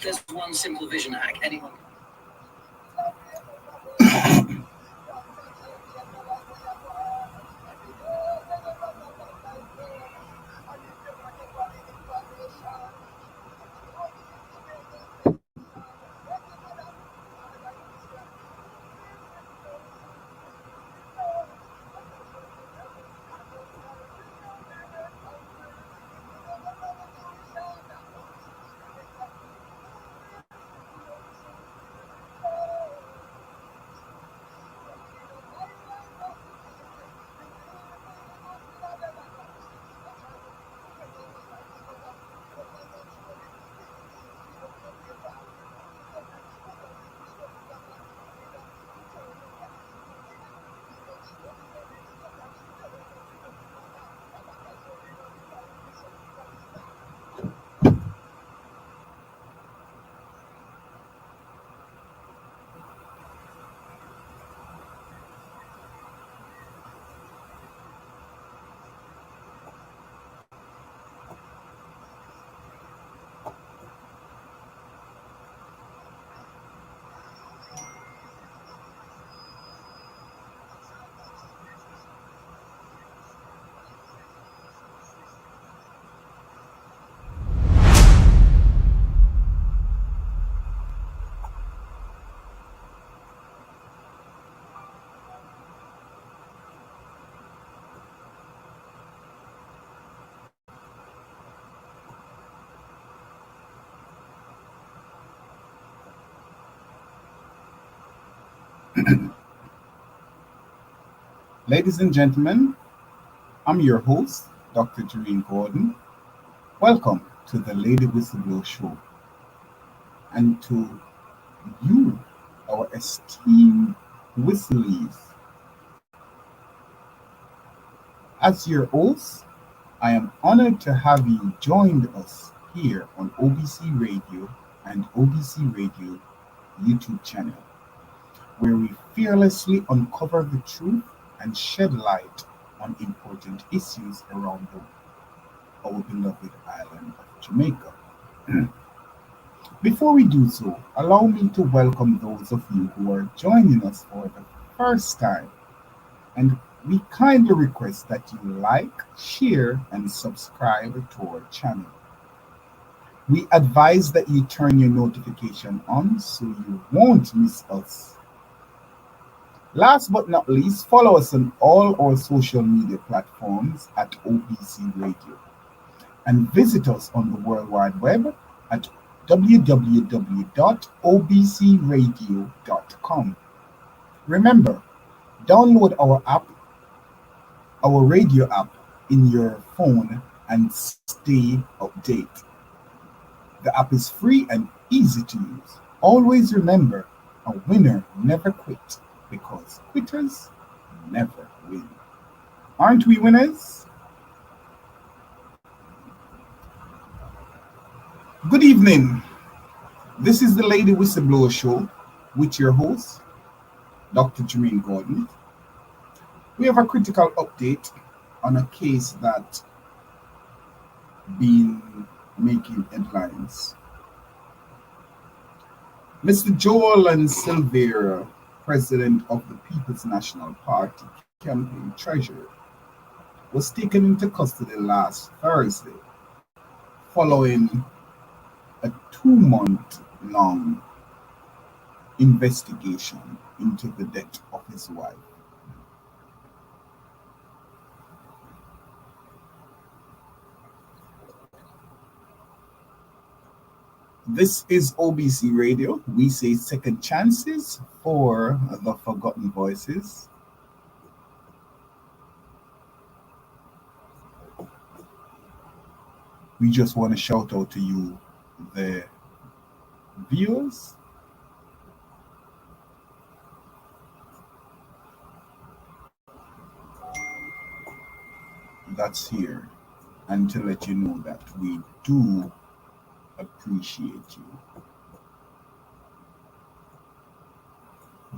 There's one simple vision hack anyone Ladies and gentlemen, I'm your host, Dr. Jareen Gordon. Welcome to the Lady Whistleblower Show, and to you, our esteemed whistlees. As your host, I am honored to have you join us here on OBC Radio and OBC Radio YouTube channel, where we fearlessly uncover the truth and shed light on important issues around our beloved island of Jamaica. Before we do so, allow me to welcome those of you who are joining us for the first time, and we kindly request that you like, share, and subscribe to our channel. We advise that you turn your notification on so you won't miss us. Last but not least, follow us on all our social media platforms at OBC Radio, and visit us on the World Wide Web at www.obcradio.com. Remember, download our radio app in your phone and stay updated. The app is free and easy to use. Always remember, a winner never quits, because quitters never win. Aren't we winners? Good evening. This is the Lady Whistleblower Show with your host, Dr. Jermaine Gordon. We have a critical update on a case that been making headlines. Mr. Joylan Silvera, president of the People's National Party campaign treasurer, was taken into custody last Thursday following a 2-month long investigation into the death of his wife. This is OBC Radio. We say second chances for the forgotten voices. We just want to shout out to you, the viewers. That's here, and to let you know that we do appreciate you.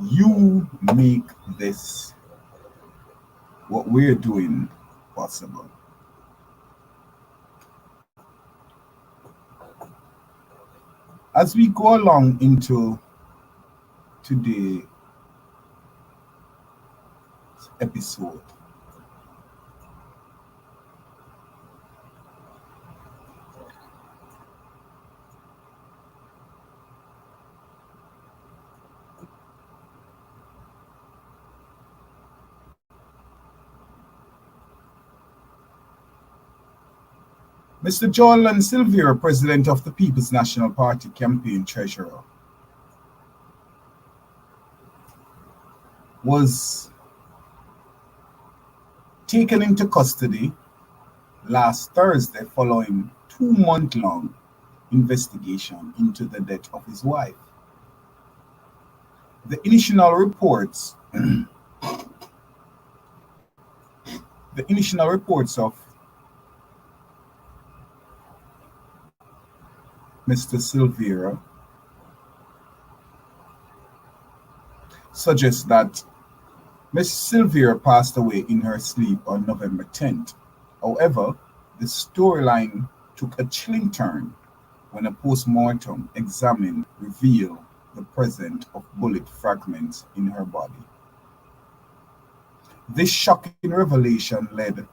You make this, what we're doing, possible. As we go along into today's episode, Mr. Joylan Silvera, president of the People's National Party campaign treasurer, was taken into custody last Thursday following 2-month-long investigation into the death of his wife. The initial reports of Mr. Silvera suggest that Ms. Silvera passed away in her sleep on November 10th. However, the storyline took a chilling turn when a post-mortem examination revealed the presence of bullet fragments in her body. This shocking revelation led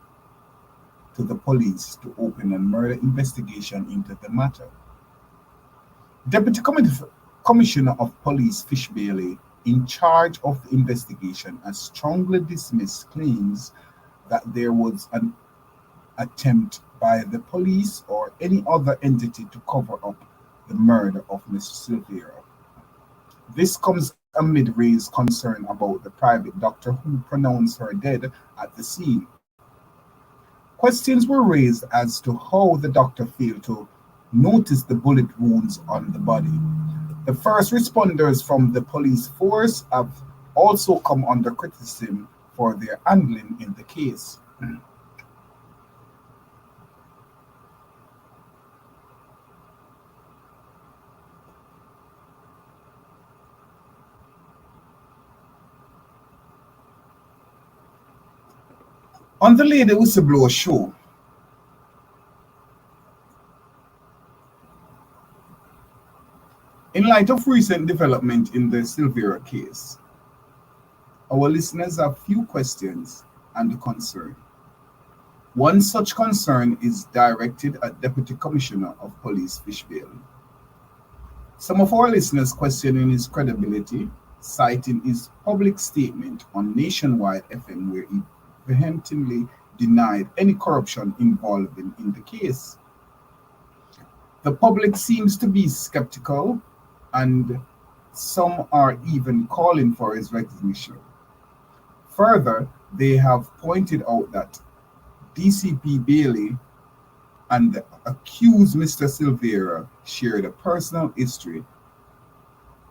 to the police to open a murder investigation into the matter. Deputy Commissioner of Police Fish Bailey, in charge of the investigation, has strongly dismissed claims that there was an attempt by the police or any other entity to cover up the murder of Mr. Silvera. This comes amid raised concern about the private doctor who pronounced her dead at the scene. Questions were raised as to how the doctor failed to notice the bullet wounds on the body. The first responders from the police force have also come under criticism for their handling in the case. On the Lady Whistleblower show, in light of recent development in the Silvera case, our listeners have few questions and concern. One such concern is directed at Deputy Commissioner of Police Fish Bailey. Some of our listeners questioning his credibility, citing his public statement on Nationwide FM where he vehemently denied any corruption involved in the case. The public seems to be skeptical, and some are even calling for his resignation. Further, they have pointed out that DCP Bailey and the accused Mr. Silvera shared a personal history.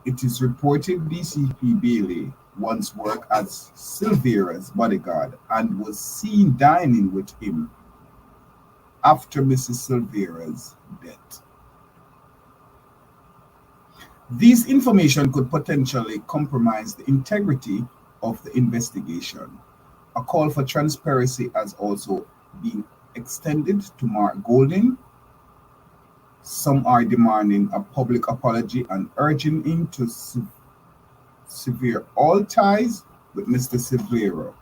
It is reported DCP Bailey once worked as Silvera's bodyguard and was seen dining with him after Mrs. Silvera's death. This information could potentially compromise the integrity of the investigation. A call for transparency has also been extended to Mark Golding, Some are demanding a public apology and urging him to sever all ties with Mr. Silvera.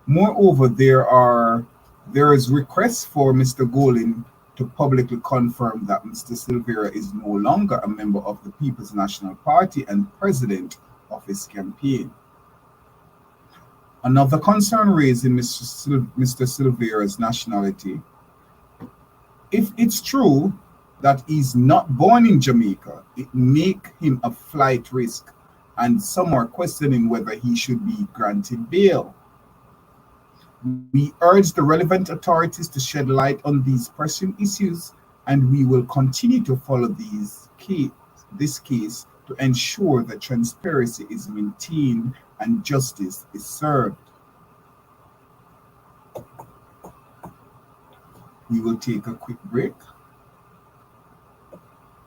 Moreover, there is requests for Mr. Golin to publicly confirm that Mr. Silvera is no longer a member of the People's National Party and president of his campaign. Another concern raised in Mr. Silvera's nationality. If it's true that he's not born in Jamaica, it make him a flight risk, and some are questioning whether he should be granted bail. We urge the relevant authorities to shed light on these pressing issues, and we will continue to follow this case to ensure that transparency is maintained and justice is served. We will take a quick break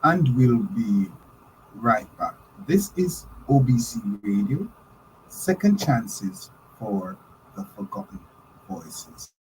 and we'll be right back. This is OBC Radio, Second Chances for the Forgotten Voices.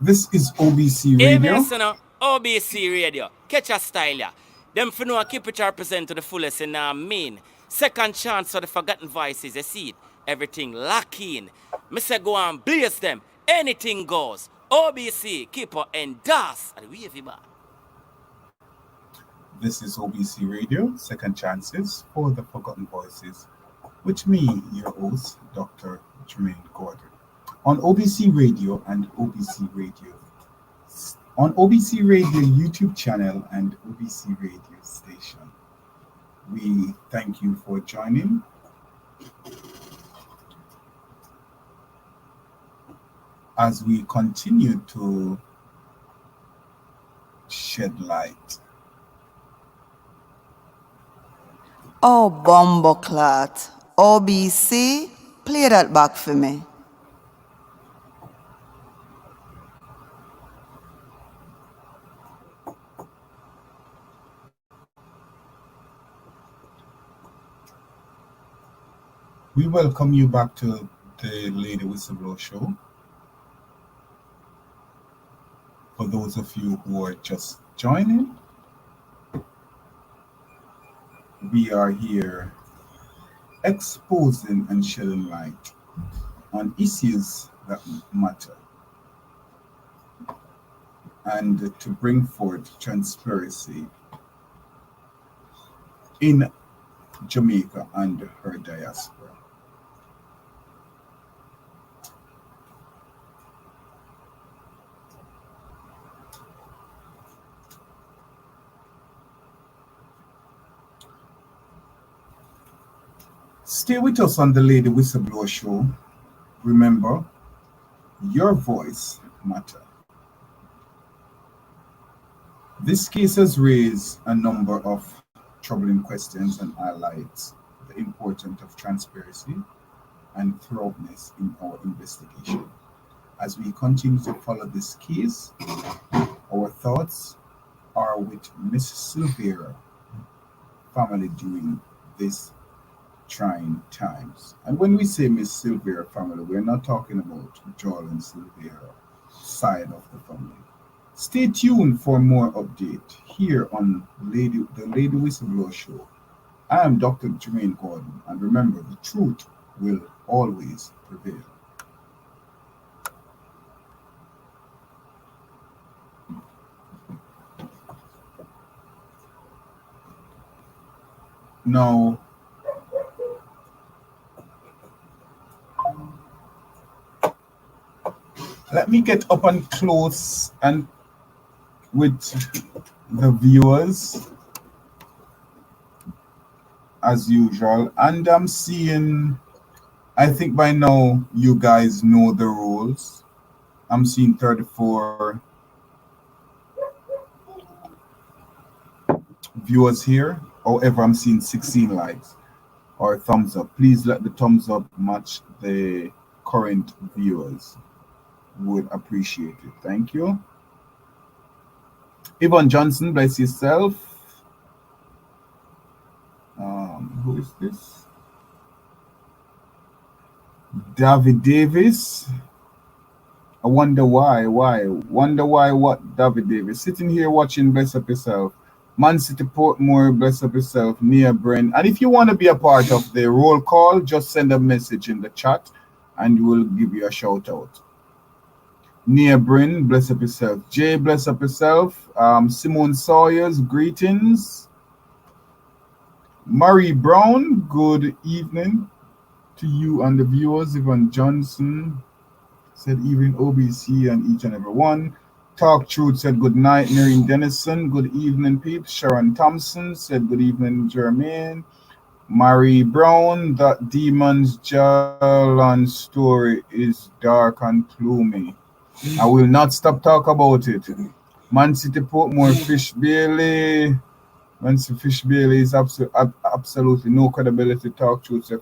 This is OBC Radio. OBC Radio. Catch a style ya. Them for know keep it represent to the fullest in our mean. Second chance for the forgotten voices, you see it. Everything lock in. Me say go and blaze them. Anything goes. OBC, keep her endorse. And we have back. This is OBC Radio, Second Chances for the Forgotten Voices, with me, your host, Dr. Jermaine Gordon. On OBC Radio and OBC Radio, on OBC Radio YouTube channel and OBC Radio station. We thank you for joining. As we continue to shed light. Oh, bumbleclot. OBC, play that back for me. We welcome you back to the Lady Whistleblower Show. For those of you who are just joining, we are here exposing and shedding light on issues that matter and to bring forth transparency in Jamaica and her diaspora. Stay with us on the Lady Whistleblower Show. Remember, your voice matters. This case has raised a number of troubling questions and highlights the importance of transparency and thoroughness in our investigation. As we continue to follow this case, our thoughts are with Miss Silvera family during this trying times. And when we say Miss Silvera family, we're not talking about Joylan Silvera side of the family. Stay tuned for more update here on the Lady Whistleblower Show. I am Dr. Jermaine Gordon, and remember, the truth will always prevail. Now, let me get up and close and with the viewers as usual, and I'm seeing, I think by now you guys know the rules. I'm seeing 34 viewers here. However, I'm seeing 16 likes or thumbs up. Please let the thumbs up match the current viewers. Would appreciate it. Thank you. Yvonne Johnson, bless yourself. Who is this? David Davis. I wonder why. Wonder why what, David Davis? Sitting here watching, bless up yourself. Man City Portmore, bless up yourself. Nia Bren. And if you want to be a part of the roll call, just send a message in the chat and we'll give you a shout out. Nia Brin, bless up yourself. Jay, bless up yourself. Simone Sawyers, greetings. Murray Brown, good evening to you and the viewers. Yvonne Johnson said evening OBC and each and every one. Talk Truth said good night. Marion Dennison, good evening peeps. Sharon Thompson said good evening Jermaine. Murray Brown, that demon's Jalan story is dark and gloomy. I will not stop talk about it. Man City Portmore, Fish Bailey. Man City Fish Bailey is absolutely no credibility. Talk Truth said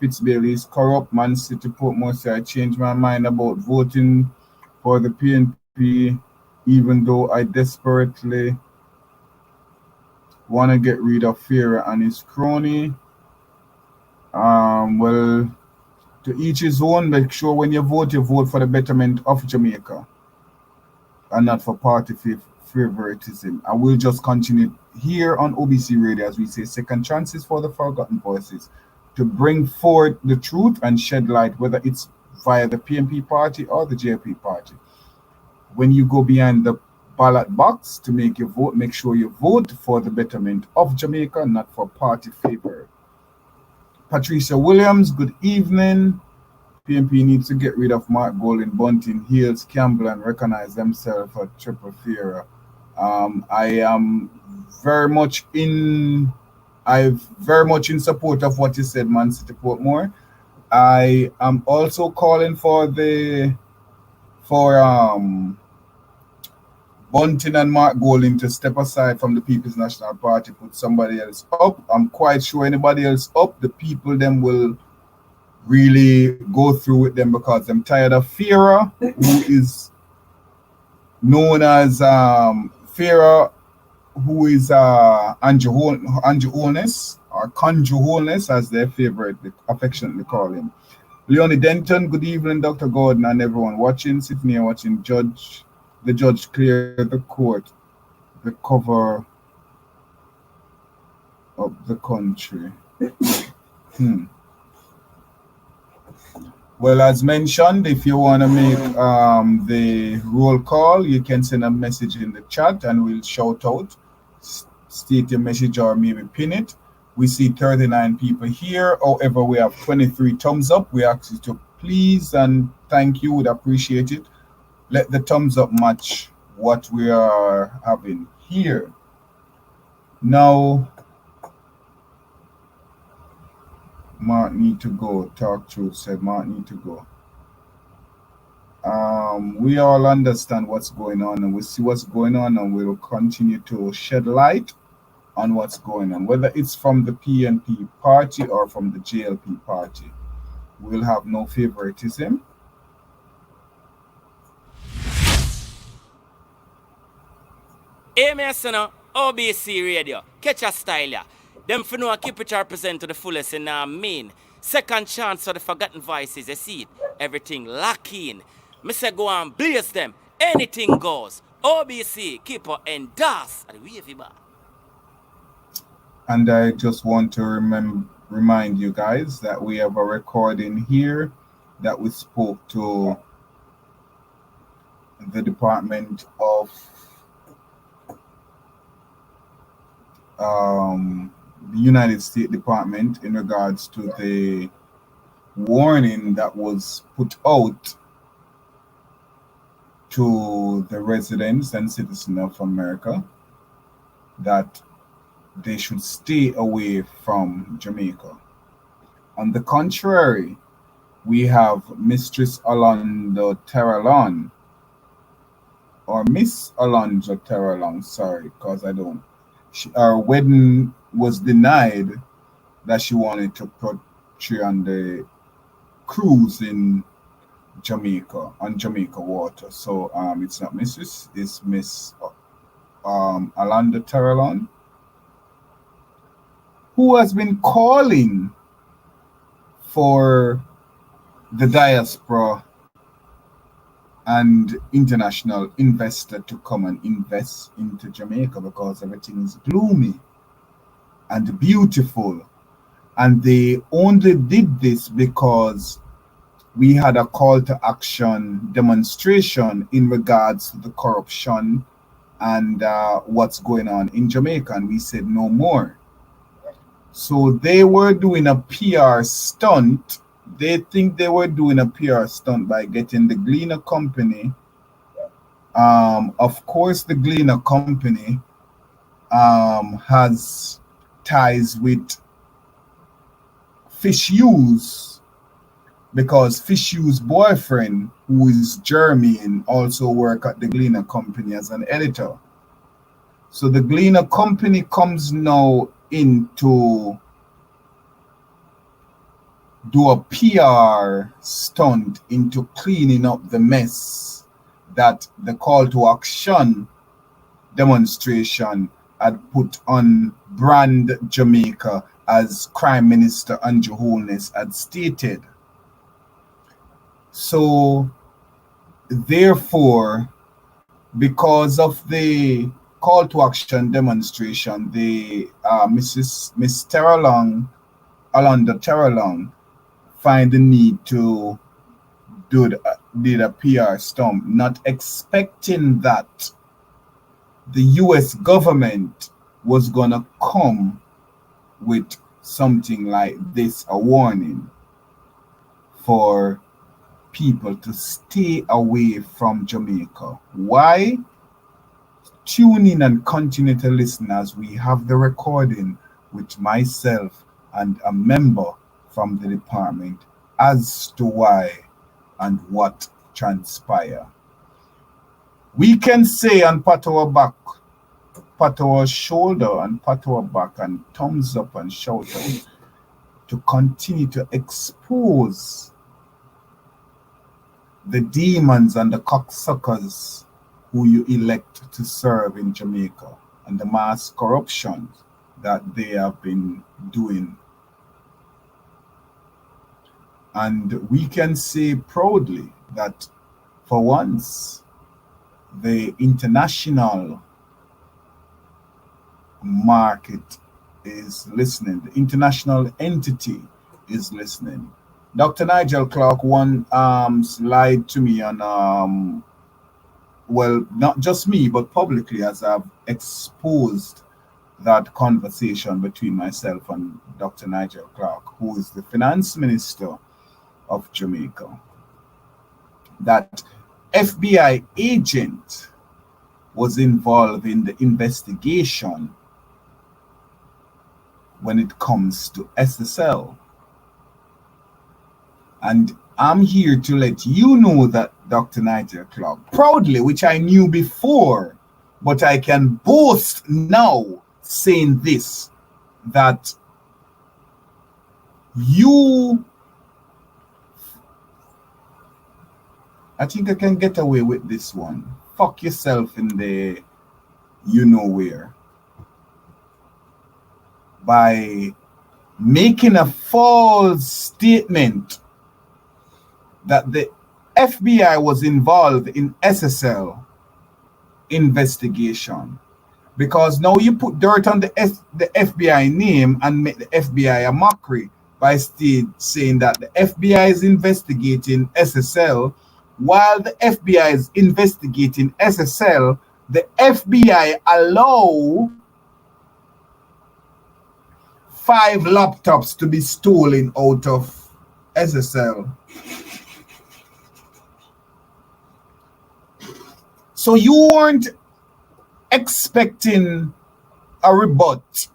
Fitz Bailey is corrupt. Man City Portmore said I changed my mind about voting for the PNP, even though I desperately want to get rid of Farah and his crony. Well, to each his own. Make sure when you vote for the betterment of Jamaica and not for party favoritism. I will just continue here on OBC Radio, as we say, second chances for the forgotten voices, to bring forth the truth and shed light, whether it's via the PNP party or the JP party. When you go behind the ballot box to make your vote, make sure you vote for the betterment of Jamaica, not for party favor. Patricia Williams, good evening. PNP needs to get rid of Mark Golden, Bunting, Hills, Campbell, and recognize themselves a triple fear. I am very much in support of what you said, Man City Portmore. I am also calling for Bunting and Mark Golding to step aside from the People's National Party, put somebody else up. I'm quite sure anybody else up, the people them will really go through with them because I'm tired of Farah, who is known as Farah, who is Andrew Holness, or Conjure Holness, as their favorite, affectionately call him. Leonie Denton, good evening, Dr. Gordon, and everyone watching, sitting here watching the judge clear the court, the cover of the country. Well, as mentioned, if you want to make the roll call, you can send a message in the chat and we'll shout out, state your message, or maybe pin it. We see 39 people here. However, we have 23 thumbs up. We ask you to please and thank you, would appreciate it. Let the thumbs up match what we are having here. Now, Mark need to go. Talk Truth said Mark need to go. We all understand what's going on, and we see what's going on, and we'll continue to shed light on what's going on, whether it's from the PNP party or from the JLP party. We'll have no favoritism. AMSN, OBC Radio, catch a style ya. Them for no keep it represent to the fullest in mean. Second chance for the forgotten voices, you see it. Everything lock in. Me say go and blaze them. Anything goes. OBC, keep her endorse. And I just want to remind you guys that we have a recording here that we spoke to the Department of the United States Department in regards to the warning that was put out to the residents and citizens of America that they should stay away from Jamaica. On the contrary, we have Mistress Alonzo Terralon, or Miss Alonzo Terralon, sorry, because I don't. Her wedding was denied that she wanted to portray on the cruise in Jamaica, on Jamaica water. So it's not Mrs., it's Miss Alonzo Terralon, who has been calling for the diaspora and international investor to come and invest into Jamaica because everything is gloomy and beautiful. And they only did this because we had a call to action demonstration in regards to the corruption and what's going on in Jamaica. And we said no more. So they were doing a PR stunt. They think they were doing a PR stunt by getting the Gleaner Company. Of course, the Gleaner Company has ties with Fish Hughes, because Fish Hughes' boyfriend, who is Jermaine, also work at the Gleaner Company as an editor. So the Gleaner Company comes now into do a PR stunt into cleaning up the mess that the call to action demonstration had put on brand Jamaica, as Prime Minister Andrew Holness had stated. So therefore, because of the call to action demonstration, the Miss Terralong, Alonzo Terralong, find the need to did a PR stunt, not expecting that the US government was gonna come with something like this, a warning for people to stay away from Jamaica. Why? Tune in and continue to listen as we have the recording with myself and a member from the department as to why and what transpired. We can say and pat our back, pat our shoulder and pat our back and thumbs up and shout out to continue to expose the demons and the cocksuckers who you elect to serve in Jamaica and the mass corruption that they have been doing. And we can say proudly that for once, the international market is listening. The international entity is listening. Dr. Nigel Clark lied to me on, well, not just me, but publicly as I've exposed that conversation between myself and Dr. Nigel Clark, who is the finance minister of Jamaica, that FBI agent was involved in the investigation when it comes to SSL. And I'm here to let you know that Dr. Nigel Clark, proudly, which I knew before, but I can boast now saying this, that you, I think I can get away with this one. Fuck yourself in the you know where. By making a false statement that the FBI was involved in SSL investigation. Because now you put dirt on the FBI name and make the FBI a mockery by saying that the FBI is investigating SSL. While the FBI is investigating SSL, the FBI allow 5 laptops to be stolen out of SSL. So you weren't expecting a rebut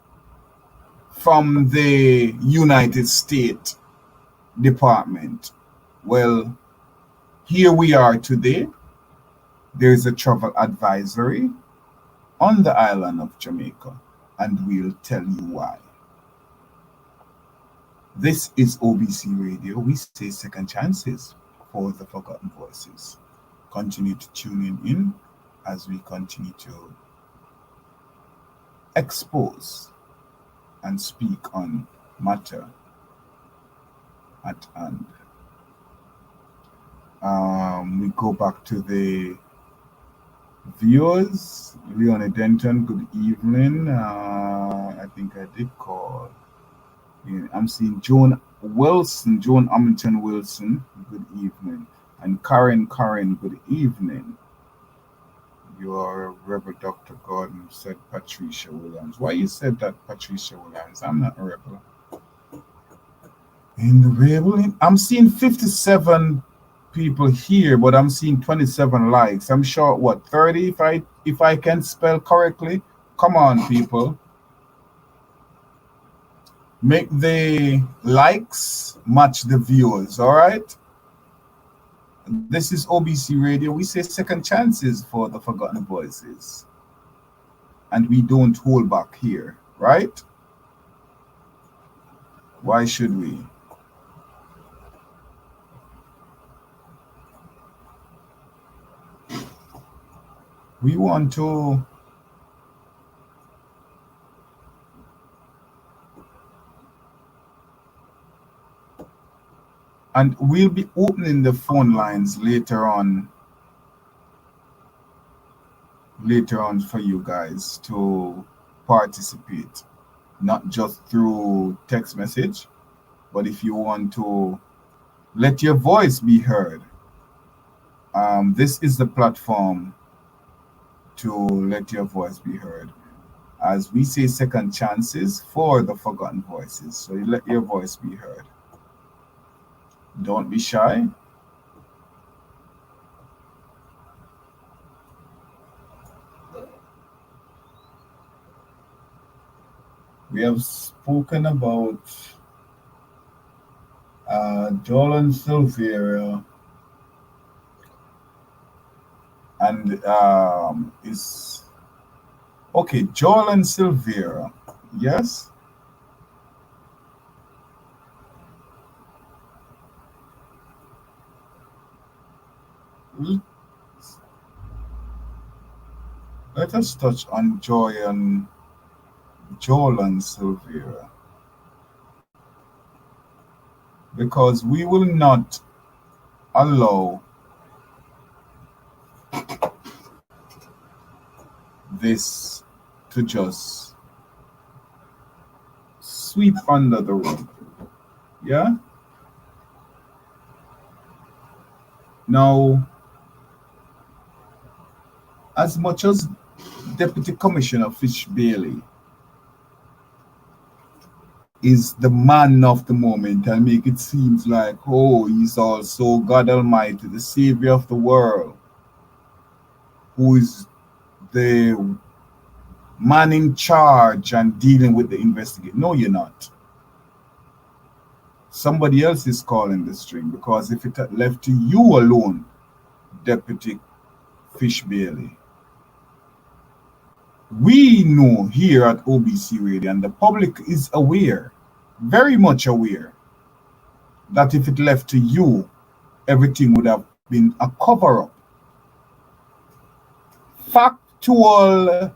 from the United States Department. Well, here we are today. There's a travel advisory on the island of Jamaica, and we'll tell you why. This is OBC Radio. We say second chances for the forgotten voices. Continue to tune in as we continue to expose and speak on matter at hand. We go back to the viewers. Leonie Denton, good evening. I think I did call. Yeah, I'm seeing Joan Hamilton Wilson, good evening. And Karen, good evening. You are Reverend Dr. Gordon, said Patricia Williams. Why you said that, Patricia Williams? I'm not a rebel. In the rebel, I'm seeing 57 people here, but I'm seeing 27 likes. I'm sure, what, 30 if I can spell correctly? Come on, people. Make the likes match the viewers, all right? This is OBC Radio. We say second chances for the forgotten voices. And we don't hold back here, right? Why should we? We want to and we'll be opening the phone lines later on for you guys to participate, not just through text message, but if you want to let your voice be heard, this is the platform to let your voice be heard. As we say, second chances for the forgotten voices, so you let your voice be heard. Don't be shy. We have spoken about Joylan Silvera and is okay. Joylan Silvera, yes. Let us touch on Joylan Silvera, because we will not allow this to just sweep under the rug. Yeah? Now, as much as Deputy Commissioner Fish Bailey is the man of the moment and make it seems like, oh, he's also God Almighty, the Savior of the world, who is the man in charge and dealing with the investigation. No, you're not. Somebody else is calling the string, because if it had left to you alone, Deputy Fish Bailey, we know here at OBC Radio, and the public is aware, very much aware, that if it left to you, everything would have been a cover-up. Factual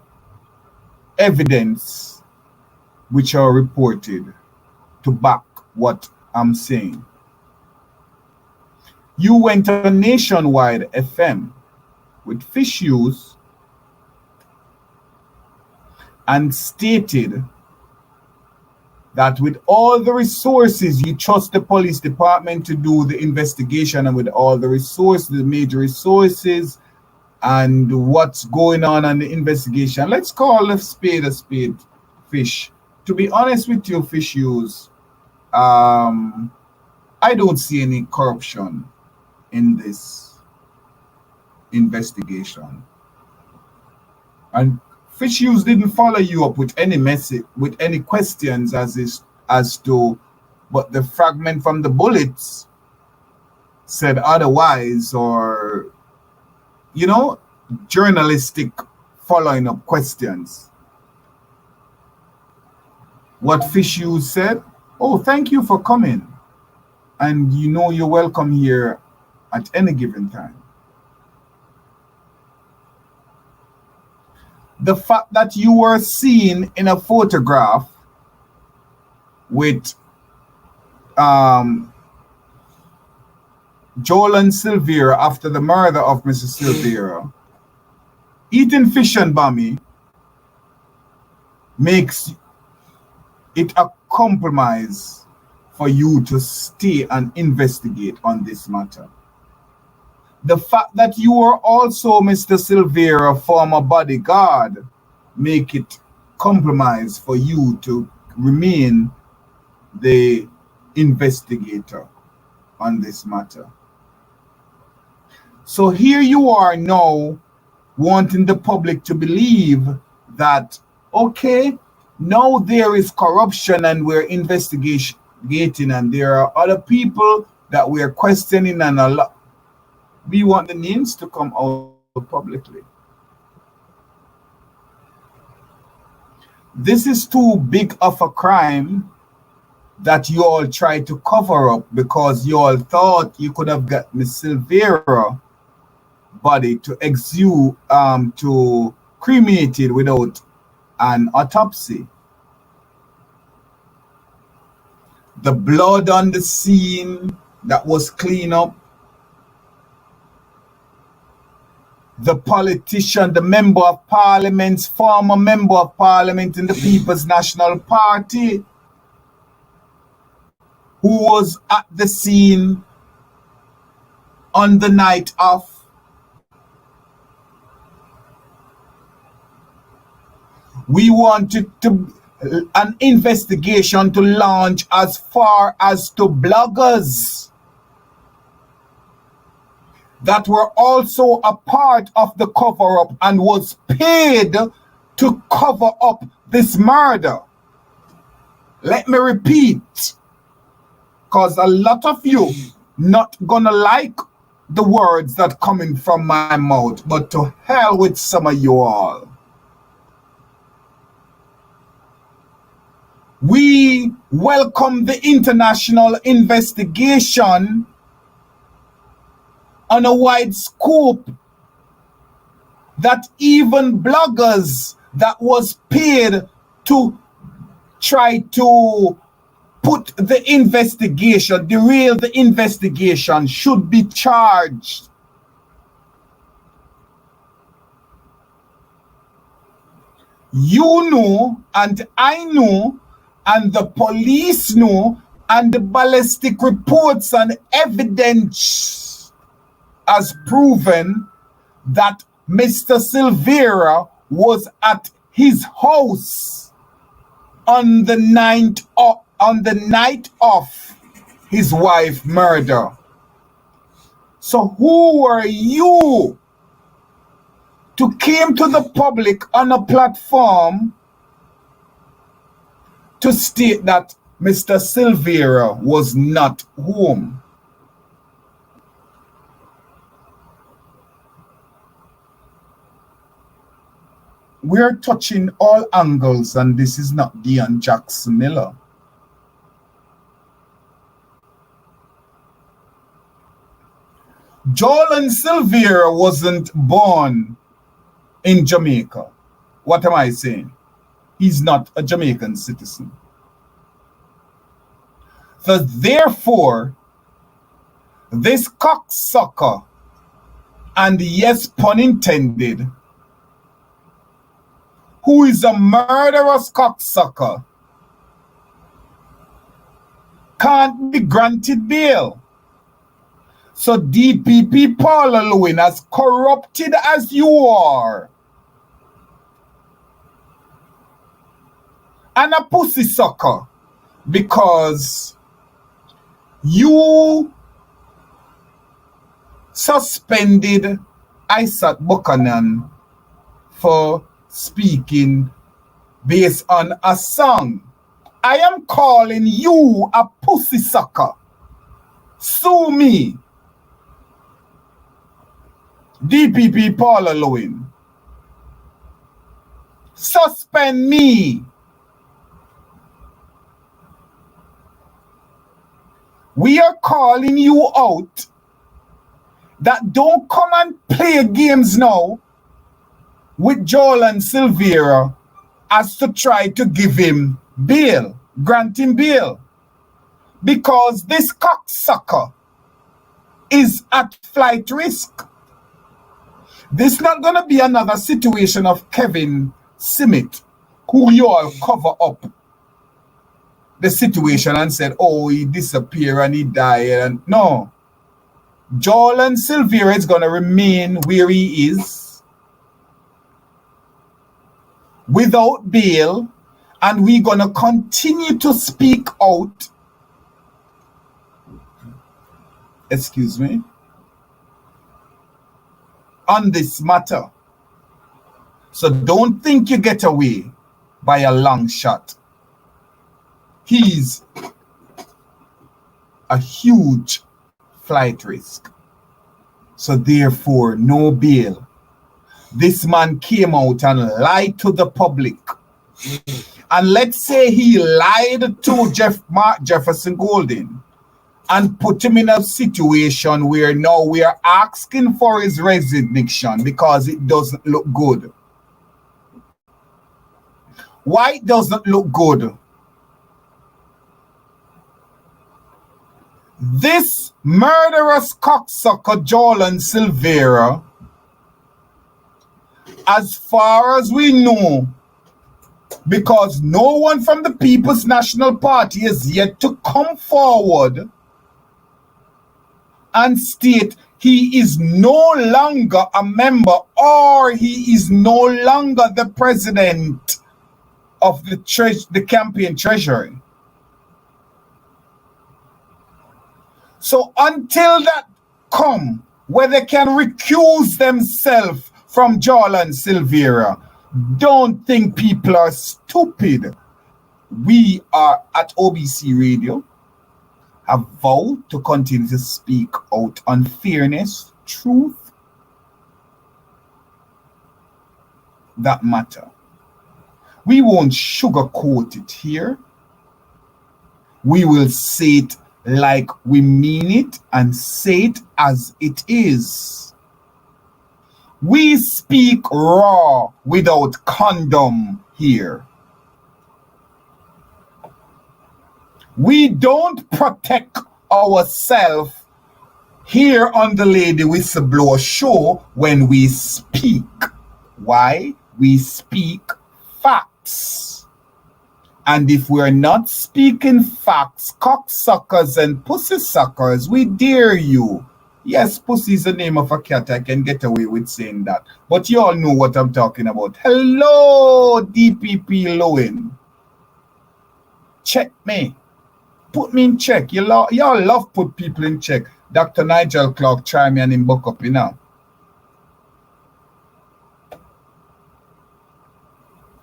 evidence which are reported to back what I'm saying. You went on Nationwide FM with Fish Hughes and stated that with all the resources, you trust the police department to do the investigation, and with all the resources, the major resources, and what's going on the investigation. Let's call a spade, Fish. To be honest with you, Fish Hughes, I don't see any corruption in this investigation. And Fish Hughes didn't follow you up with any message, with any questions as to, but the fragment from the bullets said otherwise, or, you know, journalistic following up questions. What Fish Hughes said, oh, thank you for coming, and you know you're welcome here at any given time. The fact that you were seen in a photograph with Joylan Silvera after the murder of Mrs. Silvera eating fish and bami makes it a compromise for you to stay and investigate on this matter. The fact that you are also Mr. Silvera, former bodyguard, make it compromise for you to remain the investigator on this matter. So here you are now wanting the public to believe that, okay, now there is corruption and we're investigating, and there are other people that we're questioning, and a lot. We want the names to come out publicly. This is too big of a crime that you all try to cover up, because you all thought you could have got Miss Silvera body to exhume, to cremate it without an autopsy. The blood on the scene that was cleaned up. The politician, the member of parliament, former member of parliament in the People's National Party, who was at the scene on the night of. We wanted an investigation to launch as far as to bloggers that were also a part of the cover-up and was paid to cover up this murder. Let me repeat, because a lot of you not gonna like the words that coming from my mouth, but to hell with some of you all. We welcome the international investigation on a wide scope that even bloggers that was paid to try to put the investigation, derail the investigation, should be charged. You know, and I know, and the police know, and the ballistic reports and evidence has proven that Mr. Silvera was at his house on the night of his wife's murder. So who were you to came to the public on a platform to state that Mr. Silvera was not home? We're touching all angles, and this is not Dion Jackson Miller. Joylan Silvera wasn't born in Jamaica. What am I saying? He's not a Jamaican citizen. So therefore, this cocksucker, and yes, pun intended, who is a murderous cocksucker, can't be granted bail. So DPP Paula Lewin, as corrupted as you are, and a pussy sucker, because you suspended Isaac Buchanan for speaking based on a song. I am calling you a pussy sucker. Sue me. DPP Paula Lewin. Suspend me. We are calling you out that don't come and play games now with Joylan Silvera as to try to give him bail, grant him bail. Because this cocksucker is at flight risk. This is not going to be another situation of Kevin Simmet, who you all cover up the situation and said, oh, he disappeared and he died. And no. Joylan Silvera is going to remain where he is without bail, and we're going to continue to speak out, excuse me, on this matter. So don't think you get away by a long shot. He's a huge flight risk. So therefore, no bail. This man came out and lied to the public. And let's say he lied to Mark Jefferson Golden and put him in a situation where now we are asking for his resignation because it doesn't look good. Why it doesn't look good? This murderous cocksucker Joylan Silvera, as far as we know, because no one from the People's National Party has yet to come forward and state he is no longer a member or he is no longer the president of the campaign treasury. So until that come, where they can recuse themselves from Joylan Silvera, don't think people are stupid. We are at OBC Radio, have vowed to continue to speak out on fairness, truth that matter. We won't sugarcoat it here. We will say it like we mean it and say it as it is. We speak raw without condom here. We don't protect ourselves here on the Lady Whistleblower Show when we speak. Why? We speak facts. And if we're not speaking facts, cocksuckers and pussy suckers, we dare you. Yes, pussy is the name of a cat. I can get away with saying that. But you all know what I'm talking about. Hello, DPP Lowen. Check me. Put me in check. Y'all love put people in check. Dr. Nigel Clark try me and him buck up, you know.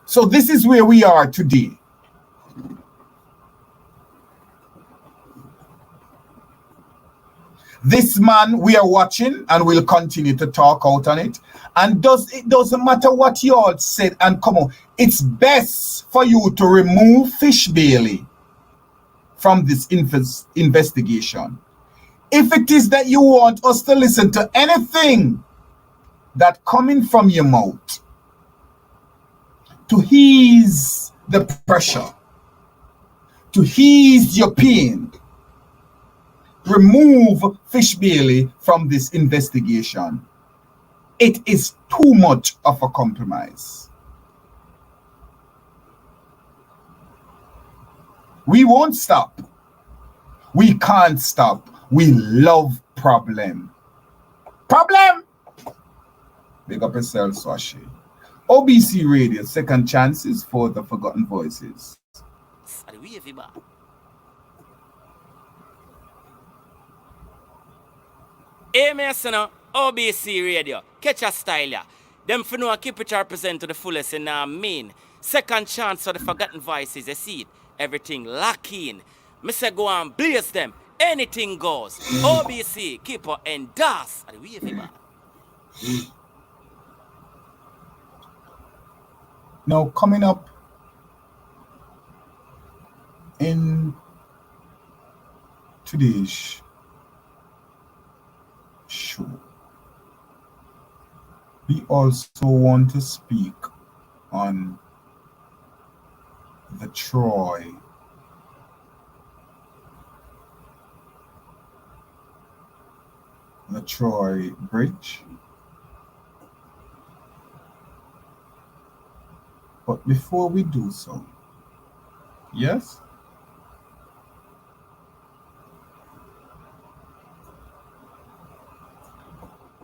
So this is where we are today. This man we are watching and we'll continue to talk out on it. And it doesn't matter what you all said and come on. It's best for you to remove Fish Bailey from this investigation. If it is that you want us to listen to anything that coming from your mouth to ease the pressure, to ease your pain, remove Fish Bailey from this investigation. It is too much of a compromise. We won't stop. We can't stop. We love problem. Problem! Big up yourself, Swashi. OBC Radio, second chances for the forgotten voices. Hey, Mason, OBC Radio, catch a style ya. Them for no keep it represent to the fullest in mean. Second chance for the forgotten voices, you see it. Everything lock in. Me say go and blaze them. Anything goes. OBC, keep her endorse. Now coming up in today's show, we also want to speak on the Troy Bridge. But before we do so, yes,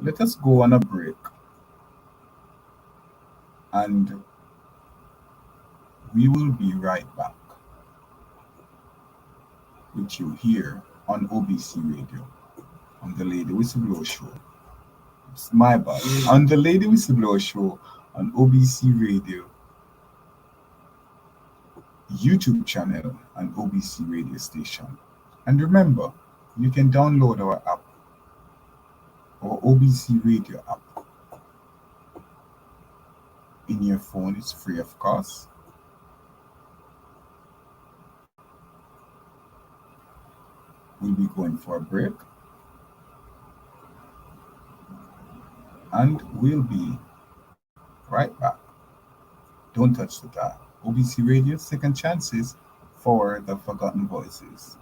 let us go on a break and we will be right back with you here on OBC Radio, on the Lady Whistleblower Show. It's my bad. On the Lady Whistleblower Show on OBC Radio, YouTube channel, and OBC radio station. And remember, you can download our app, our OBC radio app. In your phone, it's free of cost. We'll be going for a break. And we'll be right back. Don't touch the dial. OBC Radio, second chances for the forgotten voices.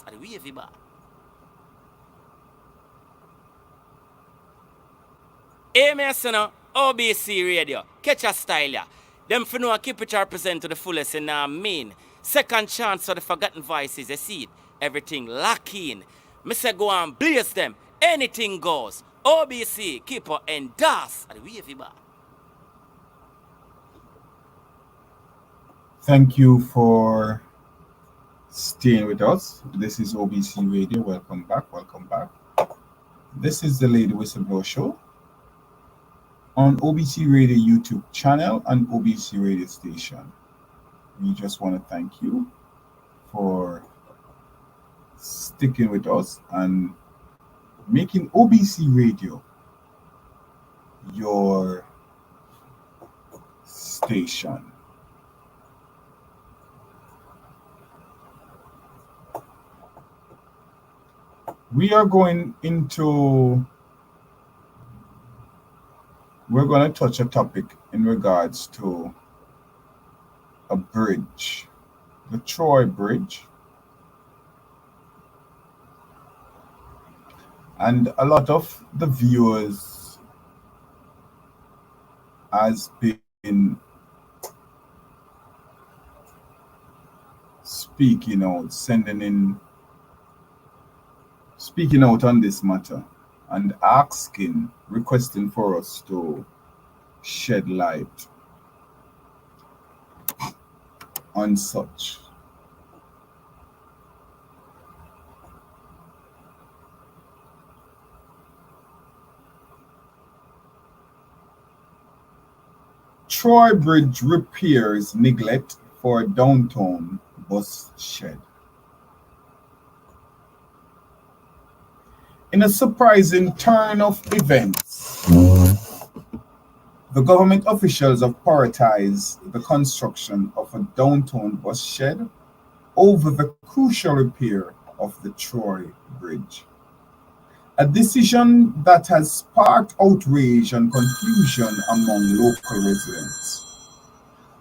at the wavy bar. AMS, OBC Radio, catch a style ya. Them for know keep it represent to the fullest in mean. Second chance for the forgotten voices, you see it. Everything lock in. Me say go and blaze them. Anything goes. OBC, keep her endorse at the wavy bar. Thank you for staying with us. This is OBC Radio. Welcome back. Welcome back. This is the Lady Whistleblower Show on OBC Radio YouTube channel and OBC Radio station. We just want to thank you for sticking with us and making OBC Radio your station. We are going to touch a topic in regards to a bridge, the Troy Bridge. And a lot of the viewers has been speaking out on this matter and requesting for us to shed light on such. Troy Bridge repairs neglect for downtown bus shed. In a surprising turn of events, the government officials have prioritized the construction of a downtown bus shed over the crucial repair of the Troy Bridge. A decision that has sparked outrage and confusion among local residents.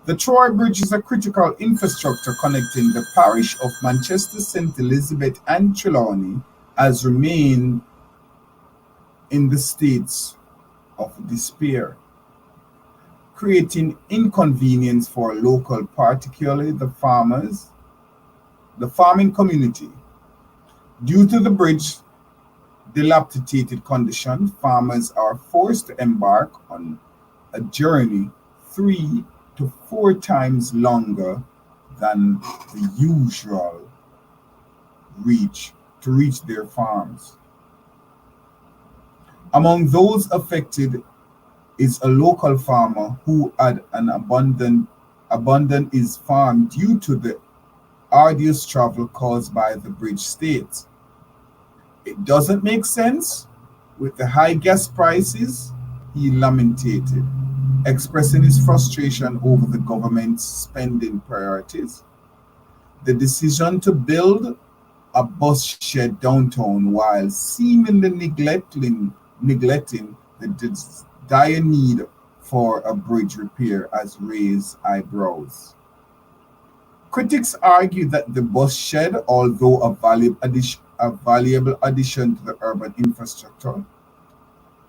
The Troy Bridge is a critical infrastructure connecting the parish of Manchester, St. Elizabeth and Trelawney has remained in the states of despair, creating inconvenience for local, particularly the farming community. Due to the bridge's dilapidated condition, farmers are forced to embark on a journey 3 to 4 times longer than the usual to reach their farms. Among those affected is a local farmer who had abandoned his farm due to the arduous travel caused by the bridge state. It doesn't make sense with the high gas prices, he lamented, expressing his frustration over the government's spending priorities. The decision to build a bus shed downtown while seemingly neglecting the dire need for a bridge repair has raised eyebrows. Critics argue that the bus shed, although a valuable addition to the urban infrastructure,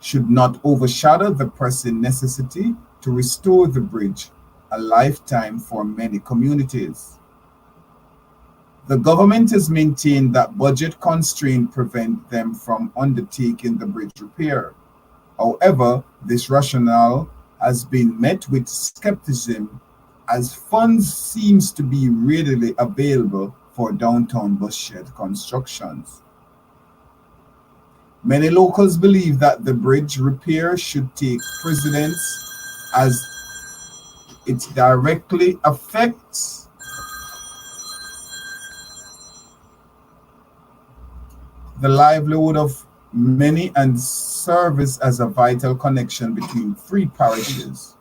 should not overshadow the pressing necessity to restore the bridge, a lifetime for many communities. The government has maintained that budget constraints prevent them from undertaking the bridge repair. However, this rationale has been met with skepticism as funds seems to be readily available for downtown bus shed constructions. Many locals believe that the bridge repair should take precedence as it directly affects the livelihood of many and serves as a vital connection between 3 parishes.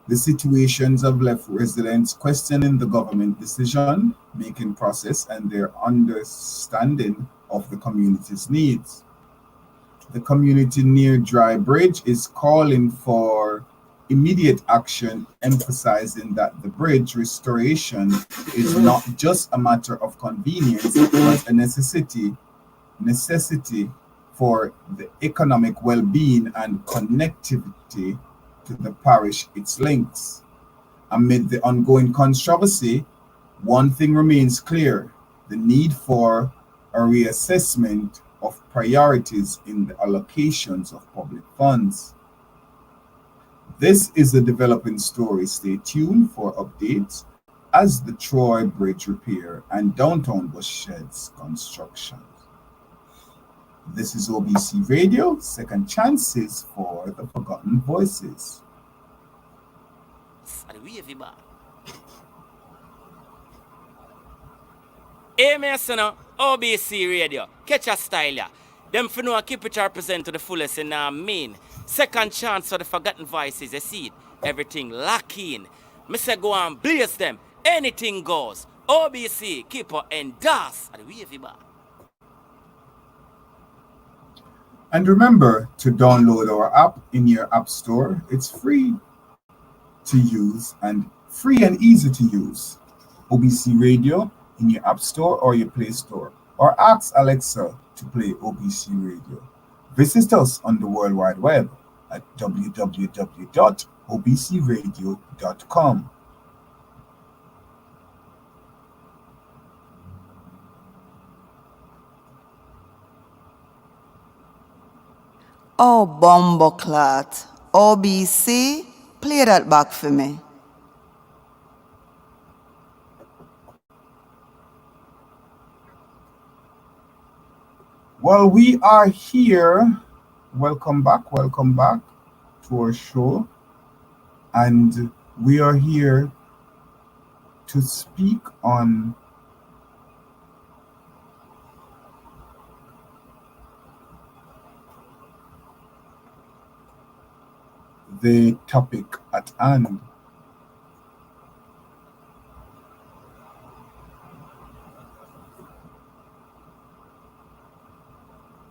The situations have left residents questioning the government decision-making process and their understanding of the community's needs. The community near Dry Bridge is calling for immediate action, emphasizing that the bridge restoration is not just a matter of convenience, but a necessity for the economic well-being and connectivity to the parish it links. Amid the ongoing controversy, one thing remains clear: the need for a reassessment of priorities in the allocations of public funds. This is a developing story. Stay tuned for updates as the Troy Bridge repair and downtown bus sheds construction. This is OBC Radio, Second Chances for the Forgotten Voices. Amen, OBC Radio. Catch a style ya. Them for know keep it represent to the fullest and mean. Second chance for the forgotten voices, you see it. Everything lock in. Me say go and blaze them. Anything goes. OBC keep her endorse. And remember to download our app in your app store. It's free to use and free and easy to use. OBC Radio in your app store or your Play Store. Or ask Alexa to play OBC Radio. Visit us on the World Wide Web at www.obcradio.com. Oh, bumbleclot. OBC, play that back for me. Well, we are here. Welcome back to our show. And we are here to speak on the topic at hand.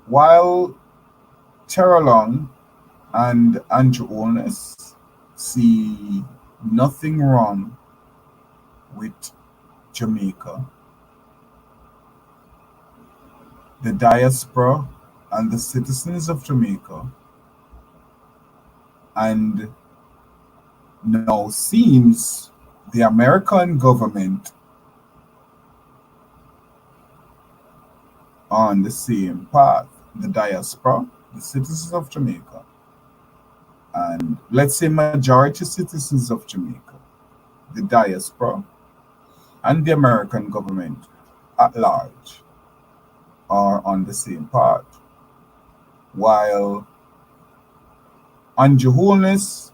While Terralong and Andrew Olness see nothing wrong with Jamaica, the diaspora and the citizens of Jamaica, and now seems the American government on the same path. The diaspora, the citizens of Jamaica, and let's say majority citizens of Jamaica, the diaspora, and the American government at large are on the same path. While Andrew Holness,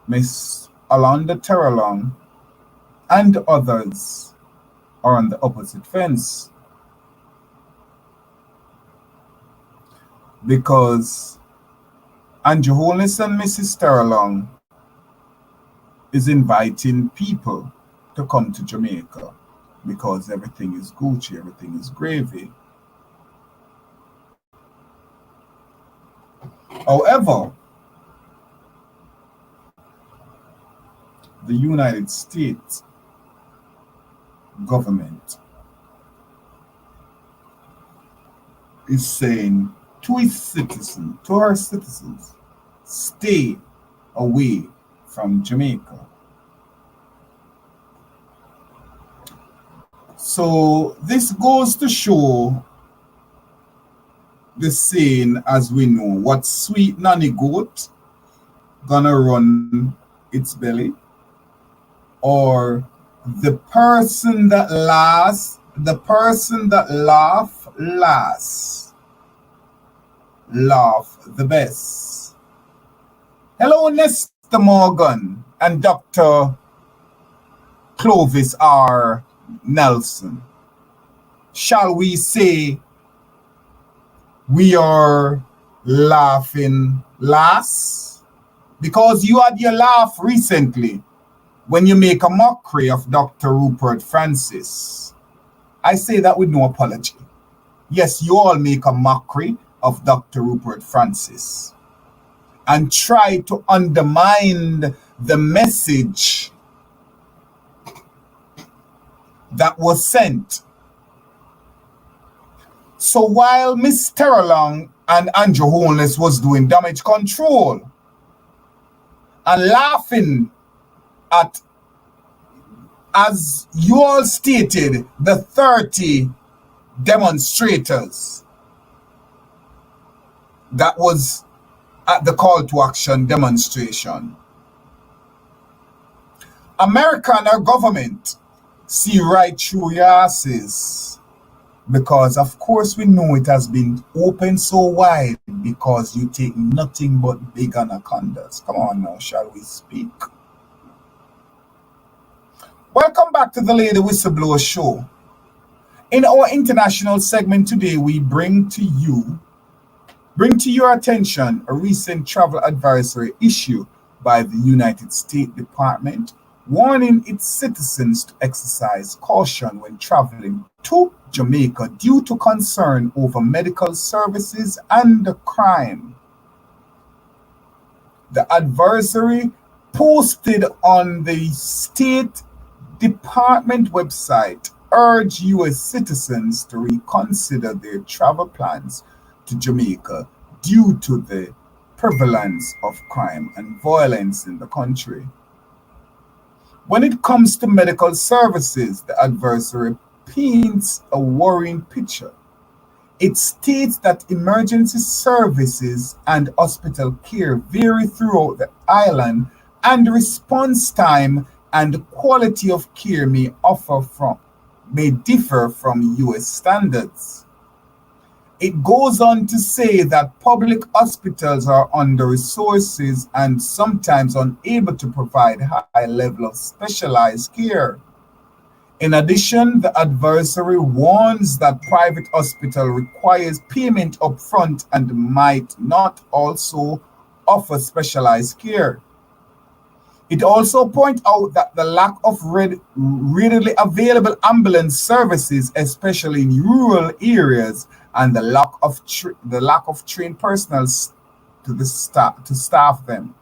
Miss Alonda Terralong, and others are on the opposite fence. Because Andrew Holness and Mrs. Terralong is inviting people to come to Jamaica because everything is Gucci, everything is gravy. However, the United States government is saying to its citizens, to our citizens, stay away from Jamaica. So this goes to show the saying, as we know, what sweet nanny goat gonna run its belly, or the person that laughs, the person that laugh the best. Hello, Nestor Morgan and Dr. Clovis R. Nelson. Shall we say we are laughing last? Because you had your laugh recently when you make a mockery of Dr. Rupert Francis. I say that with no apology. Yes, you all make a mockery of Dr. Rupert Francis. and try to undermine the message that was sent. So while Miss Terralong and Andrew Holness was doing damage control and laughing at, as you all stated, the 30 demonstrators that was at the call to action demonstration, America and our government see right through your asses, because of course we know it has been open so wide because you take nothing but big anacondas. Come on now, shall we speak? Welcome back to the Lady Whistleblower Show. In our international segment today, we bring to your attention a recent travel advisory issue by the United States Department, warning its citizens to exercise caution when traveling to Jamaica due to concern over medical services and crime. The advisory, posted on the State Department website, urged U.S. citizens to reconsider their travel plans to Jamaica due to the prevalence of crime and violence in the country. When it comes to medical services, the advisory paints a worrying picture. It states that emergency services and hospital care vary throughout the island, and response time and quality of care may differ from U.S. standards. It goes on to say that public hospitals are under-resourced and sometimes unable to provide high level of specialized care. In addition, the advisory warns that private hospital requires payment upfront and might not also offer specialized care. It also points out that the lack of readily available ambulance services, especially in rural areas, and the lack of trained personnel to staff them.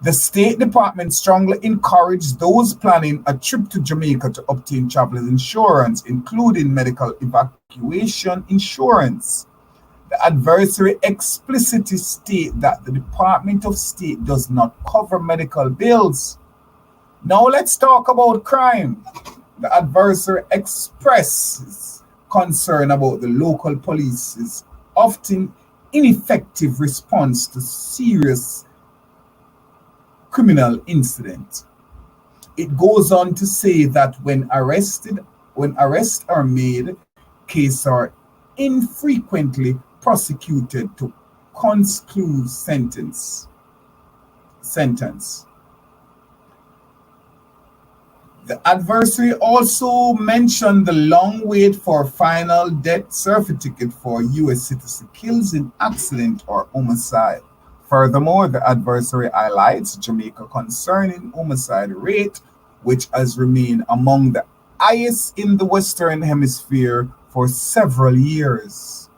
The State Department strongly encouraged those planning a trip to Jamaica to obtain travelers insurance, including medical evacuation insurance. The advisory explicitly states that the Department of State does not cover medical bills. Now let's talk about crime. The advisory expresses concern about the local police's often ineffective response to serious criminal incidents. It goes on to say that when arrests are made, cases are infrequently prosecuted to conclude sentence. The advisory also mentioned the long wait for final death certificate for U.S. citizen killed in accident or homicide. Furthermore, the advisory highlights Jamaica concerning homicide rate, which has remained among the highest in the Western Hemisphere for several years.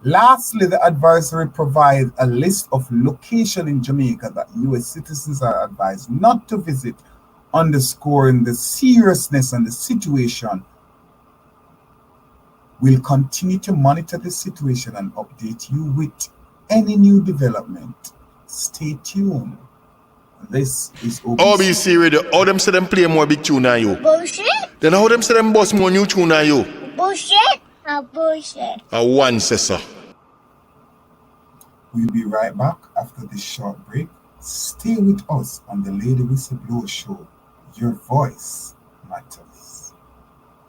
Lastly, the advisory provides a list of locations in Jamaica that U.S. citizens are advised not to visit, underscoring the seriousness and the situation. We'll continue to monitor the situation and update you with any new development. Stay tuned. This is OBC Radio. How them say them play more big tune than you? Bullshit. Then how them say them boss more new tune than you? Bullshit. Bullshit. A one say so. We'll be right back after this short break. Stay with us on the Lady Whistleblower Show. Your voice matters.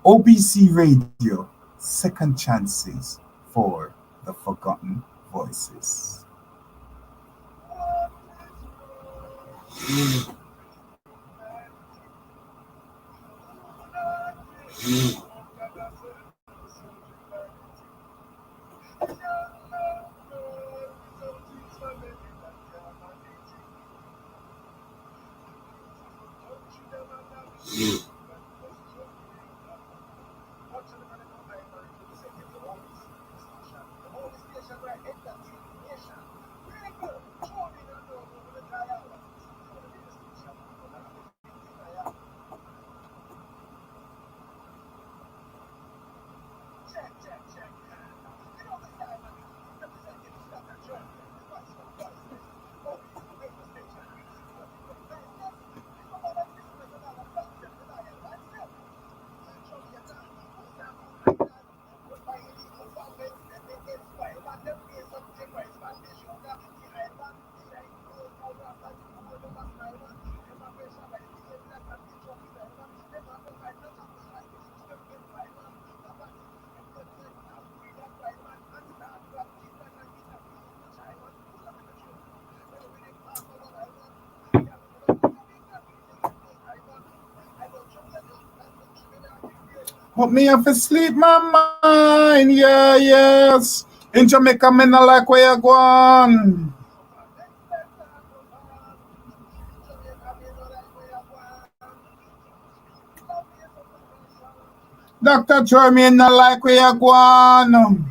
OBC Radio, second chances for the forgotten voices. But me have to sleep my mind, yeah, yes. In Jamaica, me not like where you go on. Dr. Troy, me not like where you go on.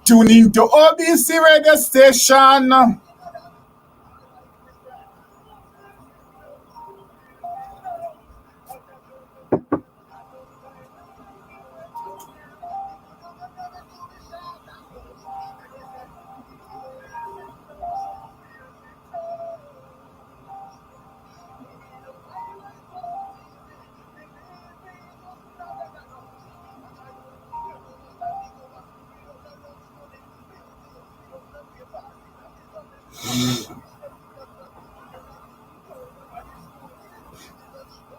Tune into OBC radio station.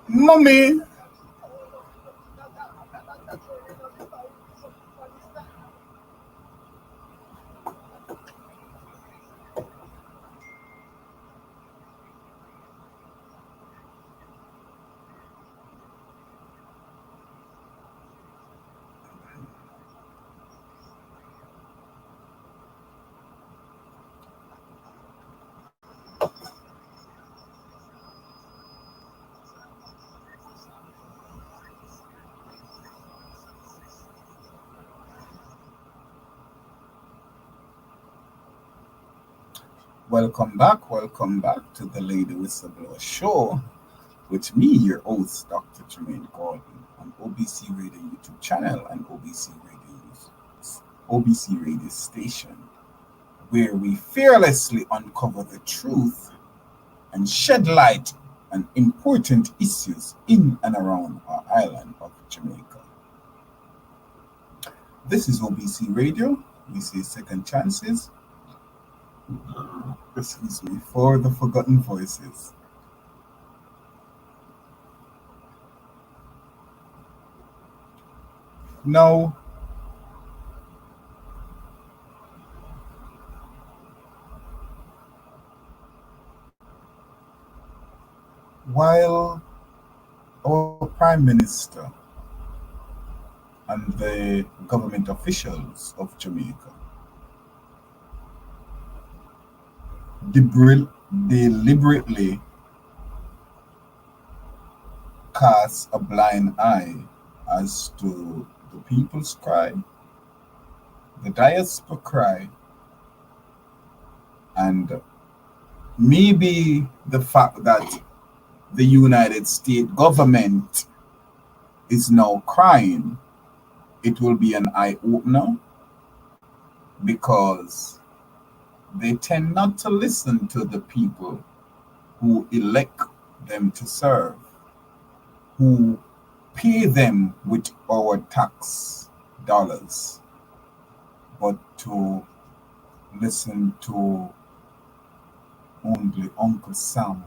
Mommy. Welcome back to the Lady Whistleblower Show with me, your host, Dr. Jermaine Gordon, on OBC Radio YouTube channel and OBC Radio Station, where we fearlessly uncover the truth and shed light on important issues in and around our island of Jamaica. This is OBC Radio. We say second chances. Excuse me, for the forgotten voices. Now, while our Prime Minister and the government officials of Jamaica deliberately cast a blind eye as to the people's cry, the diaspora cry, and maybe the fact that the United States government is now crying, it will be an eye-opener, because they tend not to listen to the people who elect them to serve, who pay them with our tax dollars, but to listen to only Uncle Sam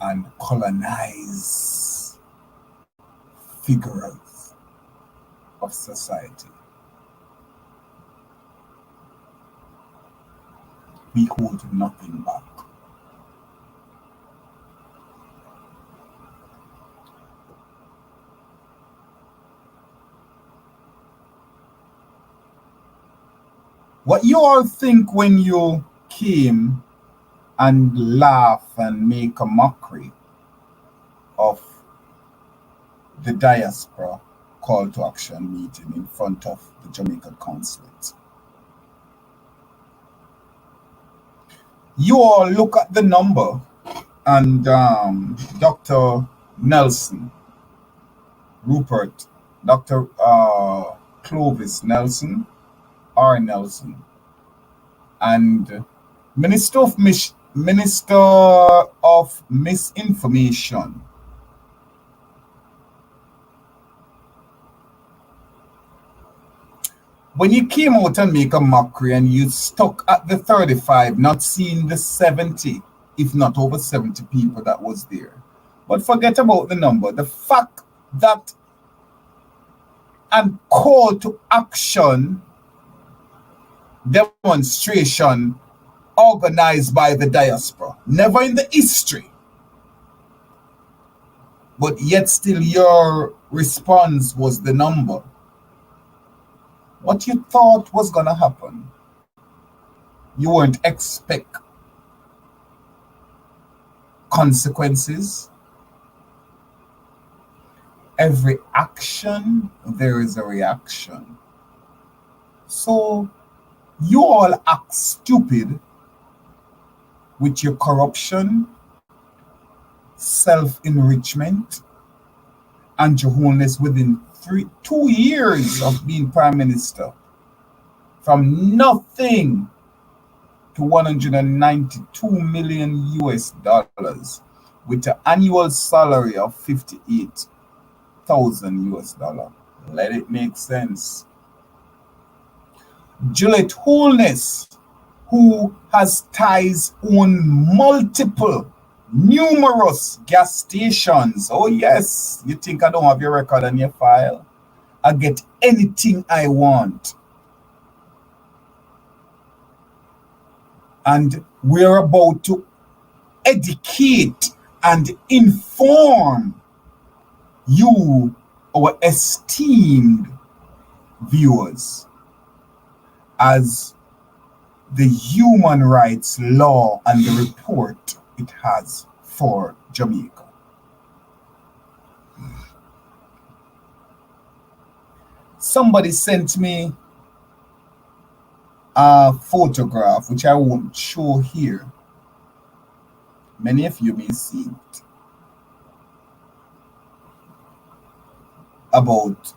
and colonize figures of society. We hold nothing back. What you all think when you came and laugh and make a mockery of the diaspora call to action meeting in front of the Jamaica consulate? You all look at the number, and Dr. Nelson, Rupert, Dr. Clovis Nelson, R. Nelson, and Minister of Misinformation. When you came out and make a mockery and you stuck at the 35, not seeing the 70, if not over 70 people that was there. But forget about the number. The fact that and call to action demonstration organized by the diaspora. Never in the history. But yet still your response was the number. What you thought was going to happen, you weren't expect consequences. Every action, there is a reaction. So you all act stupid with your corruption, self-enrichment, and your wholeness within 2 years of being prime minister. From nothing to 192 million US dollars with an annual salary of 58,000 US dollars. Let it make sense. Juliet Wholeness, who has ties on numerous gas stations. Oh yes, you think I don't have your record on your file? I get anything I want. And we're about to educate and inform you, our esteemed viewers, as the human rights law and the report it has for Jamaica. Somebody sent me a photograph, which I won't show here. Many of you may see it. About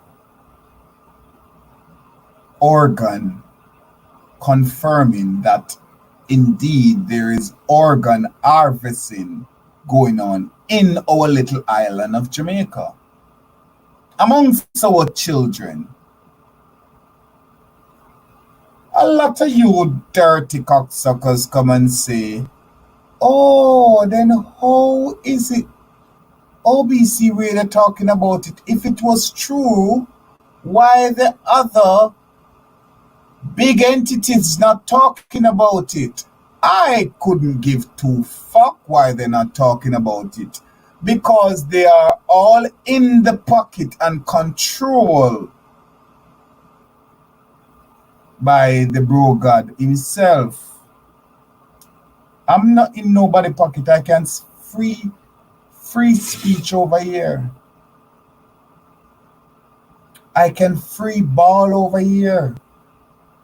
organ confirming that indeed there is organ harvesting going on in our little island of Jamaica amongst our children. A lot of you dirty cocksuckers come and say, oh, then how is it OBC really talking about it? If it was true, why the other big entities not talking about it? I couldn't give two fuck why they're not talking about it, because they are all in the pocket and controlled by the bro God himself. I'm not in nobody's pocket. I can free speech over here. I can free ball over here.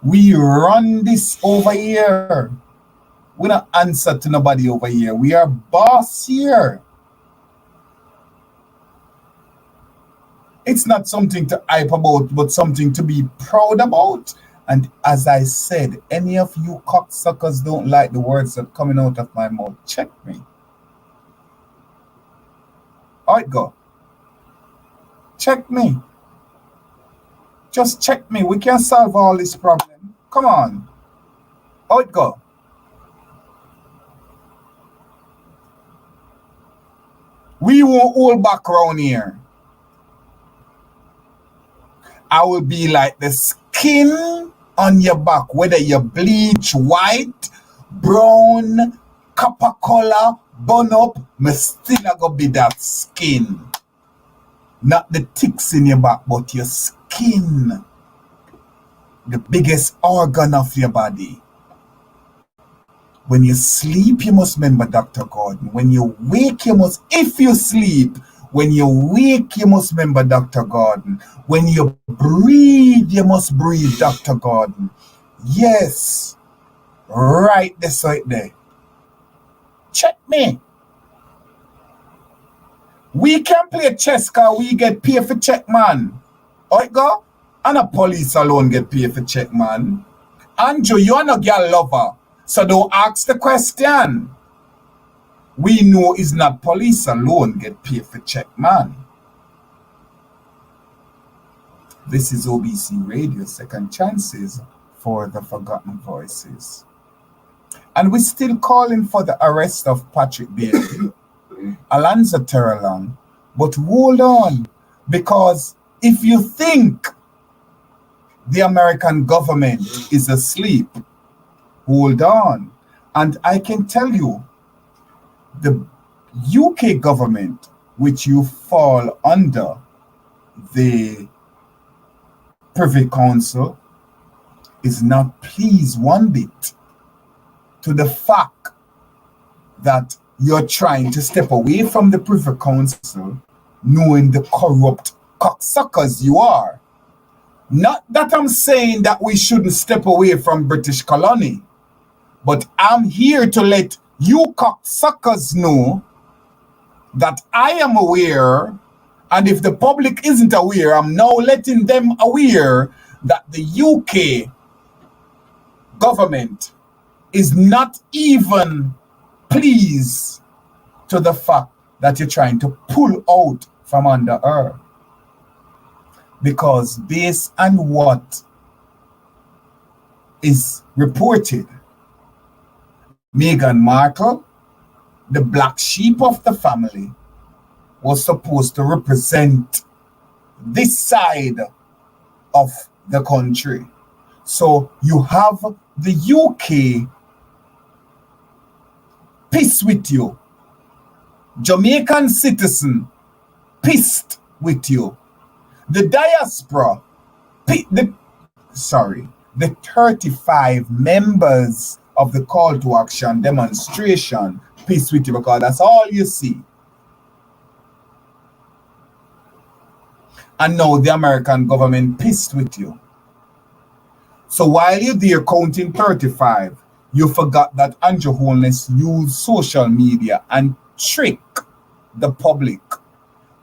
We run this over here. We don't answer to nobody over here. We are boss here. It's not something to hype about, but something to be proud about. And as I said, any of you cocksuckers don't like the words that are coming out of my mouth, check me. How it go? Check me. Just check me. We can solve all this problem. Come on. How it go? We won't hold back around here. I will be like the skin on your back, whether you bleach white, brown, copper color, burn up, me still gonna be that skin. Not the ticks in your back, but your skin. The biggest organ of your body. When you sleep, you must remember Dr. Gordon. When you wake, you must, if you sleep, when you wake, you must remember Dr. Gordon. When you breathe, you must breathe Dr. Gordon. Yes. Right there. Check me. We can play chess because we get paid for check, man. Alright, go? And a police alone get paid for check, man. Andrew, you're not girl lover, so don't ask the question. We know it's not police alone get paid for check, man. This is OBC Radio, Second Chances for the Forgotten Voices. And we're still calling for the arrest of Patrick Bailey, Alonzo Terrelong. But hold on, because if you think the American government is asleep, hold on. And I can tell you, the UK government, which you fall under the Privy Council, is not pleased one bit to the fact that you're trying to step away from the Privy Council, knowing the corrupt cocksuckers you are. Not that I'm saying that we shouldn't step away from British colony, but I'm here to let you cocksuckers know that I am aware, and if the public isn't aware, I'm now letting them aware that the UK government is not even pleased to the fact that you're trying to pull out from under her. Because based on what is reported, Meghan Markle, the black sheep of the family, was supposed to represent this side of the country. So you have the UK pissed with you. Jamaican citizen pissed with you. The diaspora, the 35 members of the call to action demonstration pissed with you, because that's all you see. And now the American government pissed with you. So while you're there counting 35, you forgot that Andrew Holness used social media and trick the public.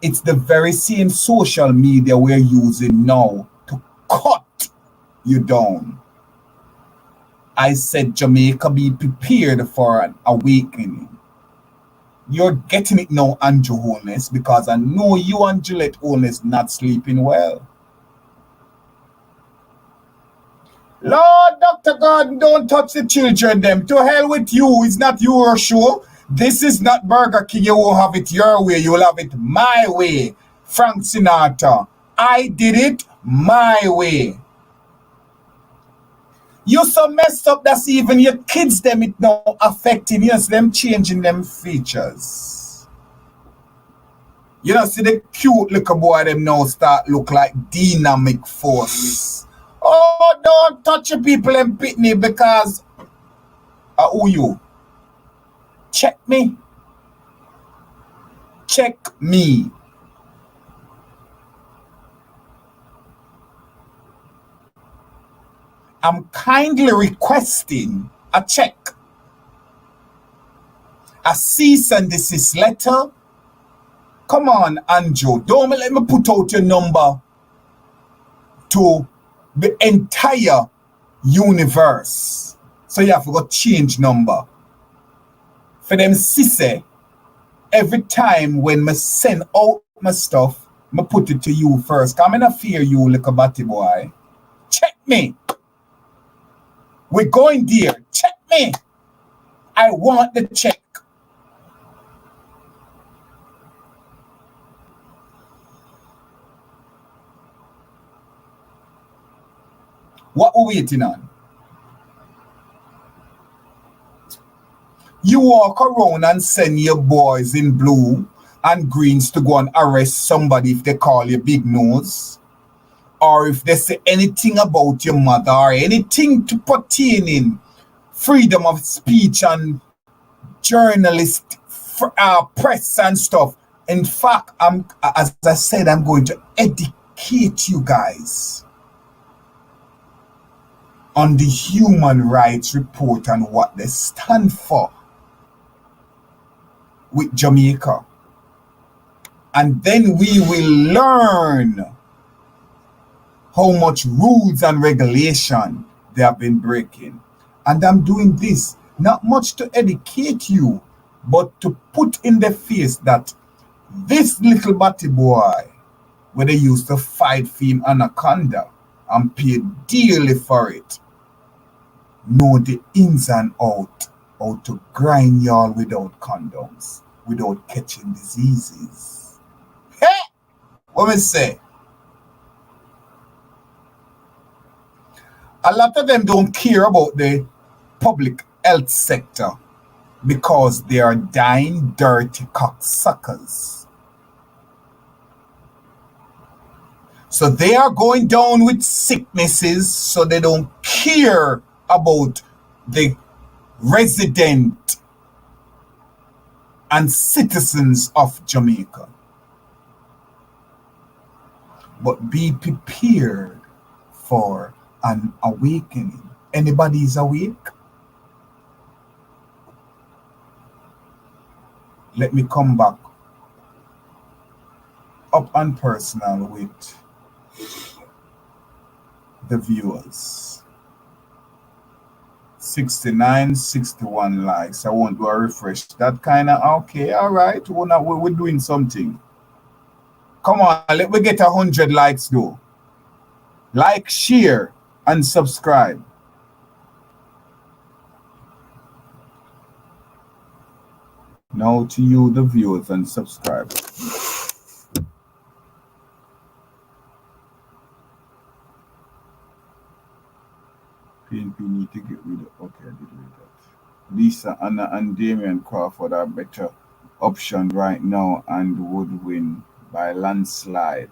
It's the very same social media we're using now to cut you down. I said, Jamaica, be prepared for an awakening. You're getting it now, Andrew Holness, because I know you and Gillette Holness not sleeping well. Lord, Dr. Gordon, don't touch the children, them. To hell with you. It's not your show. This is not Burger King. You won't have it your way. You will have it my way. Frank Sinatra. I did it my way. You so messed up that's even your kids them it now affecting you, them changing them features. You know, see the cute little boy them now start look like dynamic force. Oh, don't touch your people and Pitney because who you? Check me. Check me. I'm kindly requesting a check, a cease and desist letter. Come on, Andrew, don't let me put out your number to the entire universe. So you have to go change number. For them sissy, every time when me send out my stuff, me put it to you first. I'm in a fear you, little batty boy. Check me. We're going there. Check me. I want the check. What are we waiting on? You walk around and send your boys in blue and greens to go and arrest somebody if they call you big nose, or if they say anything about your mother, or anything to pertaining freedom of speech and journalist press and stuff. In fact, as I said, I'm going to educate you guys on the Human Rights Report and what they stand for with Jamaica. And then we will learn how much rules and regulation they have been breaking. And I'm doing this not much to educate you, but to put in the face that this little batty boy, where they used to fight for him anaconda and paid dearly for it, know the ins and out, how to grind y'all without condoms, without catching diseases. Hey! What we say? A lot of them don't care about the public health sector because they are dying dirty cocksuckers. So they are going down with sicknesses, so they don't care about the resident and citizens of Jamaica. But be prepared for an awakening. Anybody is awake? Let me come back up and personal with the viewers. 69, 61 likes. I won't do a refresh. That kind of, okay, all right. We're doing something. Come on, let me get 100 likes though. Like, share, and subscribe. Now to you, the viewers and subscribers. PNP need to get rid of. Okay, I did read that. Lisa, Anna, and Damian Crawford are better option right now and would win by landslide.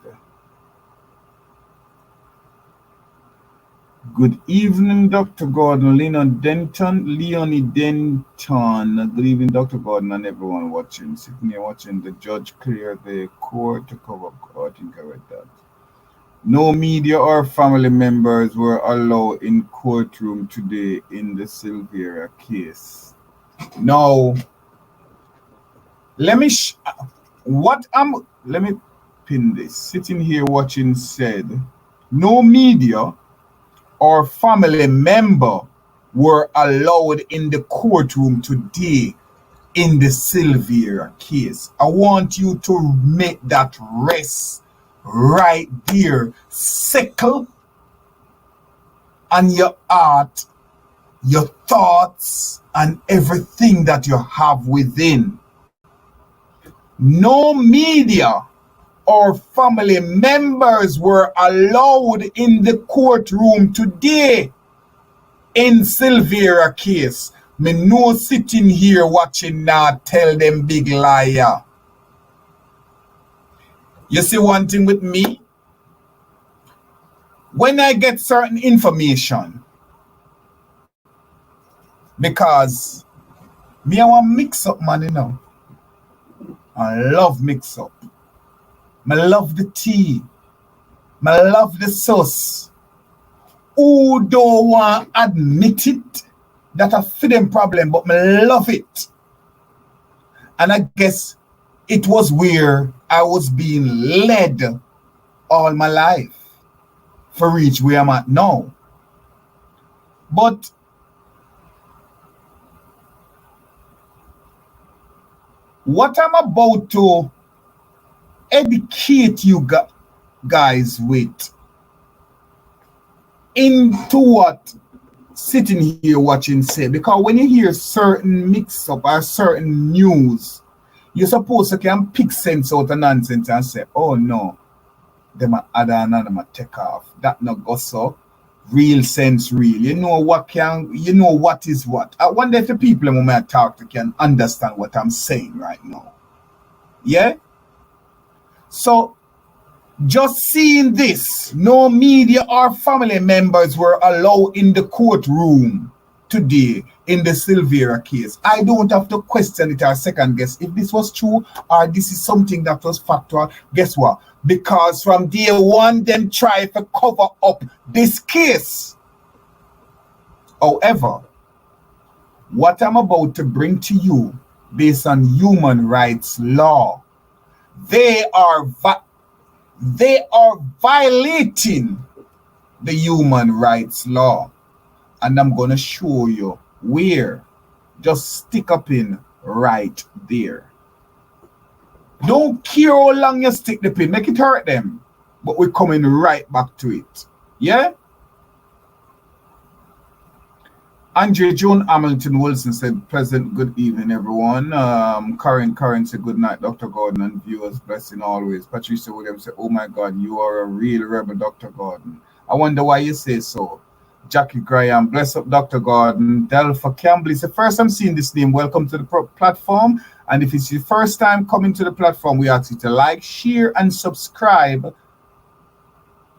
Good evening, Dr. Gordon, Leonie Denton. Good evening, Dr. Gordon, and everyone watching. Sitting here watching the judge clear the court to cover. Oh, I think I read that. No media or family members were allowed in courtroom today in the Silvera case. Now, let me pin this. Sitting here watching said, no media or family member were allowed in the courtroom today in the Silvera case. I want you to make that rest right there. Settle on your heart, your thoughts, and everything that you have within. No media or family members were allowed in the courtroom today in Silvera case. Me no sitting here watching now tell them big liar. You see one thing with me? When I get certain information, because me I want mix up man, you know. I love mix up. I love the tea. I love the sauce. Who don't want to admit it? That a feeding problem, but I love it. And I guess it was where I was being led all my life for reach where I'm at now. But what I'm about to educate you guys with into what sitting here watching say, because when you hear certain mix up or certain news, you're supposed to can pick sense out of nonsense and say, oh no, them are add on and them are take off. That not go so. Real sense real. You know what is what. I wonder if the people who I talk to can understand what I'm saying right now. Yeah? So just seeing this, no media or family members were allowed in the courtroom today in the Silvera case. I don't have to question it or second guess if this was true or this is something that was factual. Guess what? Because from day one, them try to cover up this case. However, what I'm about to bring to you based on human rights law, They are violating the human rights law. And I'm going to show you where. Just stick a pin right there. Don't care how long you stick the pin. Make it hurt them. But we're coming right back to it. Yeah? Andre Joan Hamilton Wilson said, pleasant good evening, everyone. Karen said, good night, Dr. Gordon, and viewers, blessing always. Patricia Williams said, oh my God, you are a real rebel, Dr. Gordon. I wonder why you say so. Jackie Graham, bless up, Dr. Gordon. Delpha Campbell, it's the first time seeing this name. Welcome to the platform. And if it's your first time coming to the platform, we ask you to like, share, and subscribe.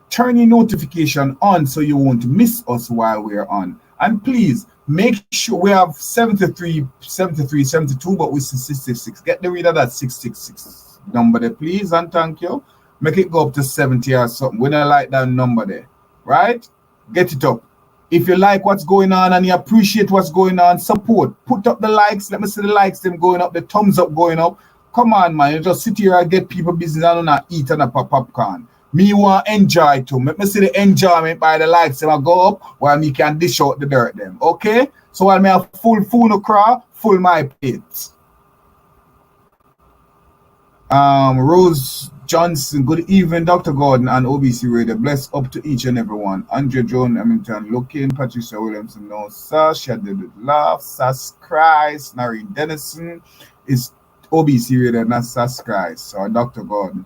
Turn your notification on so you won't miss us while we're on. And please make sure we have 73, 72, but we're 66. Get the reader that 666 number there, please, and thank you. Make it go up to 70 or something. We don't like that number there, right? Get it up. If you like what's going on and you appreciate what's going on, support. Put up the likes. Let me see the likes, them going up, the thumbs up going up. Come on, man. You just sit here and get people business and not eat and a popcorn. Me want enjoy too. Let me see the enjoyment by the likes. Them I go up while me can dish out the dirt them. Okay? So while me have full no craw, full my plates. Rose Johnson, good evening, Dr. Gordon and OBC Radio. Bless up to each and every one. Andre Joan Hamilton looking, Patricia Williamson, no sir. Shaded with laugh. Sass Christ, Nareen Dennison is OBC Radio, not Sass Christ. So Dr. Gordon.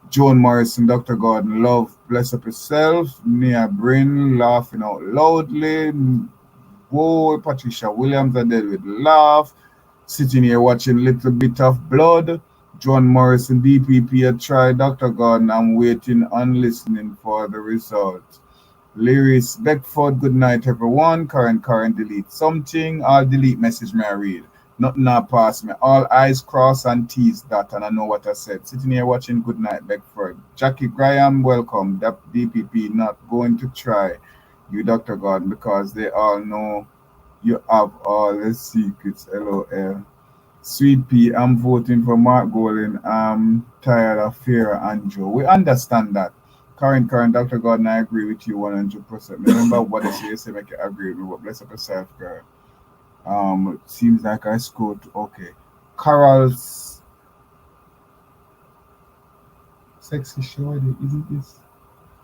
Joan Morrison, Dr. Gordon, love, bless up yourself. Nia Bryn, laughing out loudly. Boy, Patricia Williams, I dead with laugh. Sitting here watching little bit of blood. John Morrison, DPP, I try. Dr. Gordon, I'm waiting and listening for the result. Lyris Beckford, good night, everyone. Karen, delete something. I'll delete message may I read. Nothing now pass me. All eyes cross and T's dot, and I know what I said. Sitting here watching good night, Beckford. Jackie Graham, welcome. DPP not going to try you, Dr. Gordon, because they all know you have all the secrets. LOL. Sweet P, I'm voting for Mark Golan. I'm tired of Farah and Joe. We understand that. Karen, Dr. Gordon, I agree with you 100%. Remember what I say, you say make you agree with me, but bless up yourself, girl. It seems like I scored. Okay. Carol's sexy shorty, isn't this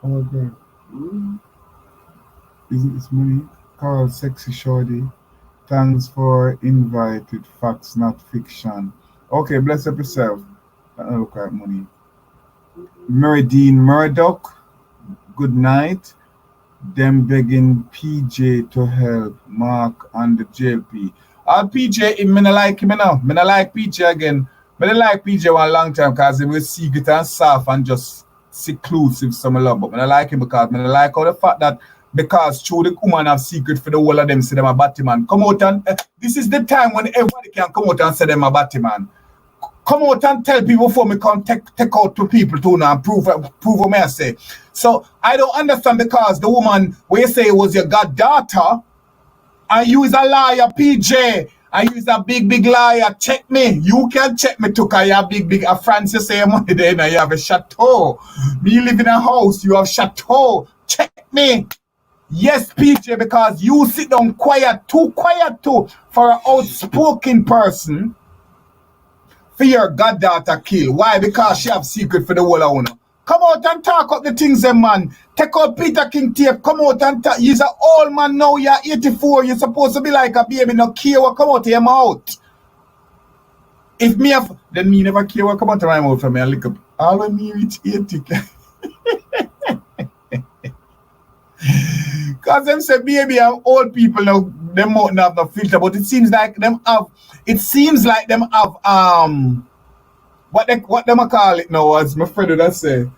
our girl? Isn't this money? Carol's sexy shorty. Thanks for invited. Facts, not fiction. Okay, bless up yourself. I don't look like money. Meridine Murdoch, good night. Them begging PJ to help Mark and the JLP. PJ, I like him now. I like PJ again. I like PJ one long time because he was secret and soft and just seclusive some love. But I like him because I like all the fact that because through the woman have secret for the whole of them say them a Batman. Come out and this is the time when everybody can come out and say them a Batman. Come out and tell people before me come take out to people too now and prove what me I say. So I don't understand because the woman where you say it was your goddaughter and you is a liar, PJ, and you is a big liar. Check me. You can check me too because you have big France you say money there now you have a chateau. Me live in a house, you have chateau. Check me. Yes, PJ, because you sit down quiet too for an outspoken person. For your goddaughter kill. Why? Because she have secret for the whole owner. Come out and talk up the things, them man. Take out Peter King tape. Come out and talk. You're an old man now. You're 84. You're supposed to be like a baby. No care what come out of your mouth. If me have, then me never care what come out of my mouth for me and lick up. All when me reach 80. Because them say baby and old people now, them mouth not have no filter, but it seems like them have what them a call it now, as my friend would say,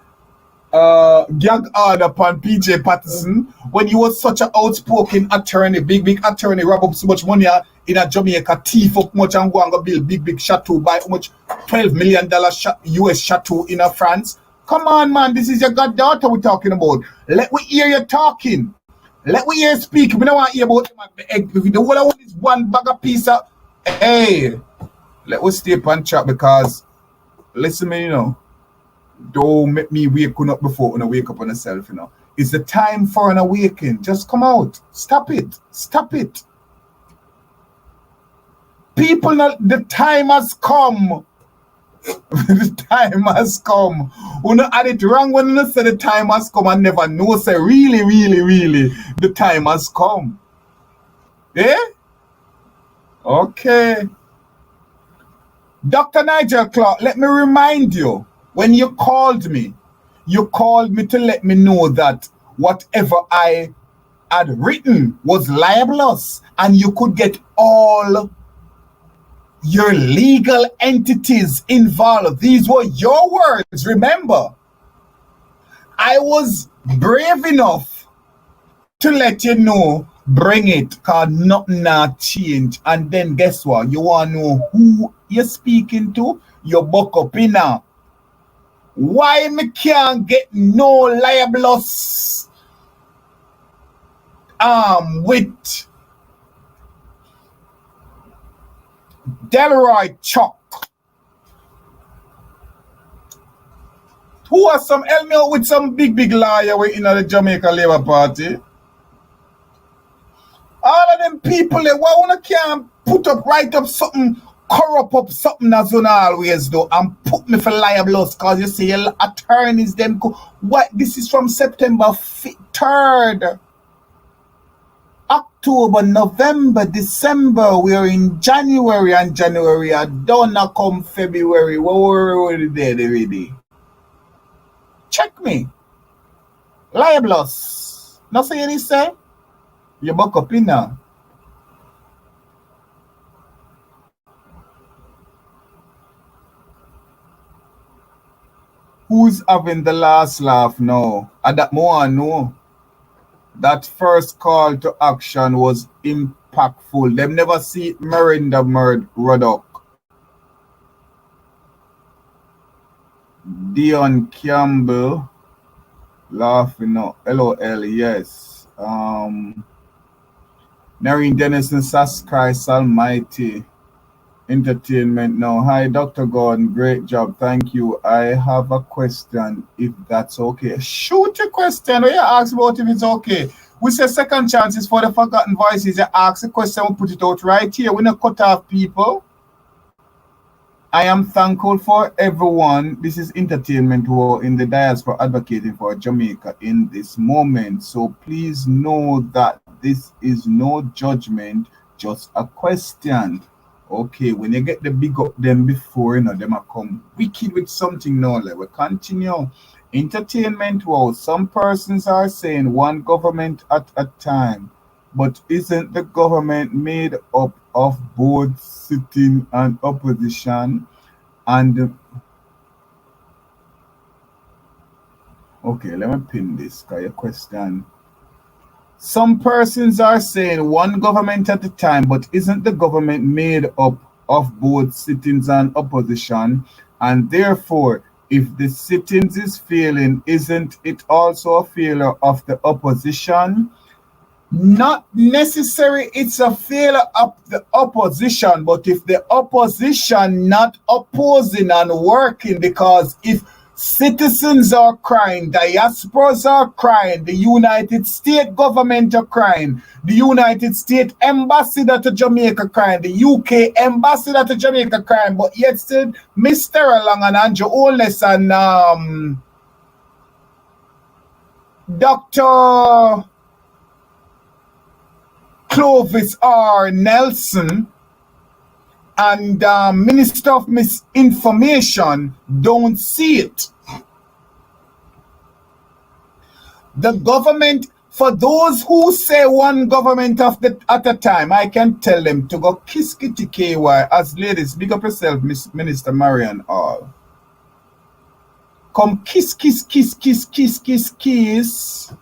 gag order upon PJ Patterson when you was such an outspoken attorney, big attorney, rob up so much money in a Jamaica, thief up much and go and go build big chateau, buy how much $12 million US chateau in a France. Come on, man, this is your goddaughter we're talking about. Let we hear you talking. Let we hear you speak. We don't want to hear about the whole I want is one bag of piece of. Hey, let us stay up and chat because listen me, you know. Don't make me wake up before when I wake up on yourself, you know. It's the time for an awakening. Just come out. Stop it. Stop it. People, the time has come. The time has come. You know, had it wrong when you say the time has come and never know, say really, really, really, the time has come. Yeah? Okay. Dr. Nigel Clark, let me remind you, when you called me to let me know that whatever I had written was libelous and you could get all your legal entities involved. These were your words, remember. I was brave enough to let you know, bring it, because nothing not change. And then guess what? You want to know who you're speaking to? You buck up in now. Why me can't get no libelous with Delroy Chuck? Who are some, help me out with some big lawyer in the Jamaica Labour Party? All of them people, why one can't write up something, corrupt up something as one always do, and put me for libelous, because you see your attorneys, them go, what? This is from September 3rd. October, November, December, we are in January, and January are done, now come February. What were we there already? Check me. Libelous. Not say any say? You buck up in now. Who's having the last laugh now? And that more no. That first call to action was impactful. Them never see Miranda Ruddock. Dion Campbell laughing now. LOL, yes. Narine Dennison, Sass Christ Almighty. Entertainment now. Hi, Dr. Gordon. Great job. Thank you. I have a question, if that's okay. Shoot your question. When you ask about if it's okay. We say second chances for the forgotten voices. You ask a question, we put it out right here. We don't cut off people. I am thankful for everyone. This is entertainment who are in the diaspora advocating for Jamaica in this moment. So please know that this is no judgment, just a question. Okay, when you get the big up them before, you know, them are come wicked with something now. Like we continue. Entertainment world. Some persons are saying one government at a time. But isn't the government made up of both sitting and opposition? And okay, let me pin this because your question. Some persons are saying one government at a time, but isn't the government made up of both sittings and opposition? And therefore, if the sittings is failing, isn't it also a failure of the opposition? Not necessary it's a failure of the opposition, but if the opposition not opposing and working, because if citizens are crying, diasporas are crying, the United States government are crying, the United States ambassador to Jamaica crying, the UK ambassador to Jamaica crying, but yet still Mr. Along and Andrew Olness and Dr. Clovis R. Nelson and Minister of Misinformation don't see it. The government, for those who say one government at a time, I can tell them to go kiss kitty KY. As ladies, big up yourself, Minister Marian Hall. Come kiss, kiss, kiss, kiss, kiss, kiss, kiss.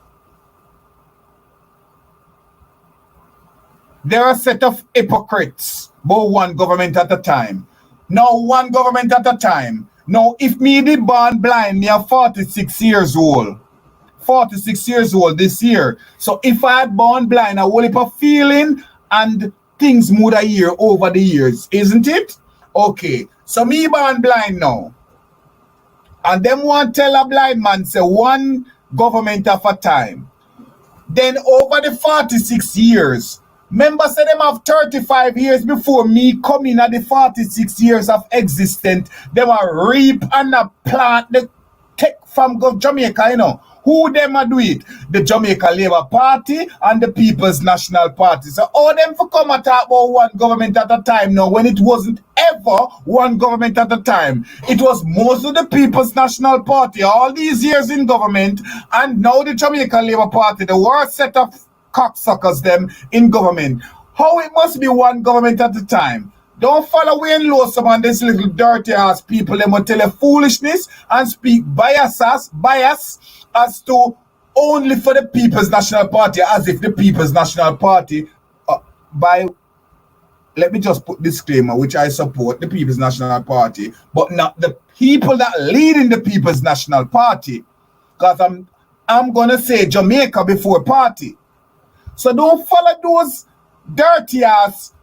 There are a set of hypocrites, but one government at a time. Now, one government at a time. Now, if me be born blind, me are 46 years old. 46 years old this year. So if I had born blind, I will have a feeling and things move a year over the years, isn't it? Okay. So me born blind now. And them want tell a blind man say one government of a time. Then over the 46 years, members say them have 35 years before me come in at the 46 years of existence. Them a reap and a plant the take from Jamaica, you know. Who them a do it? The Jamaica Labour Party and the People's National Party. So all them for come and talk about one government at a time now when it wasn't ever one government at a time. It was most of the People's National Party all these years in government, and now the Jamaica Labour Party, the worst set of cocksuckers them in government. How it must be one government at a time? Don't follow Wayne Lawson and this little dirty ass people. They will tell you foolishness and speak bias as to only for the People's National Party, as if the People's National Party let me just put disclaimer, which I support the People's National Party, but not the people that lead in the People's National Party. Because I'm gonna say Jamaica before party. So don't follow those dirty ass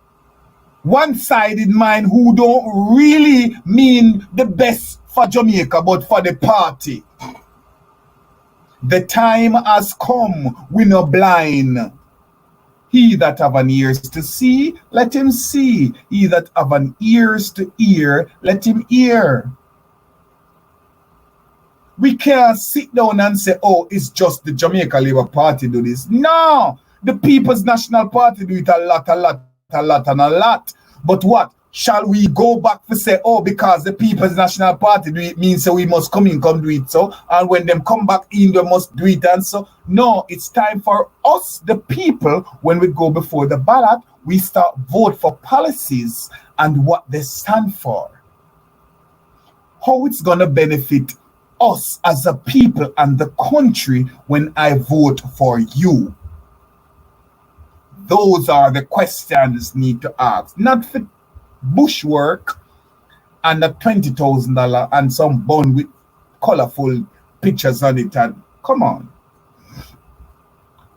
one-sided mind who don't really mean the best for Jamaica but for the party. The time has come, we no blind. He that have an ears to see, let him see. He that have an ears to hear, let him hear. We can't sit down and say, oh, it's just the Jamaica Labour Party do this. No, the People's National Party do it a lot. But what? Shall we go back to say, oh, because the People's National Party do it means so we must come do it so, and when them come back in, they must do it and so. No, it's time for us, the people, when we go before the ballot, we start vote for policies and what they stand for. How it's gonna benefit us as a people and the country when I vote for you. Those are the questions need to ask, not for bushwork and a $20,000 and some bun with colorful pictures on it. And come on,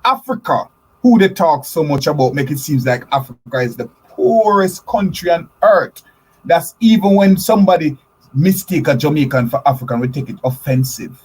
Africa, who they talk so much about, make it seems like Africa is the poorest country on earth. That's even when somebody mistake a Jamaican for African, we take it offensive.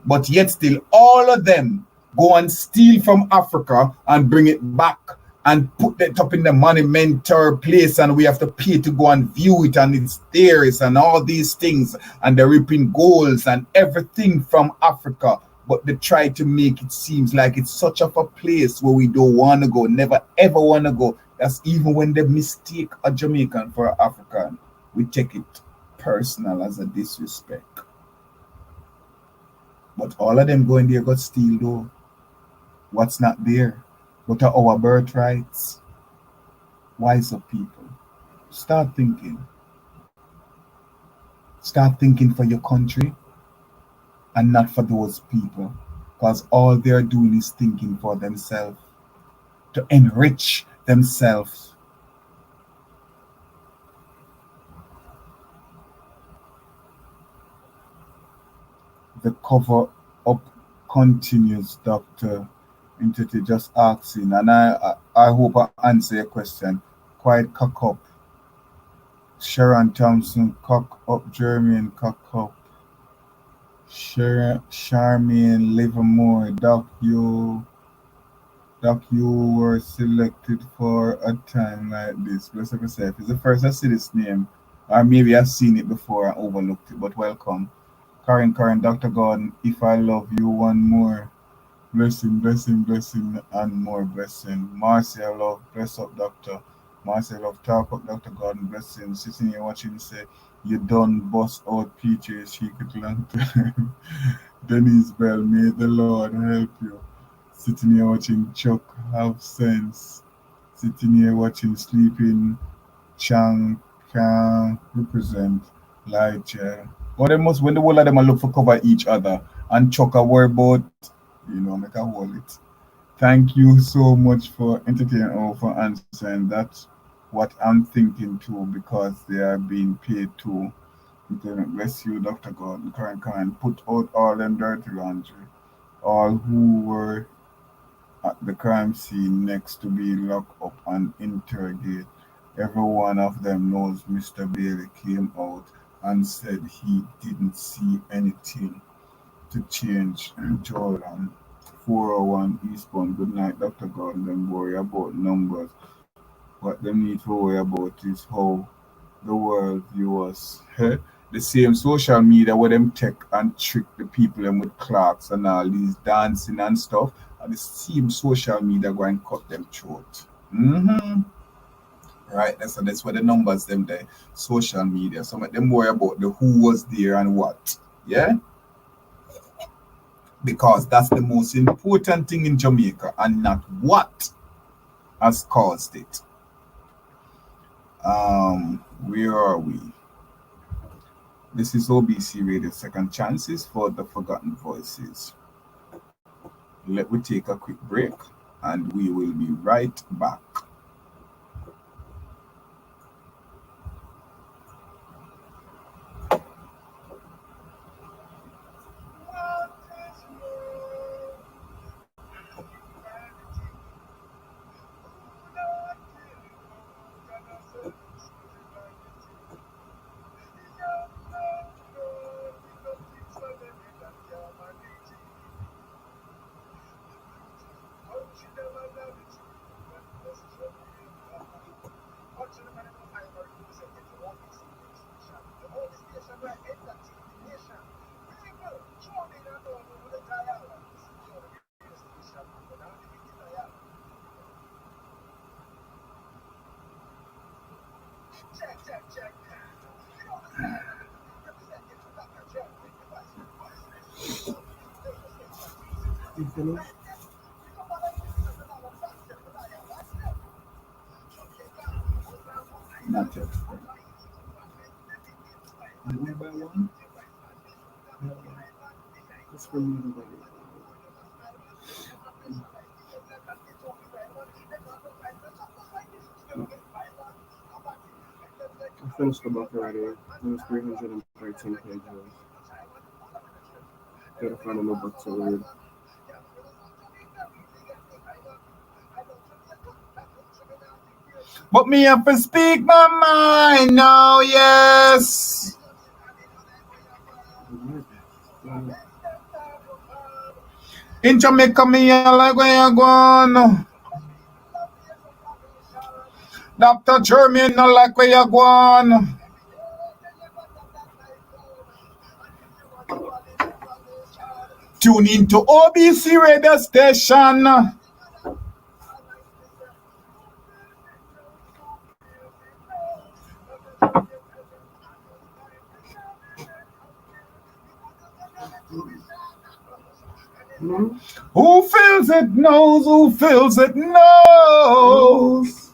But yet still, all of them go and steal from Africa and bring it back and put it up in the monumental place, and we have to pay to go and view it, and it's theirs and all these things, and they're ripping golds and everything from Africa. But they try to make it seems like it's such of a place where we don't want to go, never ever want to go. That's even when they mistake a Jamaican for an African. We take it personal as a disrespect. But all of them going there got steal though. What's not there? What are our birthrights? Wise up people. Start thinking. Start thinking for your country and not for those people. Because all they're doing is thinking for themselves. To enrich themselves. The cover up continues, Dr. Entity just asking, and I hope I answer your question. Quite cock up. Sharon Thompson, cock up. Jermaine, cock up. Charmaine Livermore, Doc, you were selected for a time like this. Bless yourself. It's the first I see this name, or maybe I've seen it before and overlooked it, but welcome. Karen, Dr. Gordon, if I love you, one more. Blessing, and more blessing. Marcy, I love, bless up, Doctor. Marcy, I love, talk up, Dr. Gordon, blessing. Sitting here watching, say, you done bust out peaches, she could long time. Denise Bell, may the Lord help you. Sitting here watching Chuck, have sense. Sitting here watching Sleeping Chang can represent Elijah. But they must, when the whole of them are look for cover each other, and Chuck a worry about, make a hold it. Thank you so much for entertaining or for answering. That's what I'm thinking too, because they are being paid to. Bless you, Dr. Gordon. Current put out all them dirty laundry. All who were at the crime scene next to be locked up and interrogated. Every one of them knows Mr. Bailey came out and said he didn't see anything to change Joylan 401 eastbound. Good night, Dr. Gordon. Them worry about numbers. What them need to worry about is how the world view us. The same social media where them take and trick the people them with clocks and all these dancing and stuff, and the same social media go and cut them throat. Right, that's where the numbers them there, social media. Some of them worry about the who was there and what. Yeah, because that's the most important thing in Jamaica and not what has caused it. Where are we? This is OBC Radio Second Chances for the Forgotten Voices. Let me take a quick break and we will be right back. Not yet. One by one. Just remove the I finished the book already. It was 313 pages. Gotta find a new book to read. But me have to speak my mind now, yes. In Jamaica, me like where you going. Dr. Jeremy, not like where you going. Tune into OBC radio station. Who feels it knows, who feels it knows.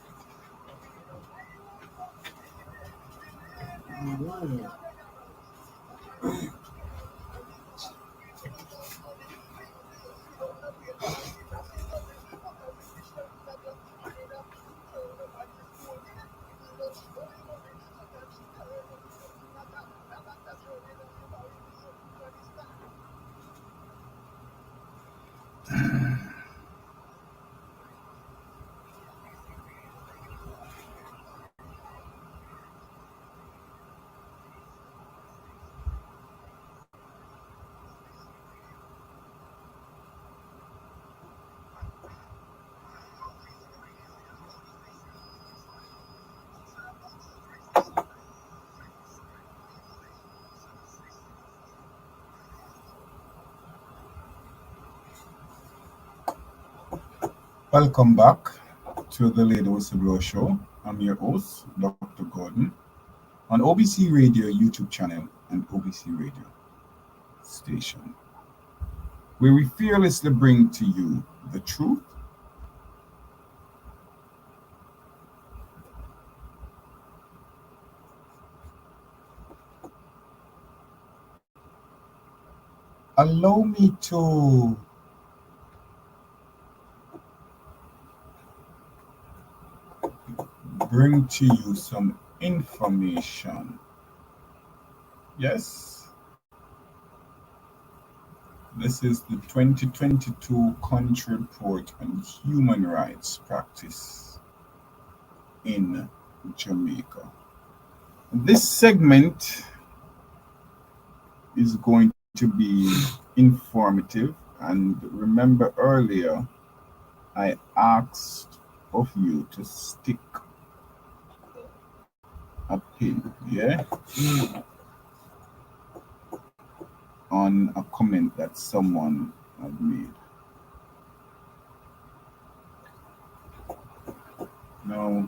Welcome back to the Lady Whistleblower Show. I'm your host, Dr. Gordon, on OBC Radio YouTube channel and OBC Radio station, where we fearlessly bring to you the truth, allow me to bring to you some information. Yes, this is the 2022 Country Report on Human Rights Practice in Jamaica. This segment is going to be informative. And remember earlier, I asked of you to stick a pin, yeah, on a comment that someone had made. Now,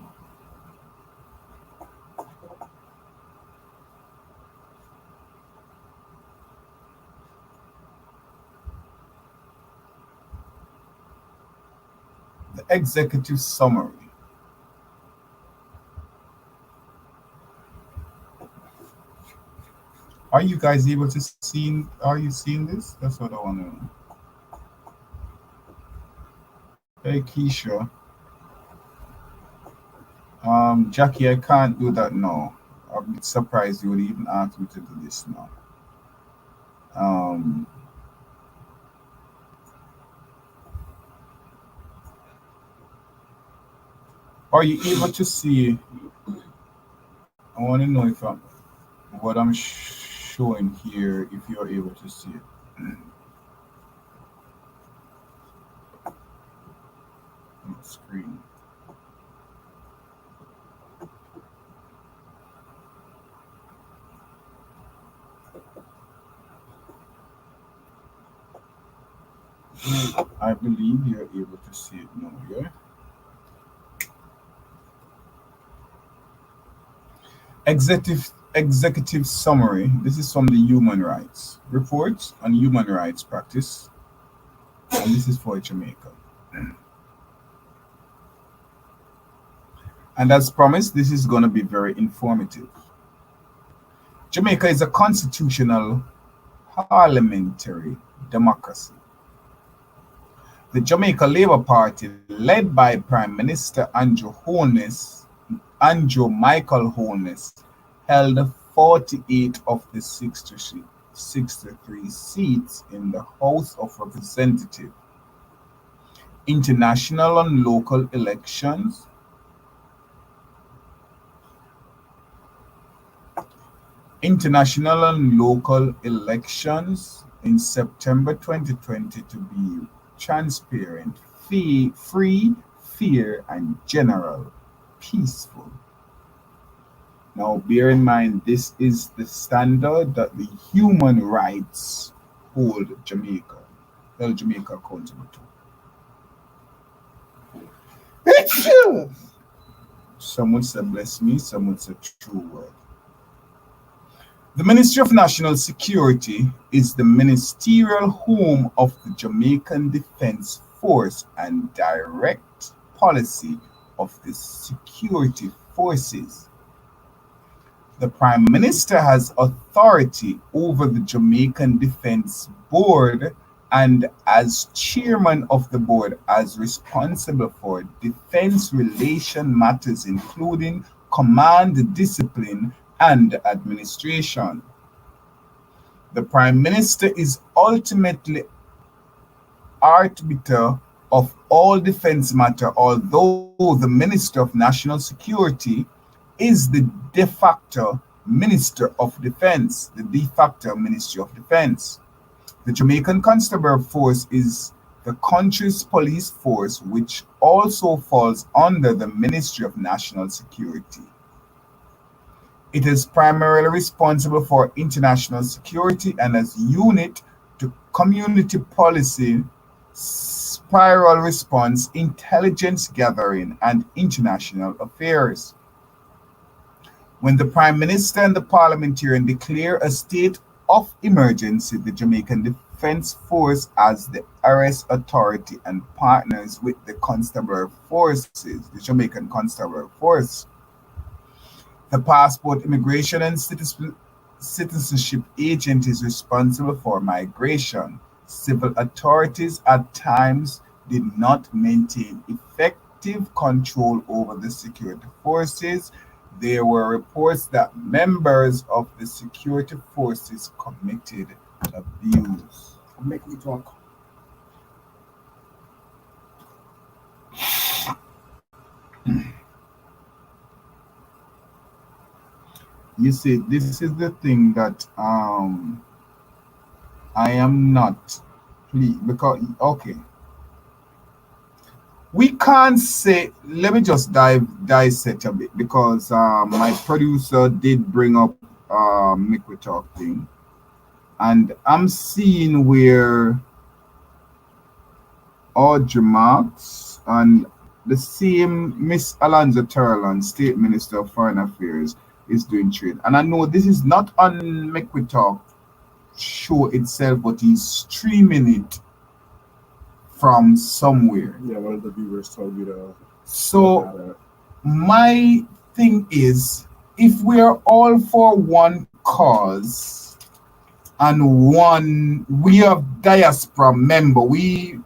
the executive summary. Are you guys able to see? Are you seeing this? That's what I want to know. Hey, Keisha. Jackie, I can't do that now. I'm surprised you would even ask me to do this now. Um, are you able to see? I want to know if what I'm showing here, if you're able to see it. On the screen. I believe you're able to see it now, yeah? Executive summary. This is from the Human Rights Report on Human Rights Practice, and this is for Jamaica. And as promised, this is going to be very informative. Jamaica is a constitutional parliamentary democracy. The Jamaica Labour Party, led by Prime Minister Andrew Michael Holness, held 48 of the 63 seats in the House of Representatives. International and local elections in September 2020 to be transparent, free, fair, and general, peaceful. Now, bear in mind, this is the standard that the human rights hold Jamaica accountable to. Some would say bless me, some would say true word. The Ministry of National Security is the ministerial home of the Jamaican Defense Force and direct policy of the security forces. The Prime Minister has authority over the Jamaican Defense Board and as chairman of the board is responsible for defense relation matters including command discipline and administration. The Prime Minister is ultimately arbiter of all defense matter, although the Minister of National Security is the de facto Minister of Defense, the de facto Ministry of Defense. The Jamaican Constabulary Force is the country's police force, which also falls under the Ministry of National Security. It is primarily responsible for international security and as unit to community policy, spiral response, intelligence gathering, and international affairs. When the Prime Minister and the parliamentarian declare a state of emergency, the Jamaican Defense Force as the arrest authority and partners with the constabulary forces, the Jamaican Constabulary Force. The Passport, Immigration and Citizenship Agent is responsible for migration. Civil authorities at times did not maintain effective control over the security forces. There were reports that members of the security forces committed abuse. Make me talk. You see, this is the thing that I am not. Please, because okay. We can't say. Let me just dissect a bit because my producer did bring up make we talk thing, and I'm seeing where Audrey Marks and the same Miss Alonzo Turland, State Minister of Foreign Affairs, is doing trade. And I know this is not on Make We Talk show itself, but he's streaming it from somewhere. Yeah, one of the viewers told me to. So my thing is, if we are all for one cause and we have diaspora member, we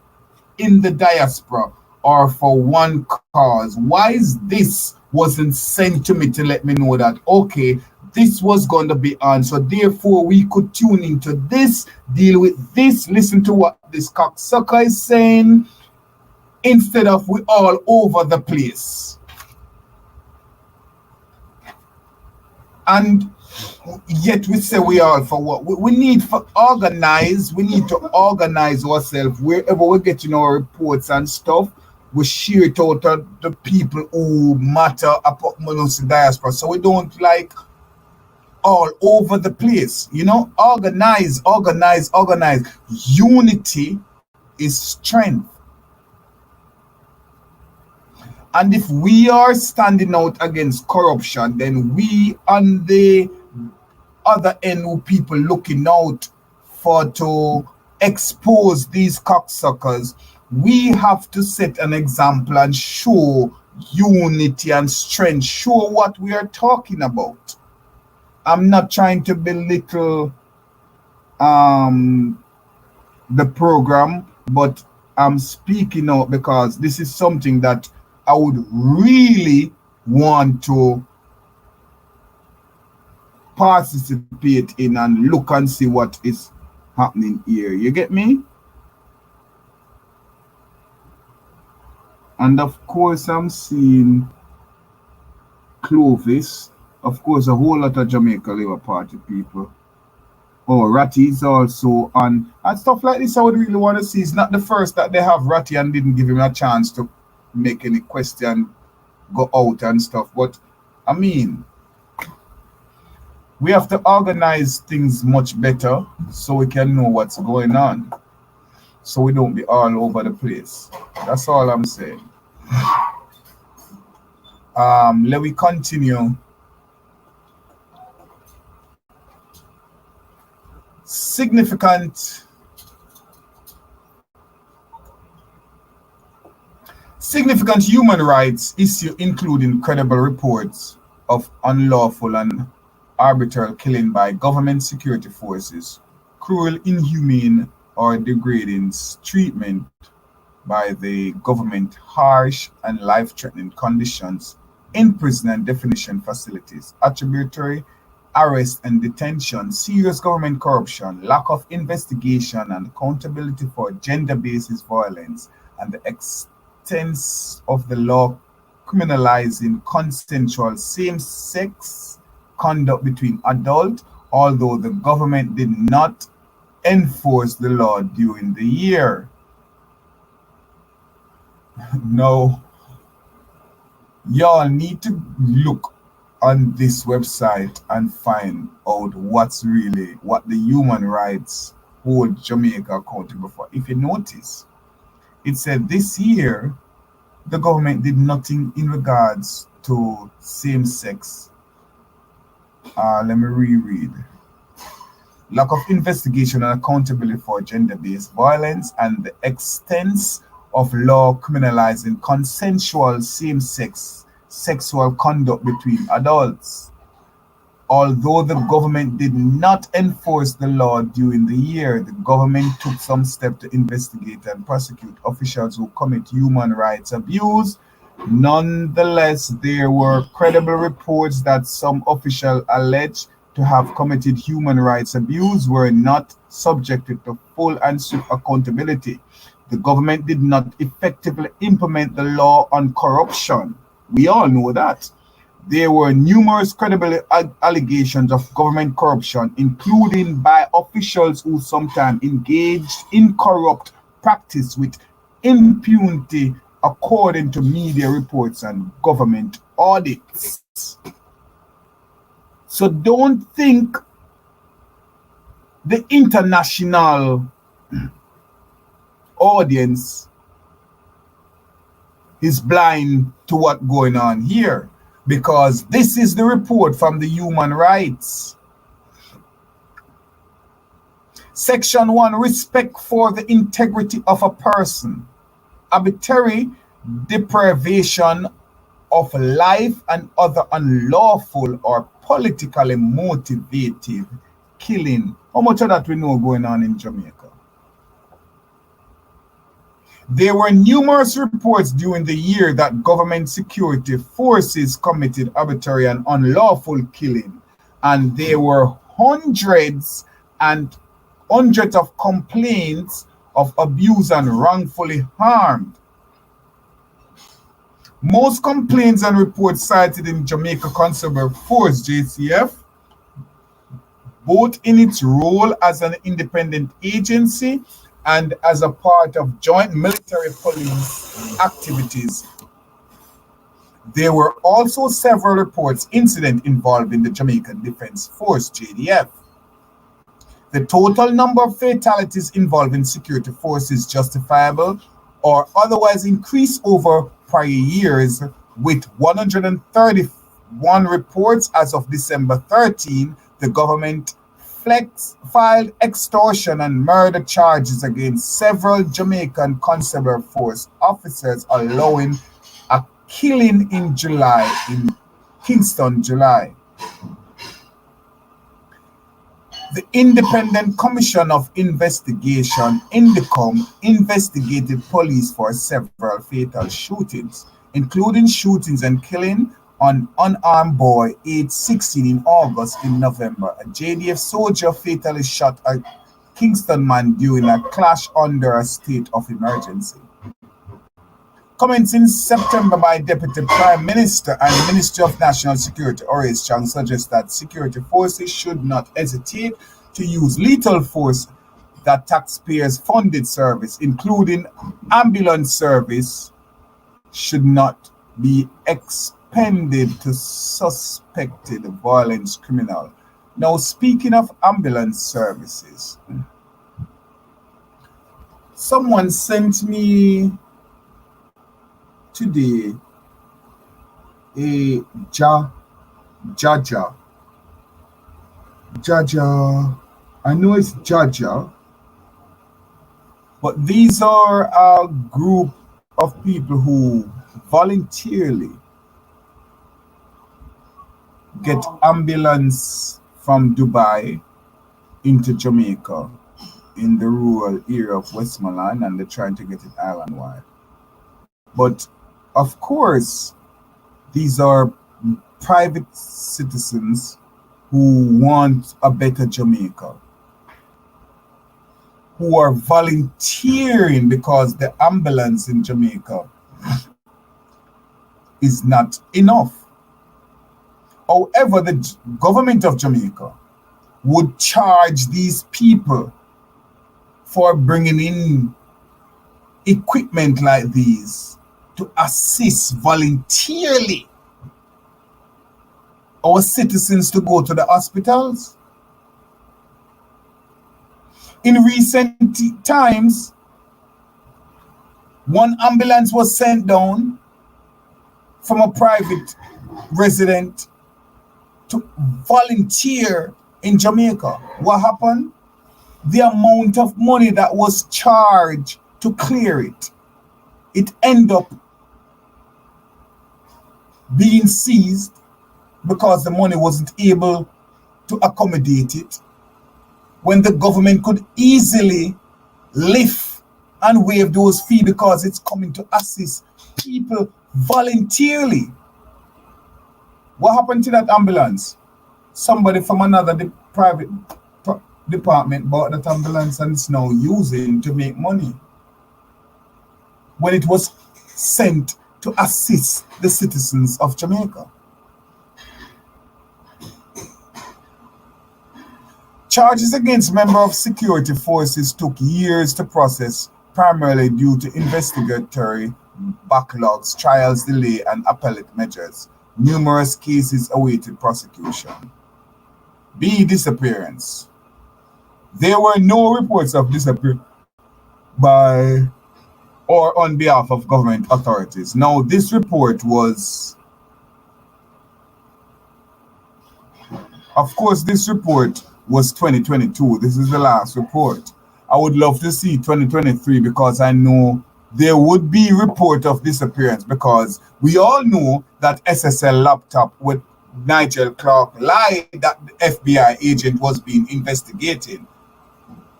in the diaspora are for one cause, why is this wasn't sent to me to let me know that okay, this was going to be on, so therefore we could tune into this, deal with this, listen to what this cocksucker is saying, instead of we all over the place. And yet we say we all for what we need to organize ourselves wherever we're getting our reports and stuff. We share it out to the people who matter amongst the diaspora, so we don't like all over the place, organize. Unity is strength. And if we are standing out against corruption, then we on the other end who people looking out for to expose these cocksuckers, we have to set an example and show unity and strength, show what we are talking about. I'm not trying to belittle the program, but I'm speaking out because this is something that I would really want to participate in and look and see what is happening here. You get me? And of course, I'm seeing Clovis. Of course, a whole lot of Jamaica Labour Party people. Oh, Ratty is also on. And stuff like this I would really want to see. It's not the first that they have Ratty and didn't give him a chance to make any question, go out and stuff. But, I mean, we have to organize things much better so we can know what's going on. So we don't be all over the place. That's all I'm saying. Let me continue. Significant human rights issue, including credible reports of unlawful and arbitrary killing by government security forces, cruel, inhumane, or degrading treatment by the government, harsh and life-threatening conditions in prison and detention facilities, arbitrary arrest and detention, serious government corruption, lack of investigation and accountability for gender-based violence, and the extent of the law criminalizing consensual same-sex conduct between adults, although the government did not enforce the law during the year. No, y'all need to look on this website and find out what the human rights hold Jamaica accountable for. If you notice, it said this year the government did nothing in regards to same-sex. Let me reread. Lack of investigation and accountability for gender-based violence and the extent of law criminalizing consensual same-sex sexual conduct between adults. Although the government did not enforce the law during the year, the government took some steps to investigate and prosecute officials who commit human rights abuse. Nonetheless, there were credible reports that some officials alleged to have committed human rights abuse were not subjected to full and strict accountability. The government did not effectively implement the law on corruption. We all know that. There were numerous credible allegations of government corruption, including by officials who sometimes engaged in corrupt practice with impunity, according to media reports and government audits. So don't think the international audience is blind to what's going on here, because this is the report from the human rights. Section 1, respect for the integrity of a person. Arbitrary deprivation of life and other unlawful or politically motivated killing. How much of that we know going on in Jamaica? There were numerous reports during the year that government security forces committed arbitrary and unlawful killing, and there were hundreds of complaints of abuse and wrongfully harmed. Most complaints and reports cited in Jamaica Conservative Force (JCF), both in its role as an independent agency and as a part of joint military police activities. There were also several reports incidents involving the Jamaican Defense Force (JDF). The total number of fatalities involving security forces justifiable or otherwise increased over prior years, with 131 reports as of December 13. The government filed extortion and murder charges against several Jamaican Conservative Force officers, allowing a killing in July in Kingston, July. The Independent Commission of Investigation, INDECOM, investigated police for several fatal shootings, including shootings and killing on unarmed boy aged 16 in August. In November, a JDF soldier fatally shot a Kingston man during a clash under a state of emergency. Comments in September by Deputy Prime Minister and Minister of National Security Horace Chang suggest that security forces should not hesitate to use lethal force, that taxpayers funded service, including ambulance service, should not be expended to suspected violence criminal. Now, speaking of ambulance services, someone sent me today a Jaja. I know it's Jaja, but these are a group of people who voluntarily get ambulance from Dubai into Jamaica in the rural area of Westmoreland, and they're trying to get it island-wide. But of course, these are private citizens who want a better Jamaica, who are volunteering because the ambulance in Jamaica is not enough. However, the government of Jamaica would charge these people for bringing in equipment like these to assist voluntarily our citizens to go to the hospitals. In recent times, one ambulance was sent down from a private resident to volunteer in Jamaica. What happened? The amount of money that was charged to clear it, it ended up being seized because the money wasn't able to accommodate it, when the government could easily lift and waive those fees because it's coming to assist people voluntarily. What happened to that ambulance? Somebody from another private department bought that ambulance and it's now using to make money, when it was sent to assist the citizens of Jamaica. Charges against members of security forces took years to process, primarily due to investigatory backlogs, trials delay, and appellate measures. Numerous cases awaited prosecution. B. Disappearance. There were no reports of disappearance by or on behalf of government authorities. Now, this report was, of course, this report was 2022. This is the last report. I would love to see 2023 because I know there would be report of disappearance because we all know that SSL laptop with Nigel Clark lied that the FBI agent was being investigated.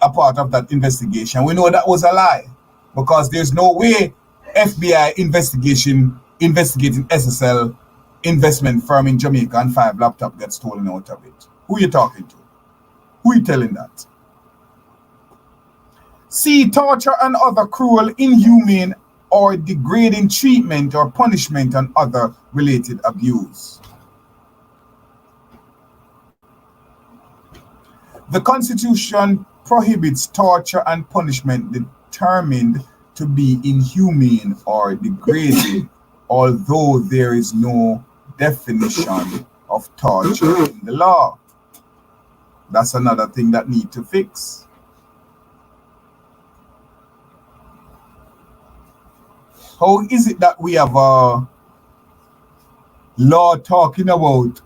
A part of that investigation. We know that was a lie because there's no way FBI investigating SSL investment firm in Jamaica and 5 laptops get stolen out of it. Who are you talking to? Who are you telling that? C. Torture and other cruel, inhumane, or degrading treatment or punishment and other related abuse. The Constitution prohibits torture and punishment determined to be inhumane or degrading, although there is no definition of torture in the law. That's another thing that need to fix. How is it that we have a law talking about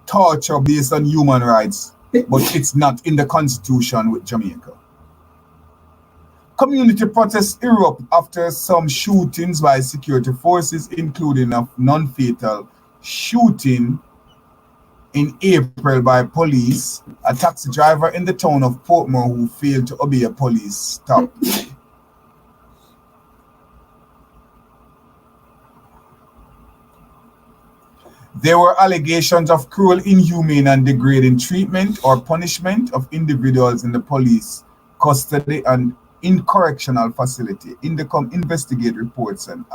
torture based on human rights, but it's not in the Constitution with Jamaica? Community protests erupt after some shootings by security forces, including a non-fatal shooting in April by police, a taxi driver in the town of Portmore who failed to obey a police stop. There were allegations of cruel, inhumane, and degrading treatment or punishment of individuals in the police custody and in correctional facility. Indicom investigate reports and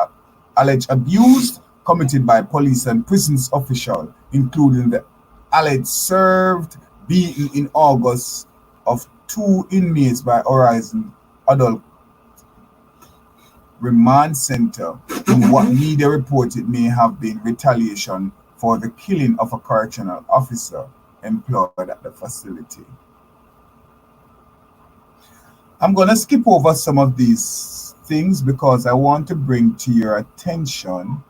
alleged abuse committed by police and prisons officials, including the alleged served beaten in August of 2 inmates by Horizon Adult Remand Center, in what media reported may have been retaliation for the killing of a correctional officer employed at the facility. I'm going to skip over some of these things because I want to bring to your attention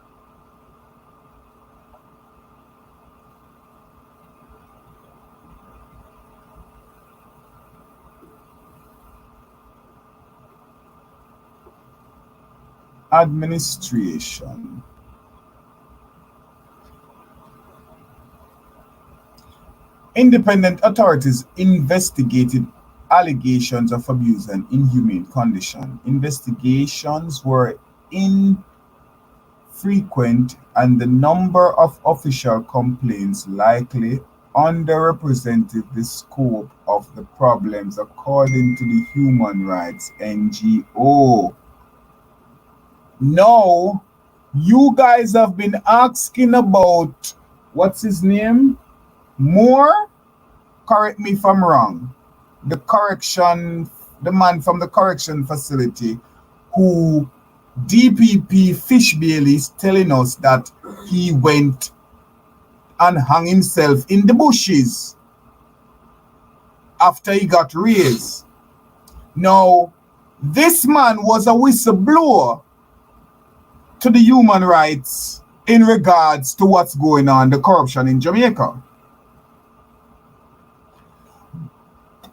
administration. Independent authorities investigated allegations of abuse and inhumane condition. Investigations were infrequent and the number of official complaints likely underrepresented the scope of the problems, according to the Human Rights NGO. Now, you guys have been asking about, what's his name? Moore? Correct me if I'm wrong. The man from the correction facility who DPP Fish Bailey is telling us that he went and hung himself in the bushes after he got raised. Now, this man was a whistleblower to the human rights in regards to what's going on, the corruption in Jamaica.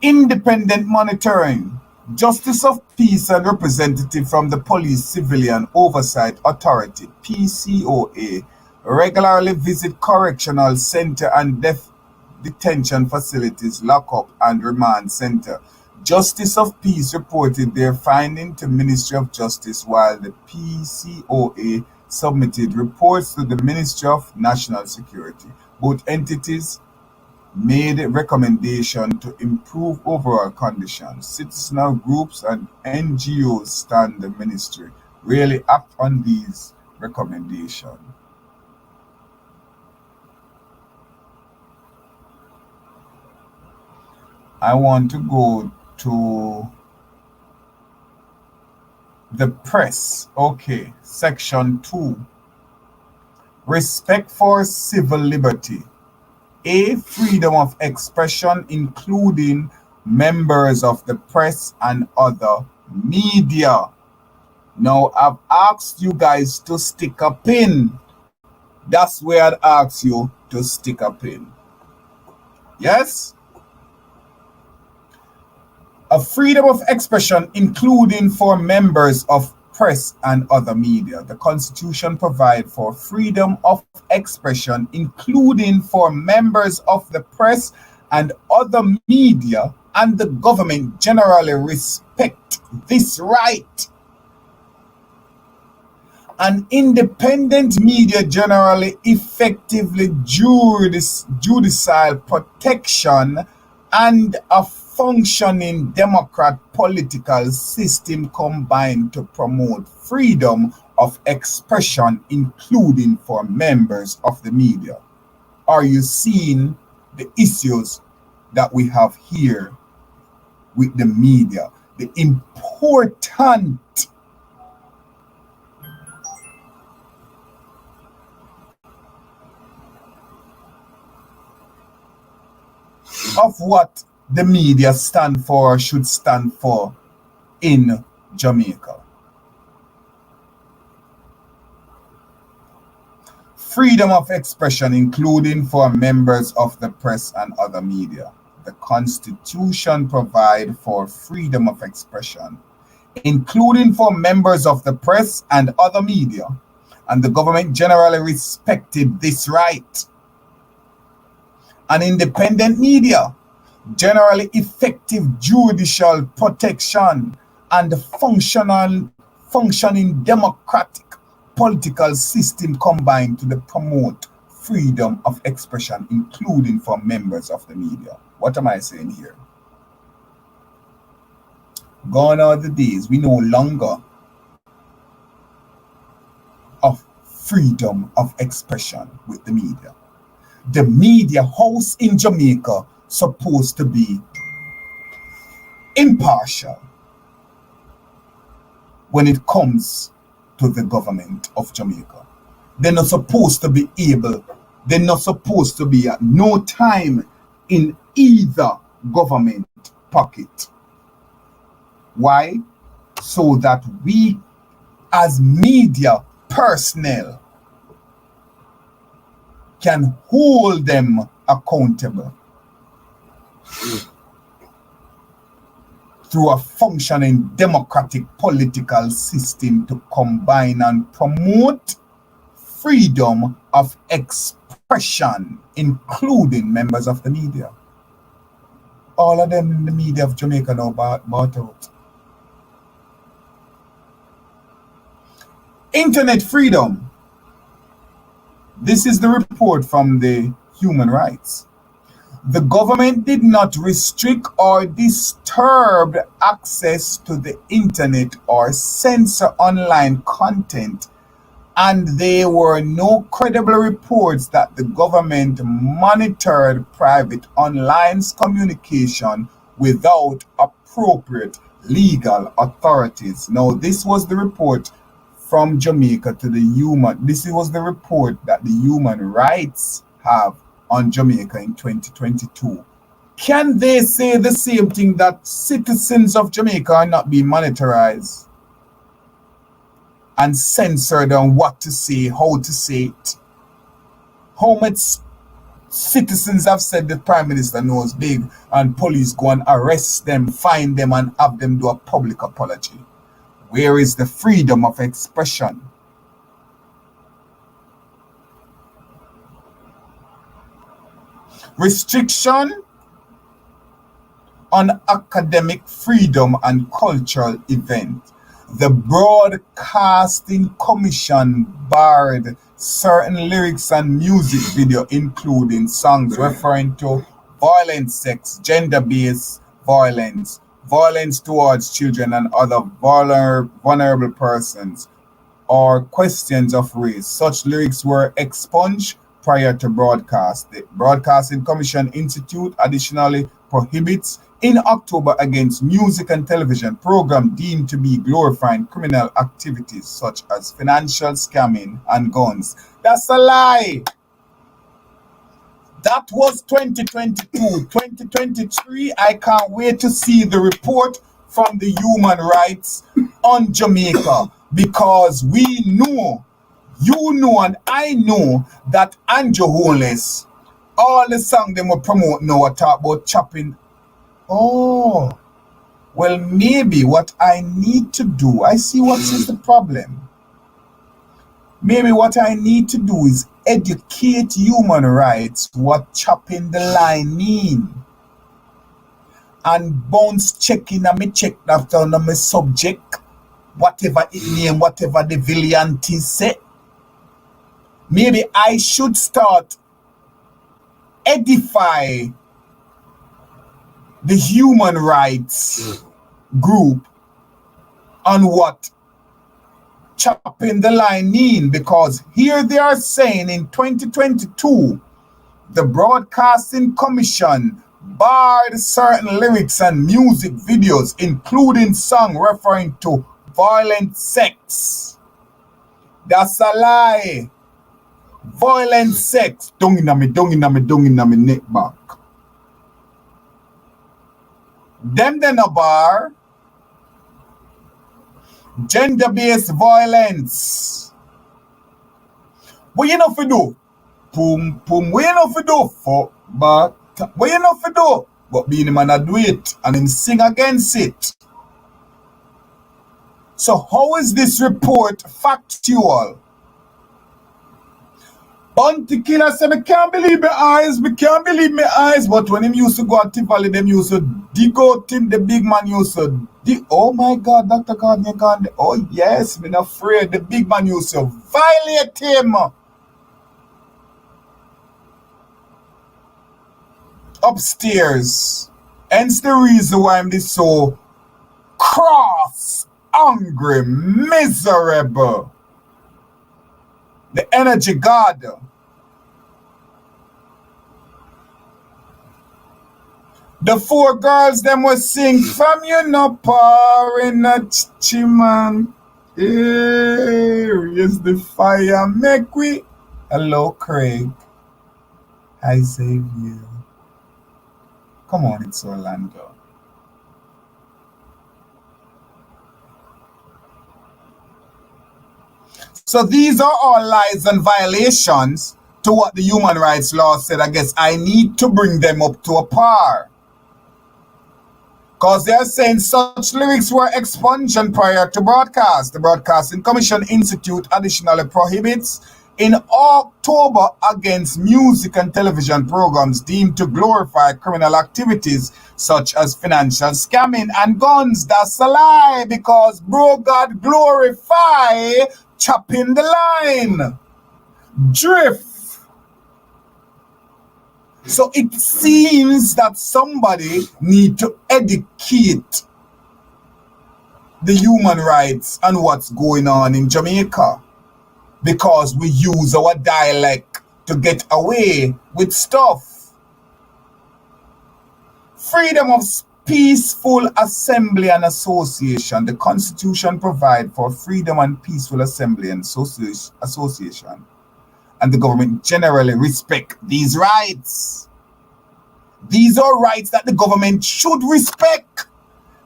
Independent monitoring. Justice of Peace and representative from the Police Civilian Oversight Authority, PCOA, regularly visit correctional center and detention facilities, lockup and remand center. Justice of Peace reported their finding to Ministry of Justice, while the PCOA submitted reports to the Ministry of National Security. Both entities made a recommendation to improve overall conditions. Citizen groups and NGOs stand the ministry really act on these recommendations. I want to go to the press. Okay, section 2. Respect for civil liberty. A, freedom of expression, including members of the press and other media. Now, I've asked you guys to stick a pin. That's where I'd ask you to stick a pin. Yes? A freedom of expression, including for members of press and other media. The Constitution provides for freedom of expression, including for members of the press and other media, and the government generally respect this right. An independent media generally effectively judicial protection and a functioning democratic political system combined to promote freedom of expression, including for members of the media. Are you seeing the issues that we have here with the media? The important of what the media stand for, should stand for in Jamaica. Freedom of expression, including for members of the press and other media. The Constitution provides for freedom of expression, including for members of the press and other media, and the government generally respected this right. An independent media, generally effective judicial protection, and functioning democratic political system combined to promote freedom of expression, including for members of the media. What am I saying here? Gone are the days we no longer of freedom of expression with the media. The media house in Jamaica supposed to be impartial when it comes to the government of Jamaica. They're not supposed to be they're not supposed to be at no time in either government pocket. Why? So that we as media personnel can hold them accountable through a functioning democratic political system to combine and promote freedom of expression, including members of the media. All of them in the media of Jamaica now bought out. Internet freedom. This is the report from the Human Rights. The government did not restrict or disturb access to the internet or censor online content, and there were no credible reports that the government monitored private online communication without appropriate legal authorities. Now, this was the report from Jamaica to the this was the report that the Human Rights have on Jamaica in 2022. Can they say the same thing, that citizens of Jamaica are not being monitored and censored on what to say, how to say it? How much citizens have said the Prime Minister knows big and police go and arrest them, find them, and have them do a public apology? Where is the freedom of expression? Restriction on academic freedom and cultural events. The Broadcasting Commission barred certain lyrics and music video, including songs referring to violence, sex, gender-based violence, violence towards children and other vulnerable persons, or questions of race. Such lyrics were expunged prior to broadcast. The Broadcasting Commission Institute additionally prohibits in October against music and television program deemed to be glorifying criminal activities such as financial scamming and guns. That's a lie. That was 2022. 2023, I can't wait to see the report from the human rights on Jamaica, because we know, you know, and I know that Andrew Holness, all the song they will promote now are talk about chopping. Oh, well, maybe what I need to do, I see what is the problem. Maybe what I need to do is educate human rights what chopping the line mean. And bounce checking and me check after on my subject, whatever it name, whatever the villainity say. Maybe I should start edify the human rights group on what chopping the line mean, because here they are saying in 2022 the Broadcasting Commission barred certain lyrics and music videos, including song referring to violent sex. That's a lie. Violent sex. Dung inna me neck back. Them then a bar. Gender-based violence. What you know for do? Pum. What you know for do? Fuck back. What you know for do? But being a man a do it and him sing against it. So how is this report factual? Bounty Killer said, I can't believe my eyes, but when him used to go at Tivoli, them used to dig out him, the big man used to dig. Oh my God, Dr. Gardner gone. Oh yes, I'm not afraid. The big man used to violate him. Upstairs. Hence the reason why I'm this so cross, angry, miserable. The energy god. The four girls them was sing from you no power in a chiman. Here is the fire make we. Hello Craig. Hi Xavier. Come on, it's Orlando. So these are all lies and violations to what the human rights law said. I guess I need to bring them up to a par. Because they're saying such lyrics were expunged prior to broadcast. The Broadcasting Commission Institute additionally prohibits in October against music and television programs deemed to glorify criminal activities such as financial scamming and guns. That's a lie, because bro God glorify chopping the line. Drift. So it seems that somebody need to educate the human rights and what's going on in Jamaica, because we use our dialect to get away with stuff. Freedom of peaceful assembly and association. The Constitution provides for freedom and peaceful assembly and association. And the government generally respect these rights. These are rights that the government should respect.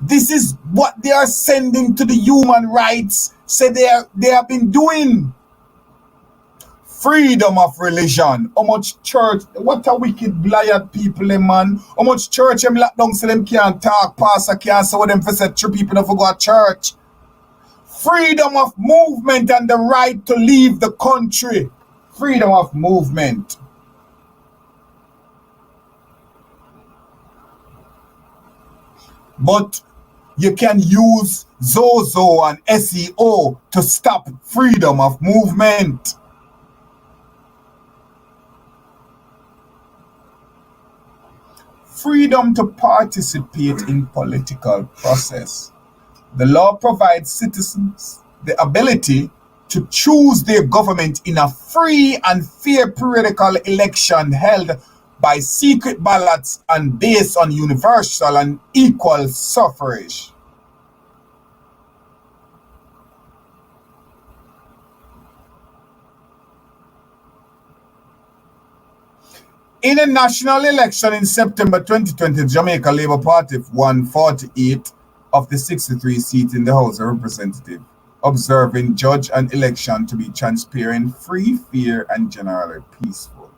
This is what they are sending to the human rights. Say they have been doing. Freedom of religion. How much church? What a wicked liar people, man. How much church them lock down so them can't talk, pastor can't say what them for say 3 people don't go to church. Freedom of movement and the right to leave the country. Freedom of movement. But you can use Zozo and SEO to stop freedom of movement. Freedom to participate in political process. The law provides citizens the ability to choose their government in a free and fair periodical election held by secret ballots and based on universal and equal suffrage. In a national election in September 2020, the Jamaica Labour Party won 48 of the 63 seats in the House of Representatives, observing judge and election to be transparent, free, fair, and generally peaceful.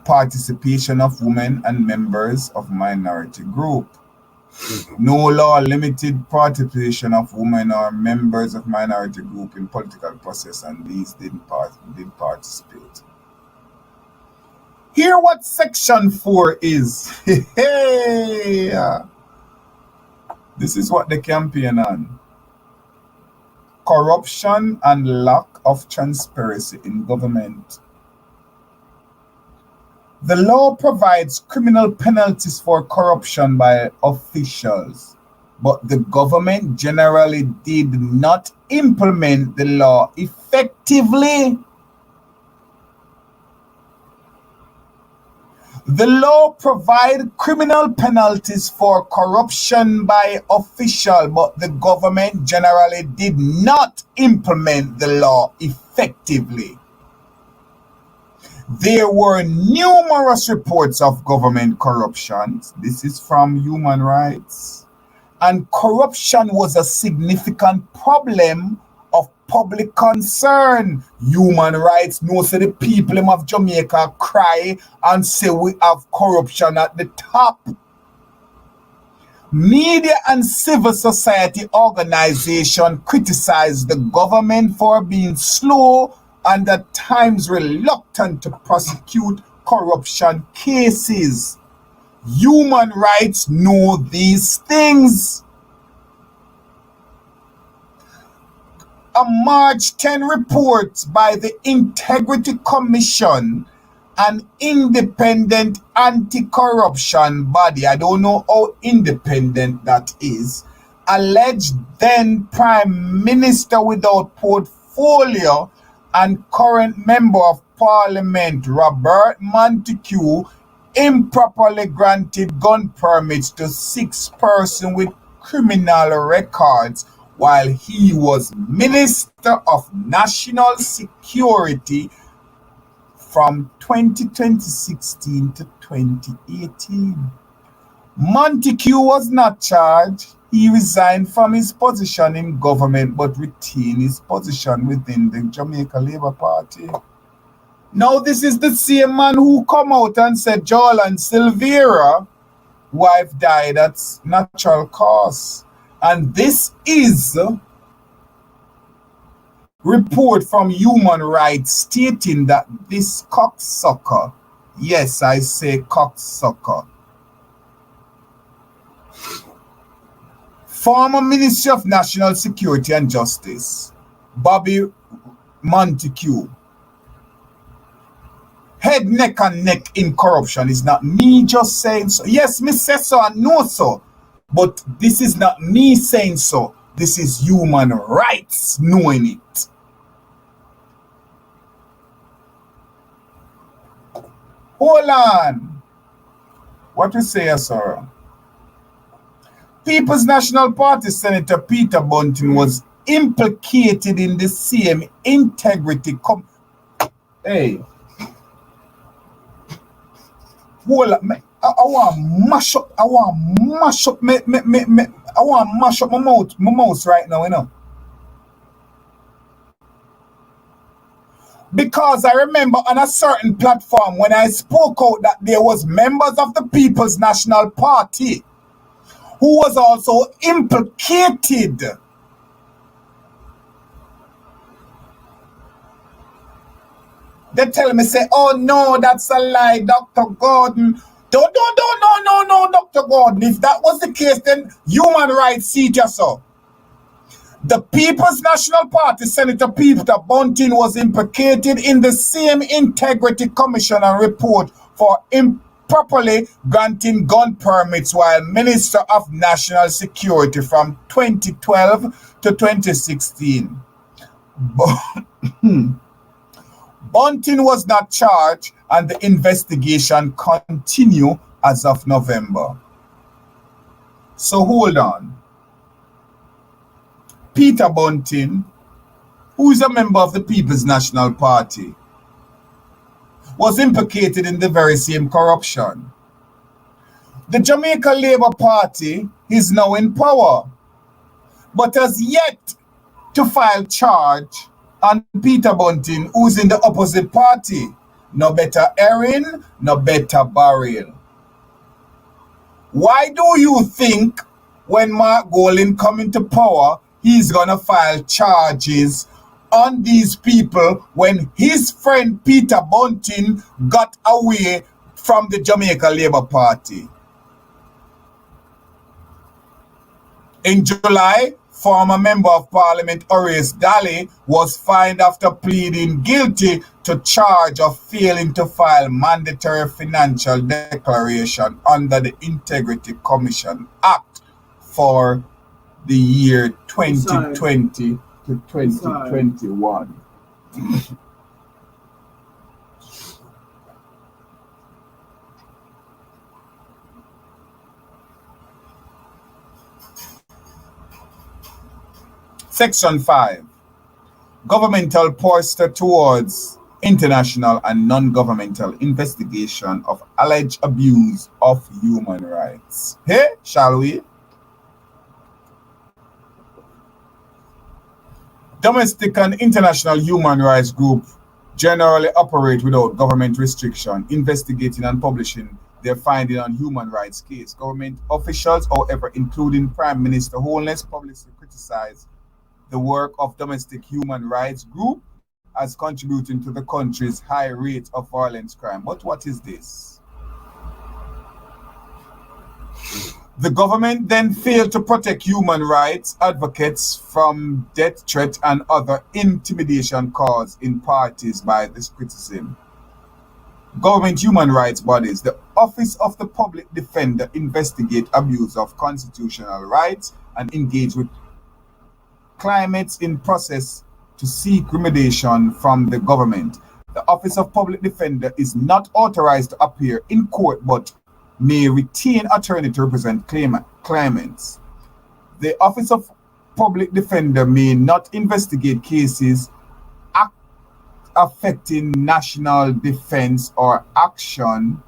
Participation of women and members of minority group. No law limited participation of women or members of minority group in political process, and these did participate. Hear what Section 4 is. Hey, this is what they campaign on. Corruption and lack of transparency in government. The law provides criminal penalties for corruption by officials, but the government generally did not implement the law effectively. The law provides criminal penalties for corruption by official, but the government generally did not implement the law effectively. There were numerous reports of government corruption. This is from Human Rights. And corruption was a significant problem of public concern. Human Rights knows that the people of Jamaica cry and say we have corruption at the top. Media and civil society organizations criticized the government for being slow and at times reluctant to prosecute corruption cases. Human Rights know these things. A March 10 report by the Integrity Commission, an independent anti-corruption body, I don't know how independent that is, alleged then Prime Minister without portfolio and current Member of Parliament Robert Montague improperly granted gun permits to 6 persons with criminal records while he was Minister of National Security from 2016 to 2018. Montague was not charged. He resigned from his position in government but retained his position within the Jamaica Labour Party. Now this is the same man who come out and said Joylan Silvera wife died at natural cause. And this is a report from Human Rights stating that this cocksucker, yes I say cocksucker, former Ministry of National Security and Justice, Bobby Montague, head, neck and neck in corruption. Is not me just saying so. Yes, me say so and know so, but this is not me saying so. This is Human Rights knowing it. Hold on. What you say, sir? People's National Party Senator Peter Bunting was implicated in the same integrity Hey. Hold on. I want to mash up. I want to mash up my mouth right now, you know. Because I remember on a certain platform when I spoke out that there was members of the People's National Party who was also implicated. They tell me, say, oh no, that's a lie, Dr. Gordon. No, Dr. Gordon. If that was the case, then Human Rights see just so. The People's National Party Senator Peter Bunting was implicated in the same Integrity Commission and report for improperly granting gun permits while Minister of National Security from 2012 to 2016. Bunting was not charged and the investigation continued as of November. So hold on. Peter Bunting, who is a member of the People's National Party, was implicated in the very same corruption. The Jamaica Labour Party is now in power, but has yet to file charge on Peter Bunting, who's in the opposite party. No better Erin, no better barrel. Why do you think when Mark Golding come into power, he's gonna file charges on these people when his friend Peter Bunting got away from the Jamaica Labour Party? In July, former Member of Parliament Horace Daly was fined after pleading guilty to charge of failing to file mandatory financial declaration under the Integrity Commission Act for the year 2020 to 2021. Section 5. Governmental posture towards international and non-governmental investigation of alleged abuse of human rights. Hey, shall we? Domestic and international human rights groups generally operate without government restriction, investigating and publishing their finding on human rights case. Government officials, however, including Prime Minister Holness, publicly criticize the work of domestic human rights group as contributing to the country's high rate of violence crime. But what is this? The government then failed to protect human rights advocates from death threat and other intimidation caused in parties by this criticism. Government human rights bodies, the Office of the Public Defender, investigate abuse of constitutional rights and engage with claimants in process to seek remediation from the government. The Office of Public Defender is not authorized to appear in court but may retain attorney to represent claimants. The Office of Public Defender may not investigate cases affecting national defense or action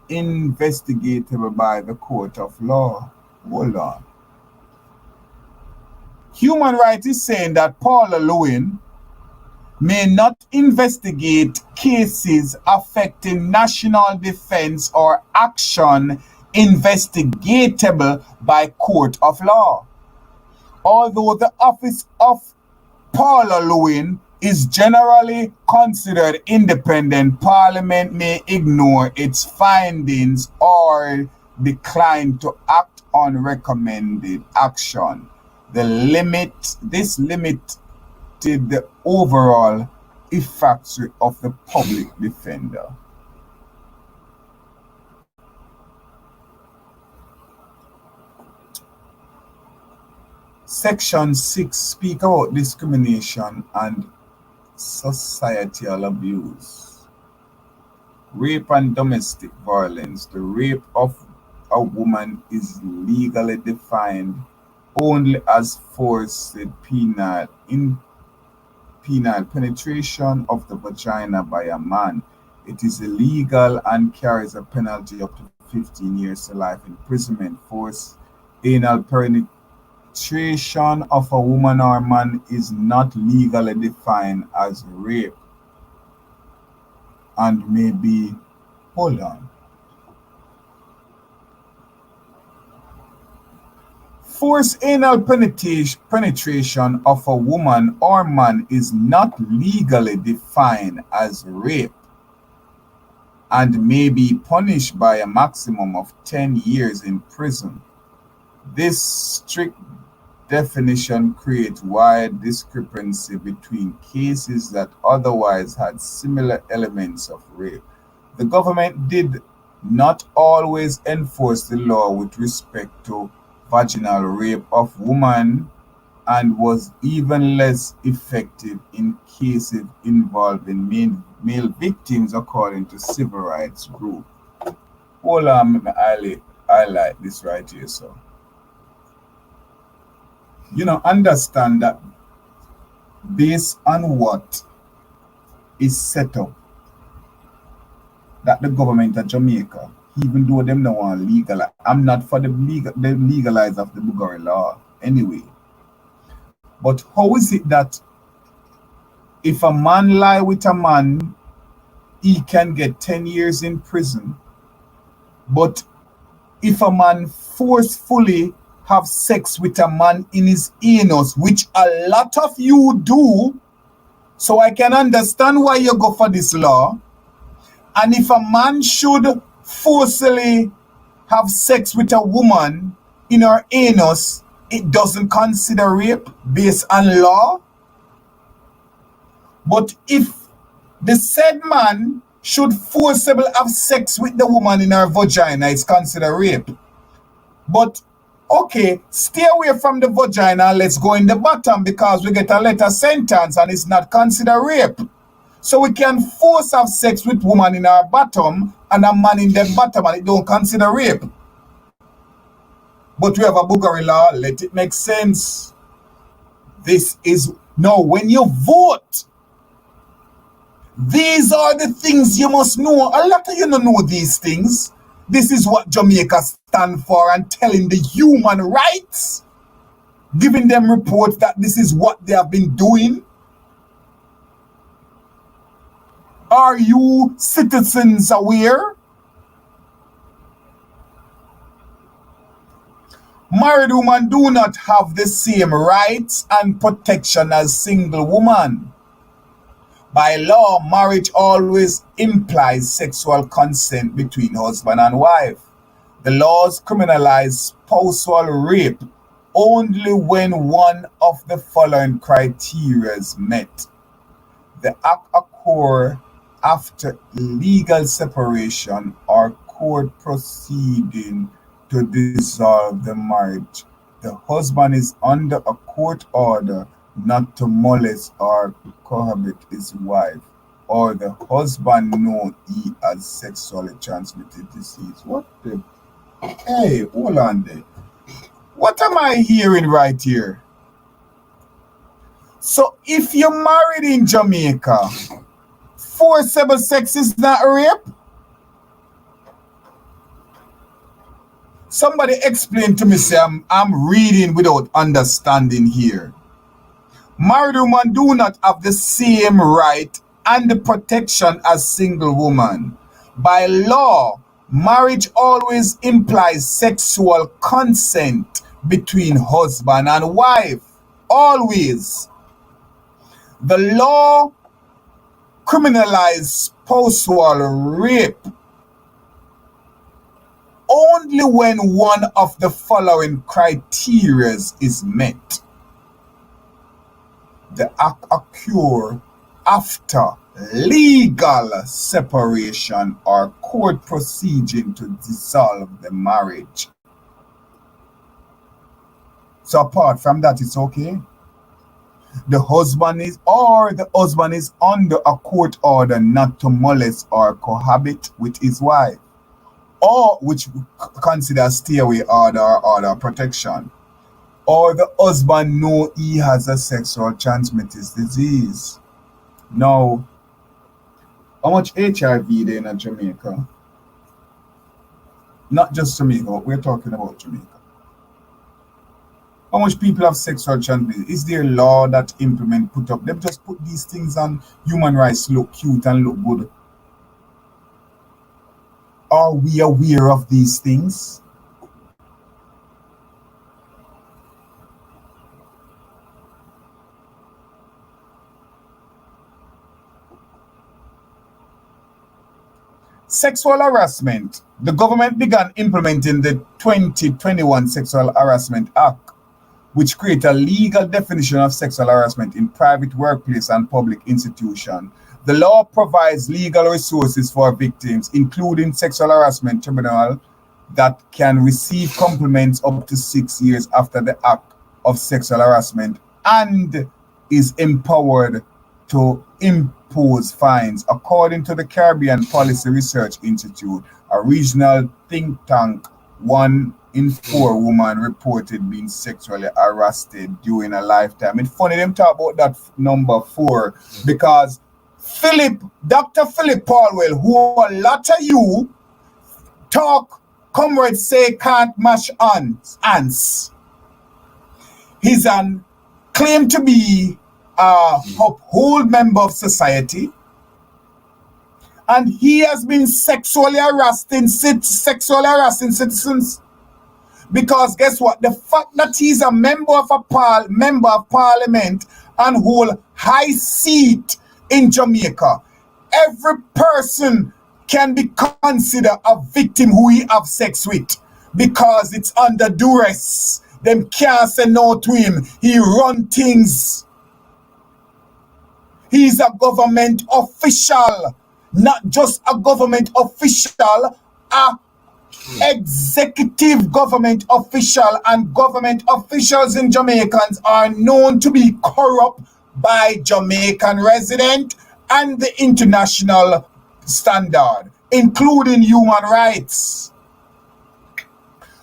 investigatable by the court of law. Hold on. Human Rights is saying that Paula Lewin may not investigate cases affecting national defense or action investigatable by court of law. Although the office of Paula Lewin is generally considered independent, Parliament may ignore its findings or decline to act on recommended action. This limited the overall efficacy of the public defender. Section 6 speaks about discrimination and societal abuse. Rape and domestic violence. The rape of a woman is legally defined only as forced penile penetration of the vagina by a man. It is illegal and carries a penalty up to 15 years to life imprisonment. Forced anal penetration of a woman or man is not legally defined as rape and may be, hold on. Forced anal penetration of a woman or man is not legally defined as rape and may be punished by a maximum of 10 years in prison. This strict definition creates wide discrepancy between cases that otherwise had similar elements of rape. The government did not always enforce the law with respect to vaginal rape of women and was even less effective in cases involving male victims, according to civil rights group. Hold on, I like this right here, so. Understand that based on what is set up, that the government of Jamaica, even though them no want legalize, I'm not for the legalize of the Bugari law anyway. But how is it that if a man lie with a man, he can get 10 years in prison, but if a man forcefully have sex with a man in his anus, which a lot of you do, so I can understand why you go for this law. And if a man should forcibly have sex with a woman in her anus, it doesn't consider rape based on law. But if the said man should forcibly have sex with the woman in her vagina, it's considered rape. But okay, stay away from the vagina, let's go in the bottom, because we get a letter sentence and it's not considered rape. So we can force have sex with woman in our bottom and a man in the bottom, and it don't consider rape. But we have a Bugari law, let it make sense. This is, no, when you vote, these are the things you must know. A lot of you don't know these things. This is what Jamaica stand for, and telling the human rights, giving them reports that this is what they have been doing. Are you citizens aware? Married women do not have the same rights and protection as single women. By law, marriage always implies sexual consent between husband and wife. The laws criminalize spousal rape only when one of the following criteria is met. The act occurs after legal separation or court proceeding to dissolve the marriage. The husband is under a court order not to molest or cohabit his wife, or the husband know he has sexually transmitted disease. What the? Hey, hold on there. What am I hearing right here? So if you're married in Jamaica, forcible sex is not rape? Somebody explain to me, say I'm reading without understanding here. Married women do not have the same right and the protection as single women. By law, marriage always implies sexual consent between husband and wife. Always. The law criminalizes spousal rape only when one of the following criteria is met. The act occurs after legal separation or court proceeding to dissolve the marriage. So apart from that, it's okay. The husband is under a court order not to molest or cohabit with his wife, or which considers stay away order or order protection, or the husband know he has a sexual transmitted disease. Now, how much HIV there in Jamaica? Not just Jamaica, we're talking about Jamaica. How much people have sexual transmission? Is there a law that put up? Them just put these things on human rights, look cute and look good. Are we aware of these things? Sexual harassment. The government began implementing the 2021 Sexual Harassment Act, which creates a legal definition of sexual harassment in private workplace and public institution. The law provides legal resources for victims, including sexual harassment tribunal that can receive compliments up to 6 years after the act of sexual harassment and is empowered to impose fines. According to the Caribbean Policy Research Institute, a regional think tank, 1 in 4 women reported being sexually harassed during a lifetime. It's funny them talk about that number 4 because Dr. Philip Paulwell, who a lot of you talk, comrades say can't mash ants. He's an claimed to be a uphold member of society, and he has been sexually harassing citizens. Because guess what? The fact that he's a member of parliament and hold high seat in Jamaica, every person can be considered a victim who he have sex with because it's under duress. Them can't say no to him. He run things. He's a government official, not just a government official, a executive government official, and government officials in Jamaicans are known to be corrupt by Jamaican resident and the international standard, including human rights.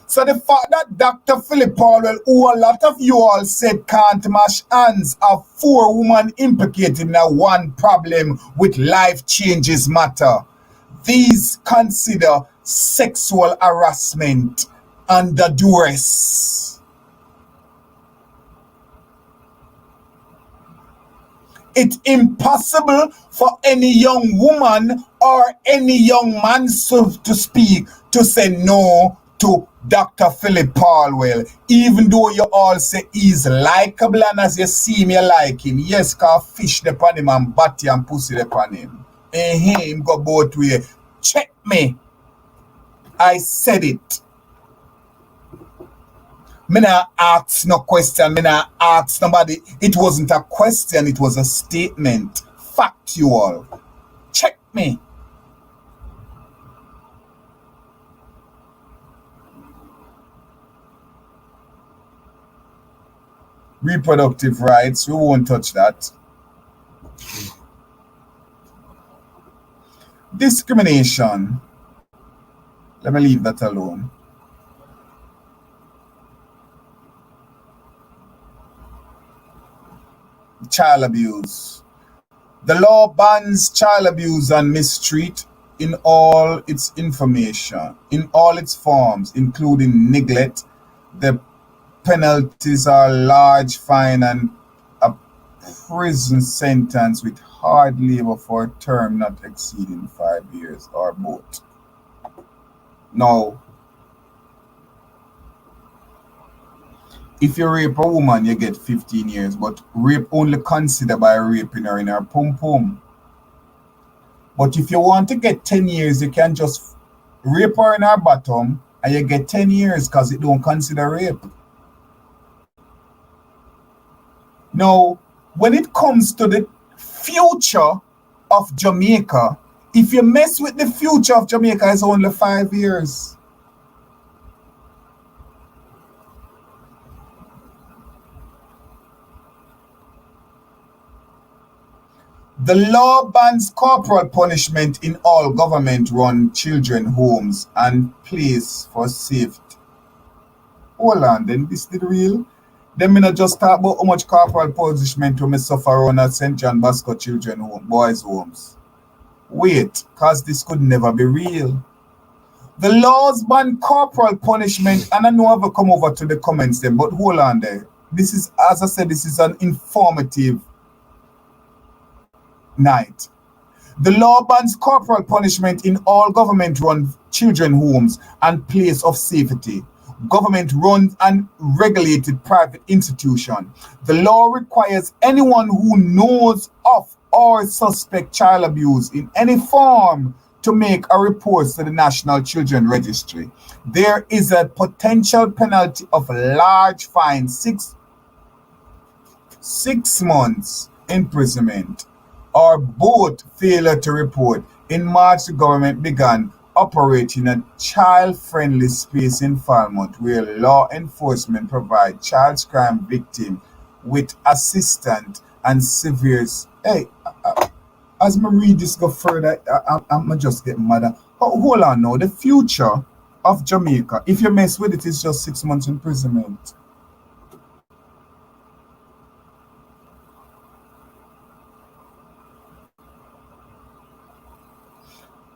So the fact that Dr. Philip Paulwell, who a lot of you all said can't mash hands, are 4 women implicated in a one problem with life changes matter. These consider sexual harassment under duress. It's impossible for any young woman or any young man to speak to say no to Dr. Philip Paulwell, even though you all say he's likable and as you see me like him. Yes, cause fish upon him and batty and pussy upon him. And him go both ways. Check me. I said it. Me not ask no question. Me not ask nobody. It wasn't a question. It was a statement. Factual. Check me. Reproductive rights, we won't touch that. Discrimination, let me leave that alone. Child abuse. The law bans child abuse and mistreat in all its information, in all its forms, including neglect. The penalties are large fine and a prison sentence with hard labor for a term not exceeding 5 years or both. Now, if you rape a woman, you get 15 years, but rape only considered by raping her in her pum-pum. But if you want to get 10 years, you can just rape her in her bottom and you get 10 years because it don't consider rape. Now, when it comes to the future of Jamaica, if you mess with the future of Jamaica, it's only 5 years. The law bans corporal punishment in all government-run children homes and place for safety. Hold on, then this is the real. Then me not just talk about how much corporal punishment we may suffer around at St. John Bosco children home, boys' homes. Wait, cause this could never be real. The laws ban corporal punishment, and I know I've come over to the comments then, but hold on there. This is, as I said, this is an informative night. The law bans corporal punishment in all government-run children homes and place of safety, government-run and regulated private institution. The law requires anyone who knows of or suspect child abuse in any form to make a report to the National Children Registry. There is a potential penalty of large fine, 6 months imprisonment, or both failure to report. In March, the government began operate in a child-friendly space in Falmouth where law enforcement provide child crime victims with assistance and severe. Hey, as I read this go further, I'm just getting mad. Hold on now. The future of Jamaica, if you mess with it, is just 6 months imprisonment.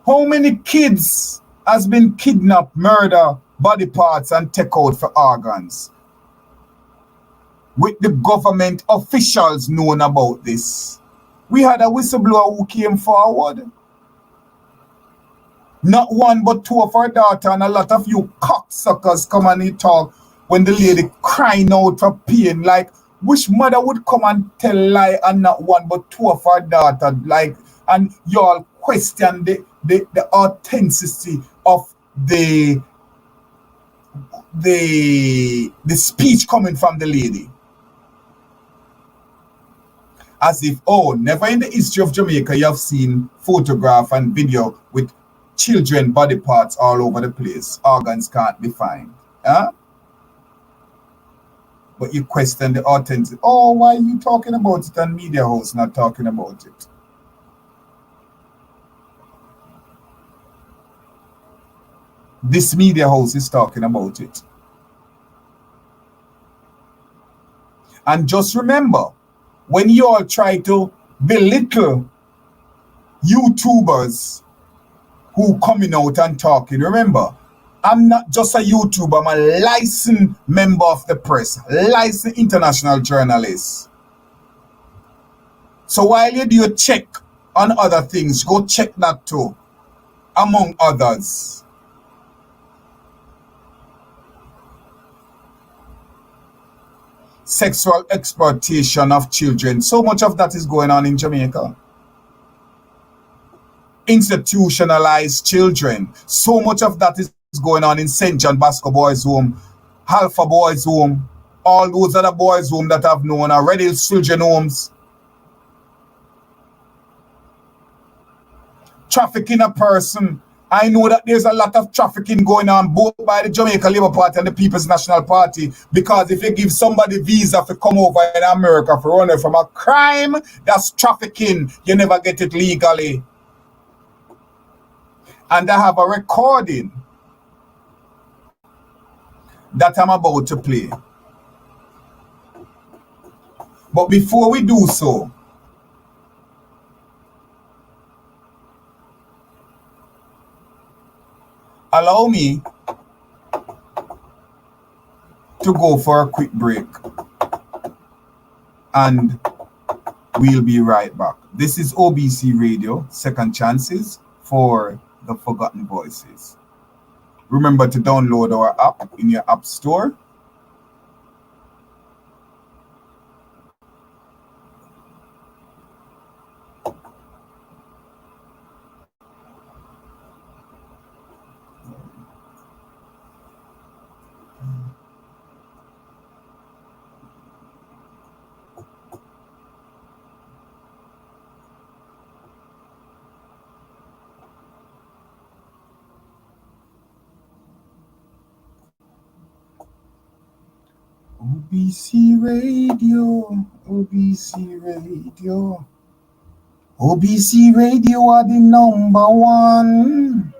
How many kids has been kidnapped, murdered, body parts, and take out for organs? With the government officials knowing about this. We had a whistleblower who came forward. Not one but two of our daughter, and a lot of you cocksuckers come and talk when the lady crying out for pain. Like, which mother would come and tell lie and not one but two of our daughter? Like, and y'all question the authenticity of the speech coming from the lady. As if, oh, never in the history of Jamaica you have seen photograph and video with children body parts all over the place. Organs can't be found. Huh? But you question the authenticity. Oh, why are you talking about it and media house not talking about it? This media house is talking about it. And just remember, when you all try to belittle YouTubers who coming out and talking, remember, I'm not just a YouTuber, I'm a licensed member of the press, licensed international journalist. So while you do your check on other things, go check that too, among others. Sexual exploitation of children. So much of that is going on in Jamaica. Institutionalized children. So much of that is going on in St. John Bosco Boys Home, Alpha Boys Home, all those other boys home that I've known, already children homes. Trafficking a person. I know that there's a lot of trafficking going on both by the Jamaica Labour Party and the People's National Party, because if you give somebody visa to come over in America for running from a crime, that's trafficking. You never get it legally. And I have a recording that I'm about to play. But before we do so, allow me to go for a quick break. And we'll be right back. This is OBC Radio, Second Chances for the Forgotten Voices. Remember to download our app in your app store. OBC Radio, OBC Radio. OBC Radio are the number one.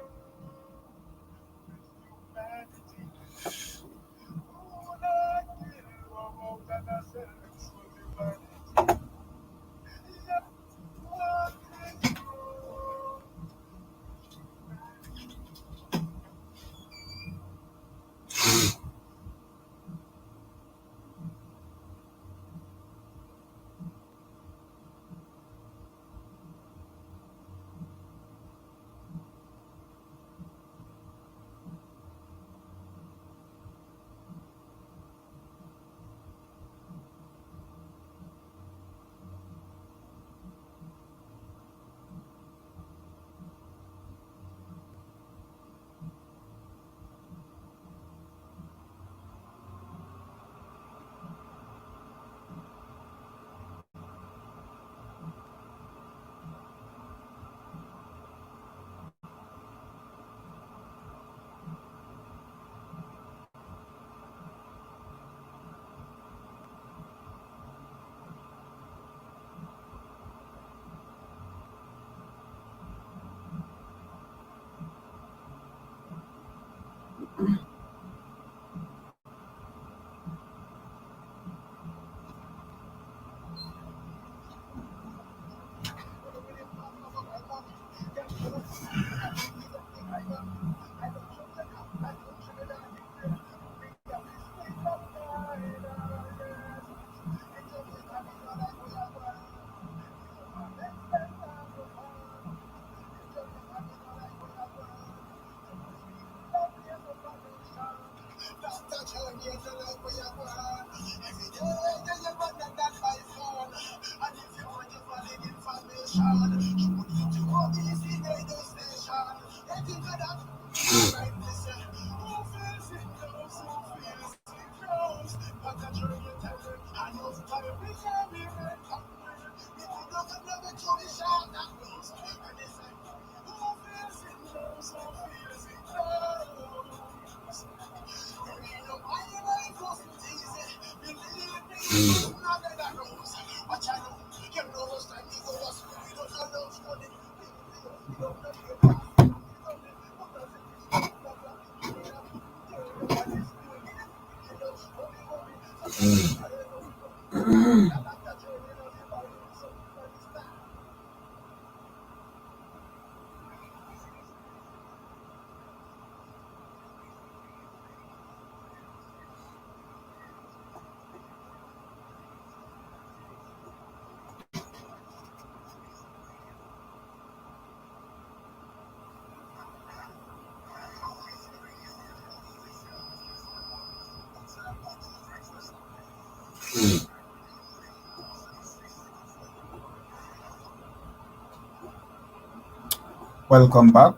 Welcome back.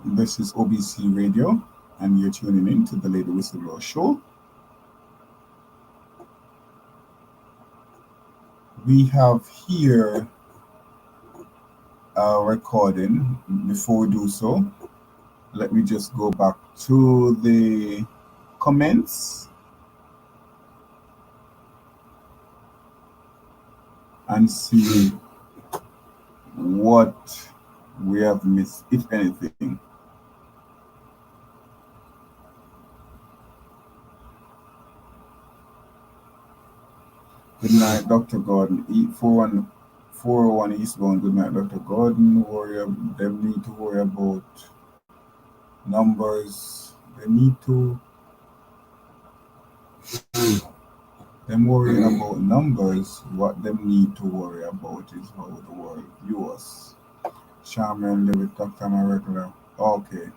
This is OBC Radio, and you're tuning in to the Lady Whistleblower Show. We have here a recording. Before we do so, let me just go back to the comments and see what we have missed, if anything. Good night, Dr. Gordon. 401 Eastbound. Good night, Dr. Gordon. Them need to worry about numbers. They need to. Them worrying about numbers. What them need to worry about is how the world views us. Charmin live with Dr. My regular. Okay.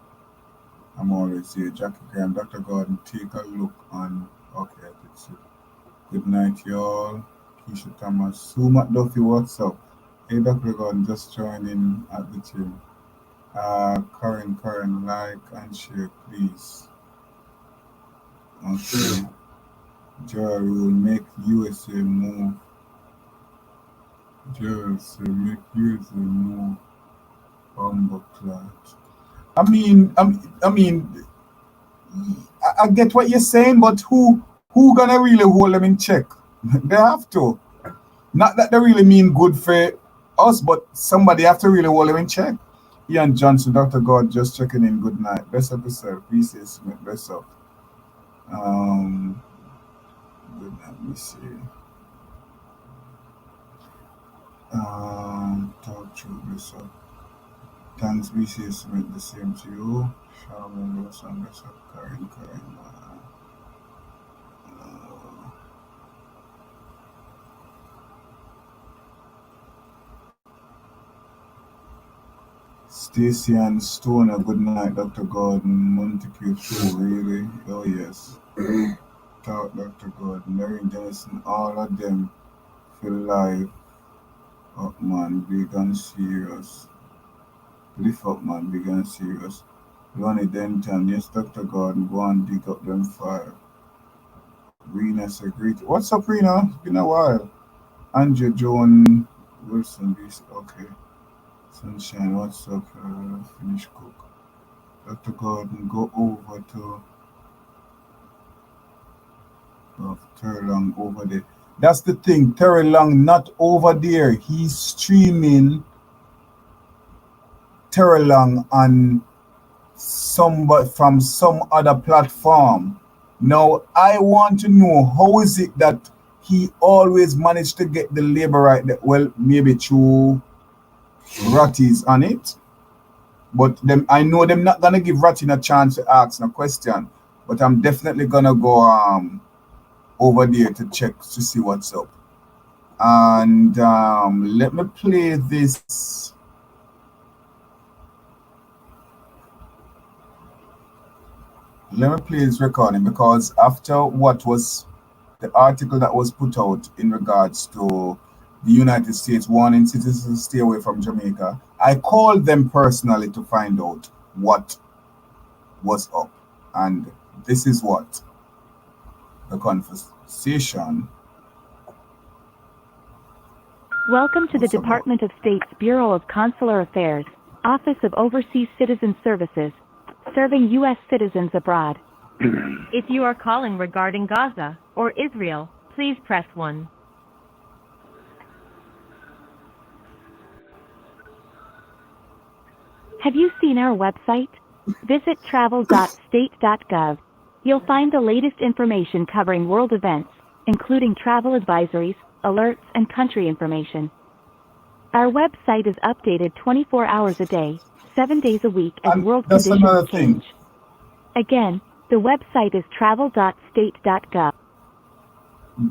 I'm always here. Jackie Graham, Dr. Gordon, take a look on. Okay, that's it. Good night, y'all. Keisha Thomas. Sue McDuffie, what's up? Hey, Dr. Gordon, just joining at the gym. Karen, like and share, please. Okay. Joy will make USA move. Joy say make USA move. Bumbleclot. I get what you're saying, but who gonna really hold them in check? They have to. Not that they really mean good for us, but somebody have to really hold them in check. Ian Johnson, Dr. God, just checking in. Good night. Best up yourself. Peace, Smith. Best up. Good night. Let me see. Talk through this up. Thanks, BC Smith. The same to you. Shaman Lawson, best up. Karen. Stacy and Stoner, good night, Dr. Gordon. Montague too, really? Oh, yes. Talk, Dr. Gordon. Mary Dennison, all of them feel life up, man. Big and serious. Lift up, man. Big and serious. Ronnie Denton, yes, Dr. Gordon. Go and dig up them fire. Rena said, great. What's up, Rena? It's been a while. Andrew Joan Wilson, okay. Sunshine, what's up? Finish cook. Dr. Gordon, go over to Terry Long over there. That's the thing. Terry Long not over there. He's streaming Terry Long on from some other platform. Now, I want to know how is it that he always managed to get the labor right? Well, maybe through Ratty's on it, but I know them not gonna give Ratty a chance to ask a question, but I'm definitely gonna go over there to check to see what's up. And let me play this. Let me play this recording, because after what was the article that was put out in regards to the United States warning citizens to stay away from Jamaica, I called them personally to find out what was up. And this is what the conversation. Welcome to the Department of State's Bureau of Consular Affairs, Office of Overseas Citizen Services, serving U.S. citizens abroad. If you are calling regarding Gaza or Israel, please press 1. Have you seen our website? Visit travel.state.gov. You'll find the latest information covering world events, including travel advisories, alerts, and country information. Our website is updated 24 hours a day, 7 days a week as And world that's another conditions thing. change. Again, the website is travel.state.gov.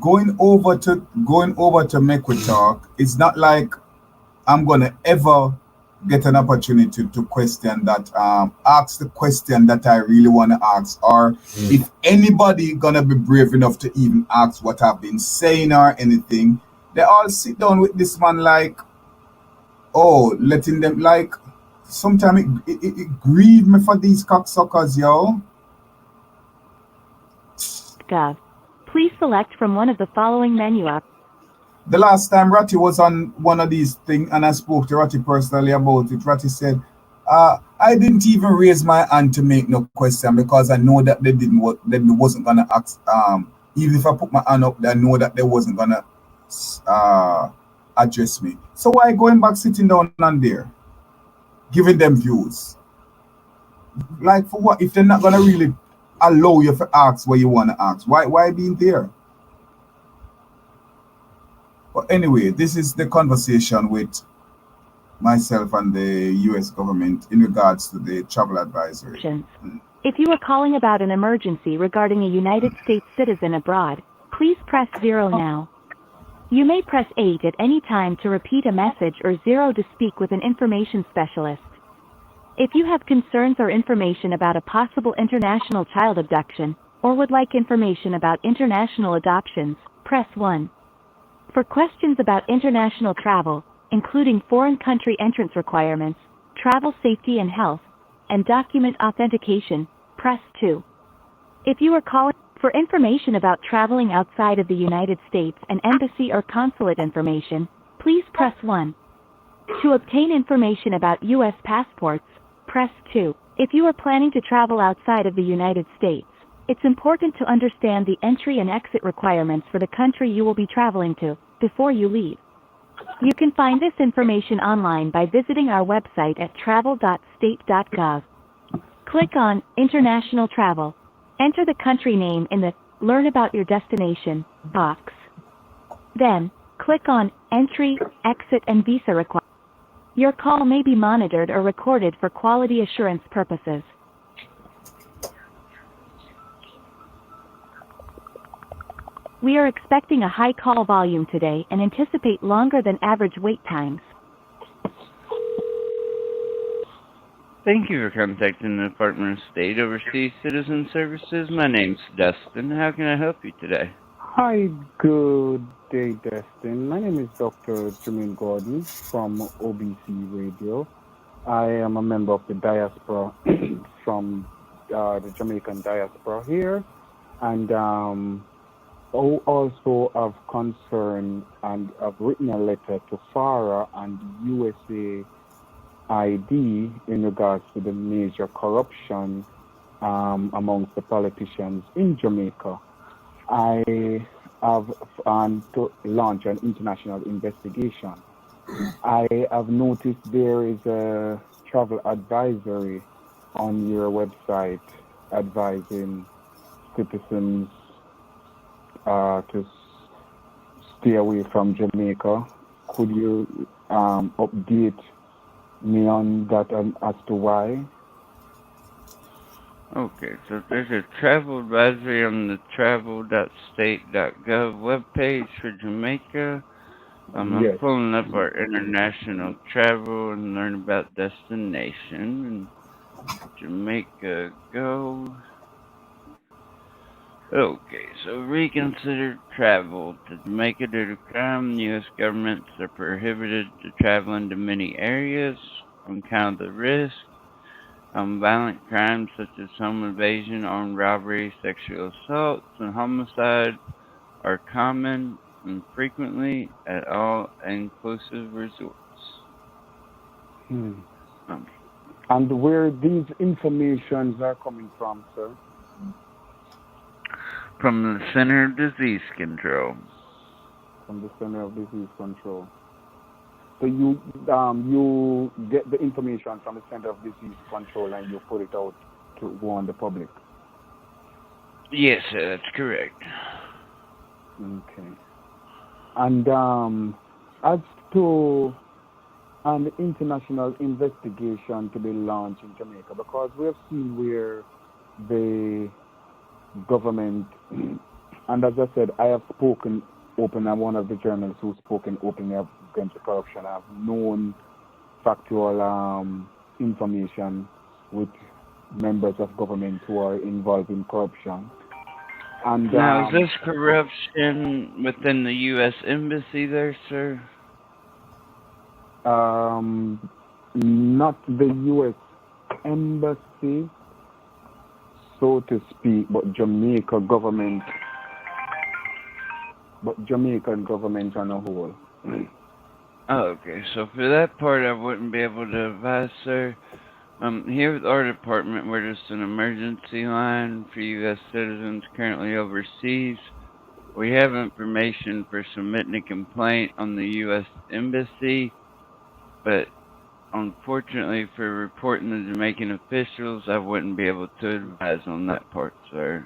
Going over to make we talk, it's not like I'm gonna ever get an opportunity to question that ask the question that I really want to ask, or if anybody gonna be brave enough to even ask what I've been saying or anything, they all sit down with this man like, oh, letting them like. Sometimes it grieve me for these cocksuckers, yo. Gov. Please select from one of the following menu options. The last time Ratty was on one of these things and I spoke to Ratty personally about it, Ratty said, I didn't even raise my hand to make no question because I know that they wasn't gonna ask. Even if I put my hand up, I know that they wasn't gonna address me. So why going back sitting down on there, giving them views? Like for what? If they're not gonna really allow you to ask what you want to ask, why being there? But anyway, this is the conversation with myself and the U.S. government in regards to the travel advisory. If you are calling about an emergency regarding a United States citizen abroad, please press 0 now. You may press 8 at any time to repeat a message or 0 to speak with an information specialist. If you have concerns or information about a possible international child abduction, or would like information about international adoptions, press 1. For questions about international travel, including foreign country entrance requirements, travel safety and health, and document authentication, press 2. If you are calling for information about traveling outside of the United States and embassy or consulate information, please press 1. To obtain information about U.S. passports, press 2. If you are planning to travel outside of the United States, it's important to understand the entry and exit requirements for the country you will be traveling to before you leave. You can find this information online by visiting our website at travel.state.gov. Click on International Travel. Enter the country name in the Learn About Your Destination box. Then, click on Entry, Exit, and Visa Requirements. Your call may be monitored or recorded for quality assurance purposes. We are expecting a high call volume today and anticipate longer than average wait times. Thank you for contacting the Department of State Overseas Citizen Services. My name's Dustin. How can I help you today? Hi, good day, Destin. My name is Dr. Jermaine Gordon from OBC Radio. I am a member of the diaspora from the Jamaican diaspora here, and also of concern, and I've written a letter to FARA and USA ID in regards to the major corruption amongst the politicians in Jamaica. I have to launch an international investigation. I have noticed there is a travel advisory on your website advising citizens to stay away from Jamaica. Could you update me on that and as to why? Okay, so there's a travel advisory on the travel.state.gov webpage for Jamaica. I'm Yes. pulling up our international travel and learn about destination. And Jamaica, go. Okay, so reconsider travel to Jamaica due to crime. The U.S. governments are prohibited to travel into many areas on account of the risk. Violent crimes such as home invasion, armed robbery, sexual assaults, and homicide are common and frequently at all inclusive resorts. And where these informations are coming from, sir? From the Center of Disease Control. From the Center of Disease Control. So you get the information from the Center of Disease Control and you put it out to go on the public. Yes, sir, that's correct. Okay. And as to an international investigation to be launched in Jamaica, because we have seen where the government, and as I said, I have spoken open. I'm one of the journalists who's spoken openly against corruption. I've known factual information with members of government who are involved in corruption. And now, is this corruption within the U.S. Embassy there, sir? Not the U.S. Embassy, so to speak, but Jamaica government. But Jamaican government on a whole. Oh, okay. So for that part, I wouldn't be able to advise, sir. Here with our department, we're just an emergency line for U.S. citizens currently overseas. We have information for submitting a complaint on the U.S. Embassy, but unfortunately for reporting the Jamaican officials, I wouldn't be able to advise on that part, sir.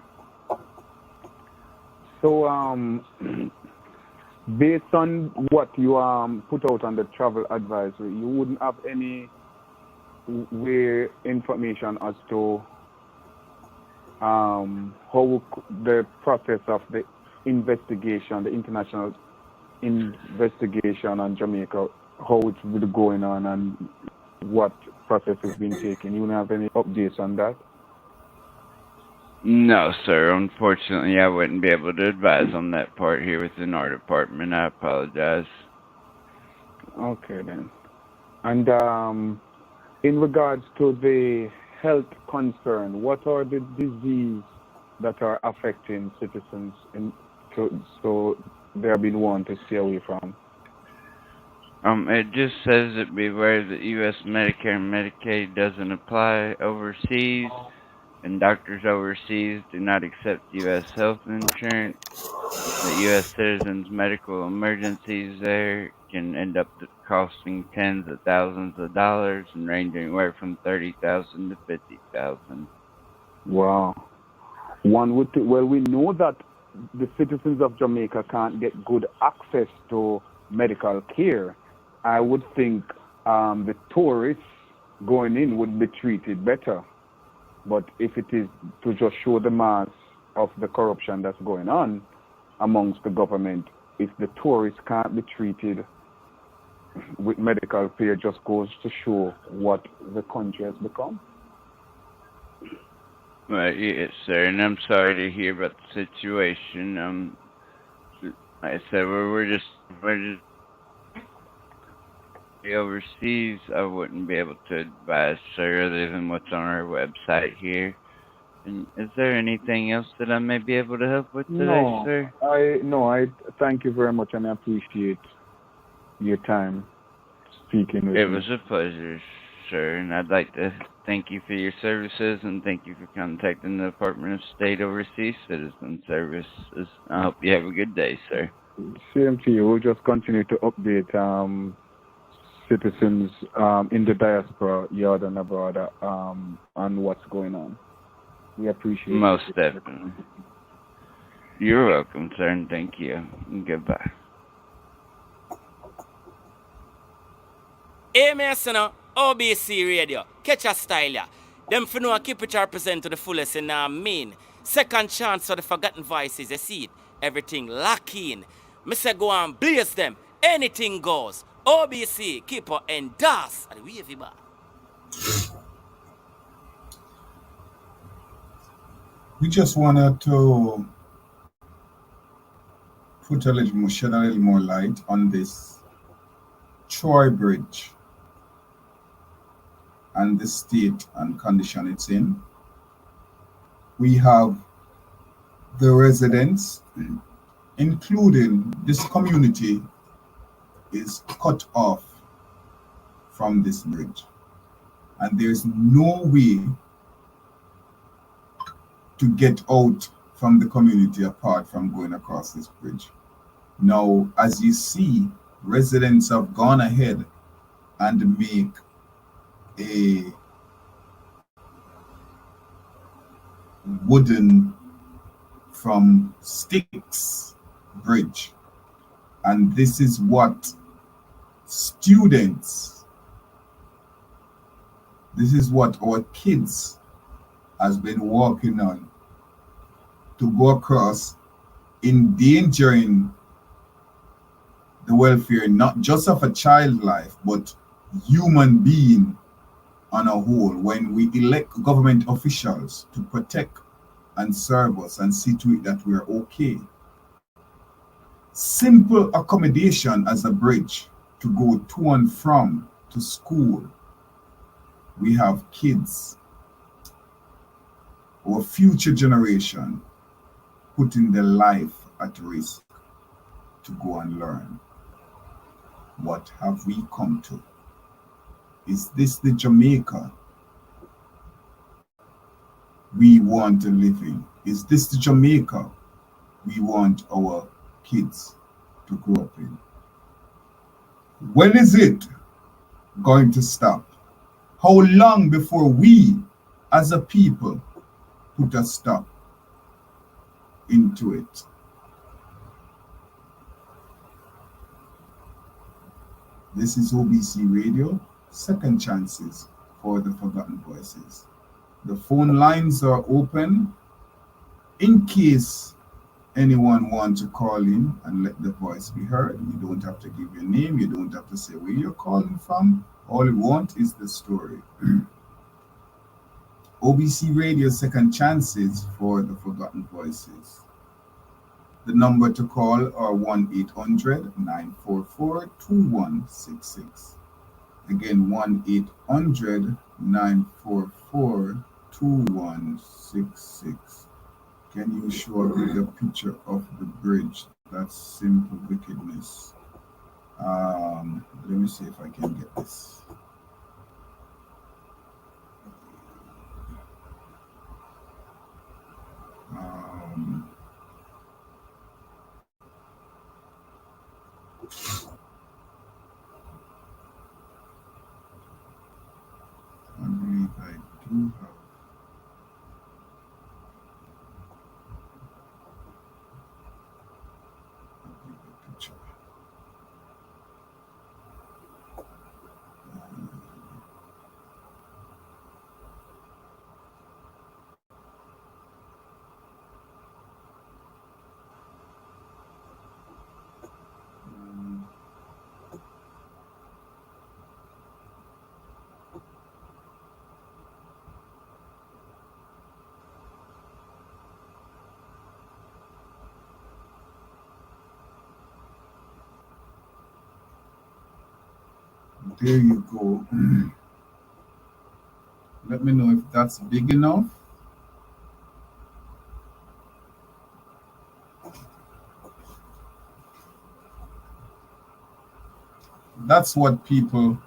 So, based on what you put out on the travel advisory, you wouldn't have any information as to how the process of the investigation, the international investigation on Jamaica, how it will be going on and what process is being taken. You wouldn't have any updates on that? No, sir. Unfortunately, I wouldn't be able to advise on that part here within our department. I apologize. Okay, then. And in regards to the health concern, what are the diseases that are affecting citizens so they are being warned to stay away from? It just says that beware that U.S. Medicare and Medicaid doesn't apply overseas, and doctors overseas do not accept U.S. health insurance. The U.S. citizens' medical emergencies there can end up costing tens of thousands of dollars and range anywhere from $30,000 to $50,000. Wow. Well, we know that the citizens of Jamaica can't get good access to medical care. I would think the tourists going in would be treated better. But if it is to just show the mass of the corruption that's going on amongst the government, if the tourists can't be treated with medical care, just goes to show what the country has become. Right, yes, sir, and I'm sorry to hear about the situation. Like I said, we're just overseas. I wouldn't be able to advise, sir, other than what's on our website here. And is there anything else that I may be able to help with today, sir? I thank you very much, and I appreciate your time speaking with me. It was a pleasure, sir, and I'd like to thank you for your services and thank you for contacting the Department of State Overseas Citizen Services. I hope you have a good day, sir. Same to you. We'll just continue to update citizens in the diaspora, yard and abroad, on what's going on. We appreciate it. Most definitely. You're welcome, sir, and thank you. Goodbye. Hey, me now, OBC Radio, catch a style ya. Them for know keep it represent to the fullest in mean. Second chance for the forgotten voices, you see it. Everything lock in. Me say go and blaze them. Anything goes. OBC, keep her endorse. And we have it back. We just wanted to shed a little more light on this Troy Bridge and the state and condition it's in. We have the residents, including this community, is cut off from this bridge, and there's no way to get out from the community apart from going across this bridge. Now, as you see, residents have gone ahead and make a wooden from sticks bridge, and this is what students, this is what our kids has been walking on to go across, endangering the welfare not just of a child life but human being on a whole, when we elect government officials to protect and serve us and see to it that we are okay. Simple accommodation as a bridge to go to and from to school. We have kids, our future generation, putting their life at risk to go and learn. What have we come to? Is this the Jamaica we want to live in? Is this the Jamaica we want our kids to grow up in? When is it going to stop? How long before we as a people put a stop into it? This is OBC Radio, Second Chances for the Forgotten Voices. The phone lines are open in case anyone wants to call in and let the voice be heard. You don't have to give your name, you don't have to say where you're calling from. All you want is the story. OBC Radio, Second Chances for the Forgotten Voices. The number to call are 1-800-944-2166. Again, 1-800-944-2166. Can you show a bigger picture of the bridge? That's simple wickedness. Let me see if I can get this. I believe I do have. There you go. Let me know if that's big enough. That's what people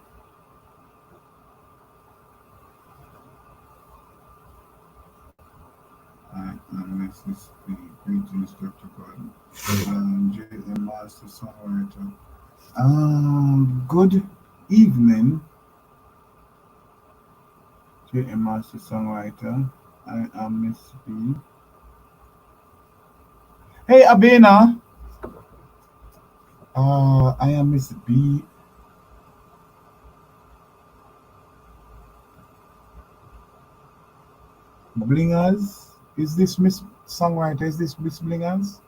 this the greetings, Dr. Gordon. J.M. Master Songwriter. Good evening, J.M. Master Songwriter. I am Miss B. Hey, Abena. I am Miss B. Blingers. Is this Miss Songwriter? Is this Miss Blingers?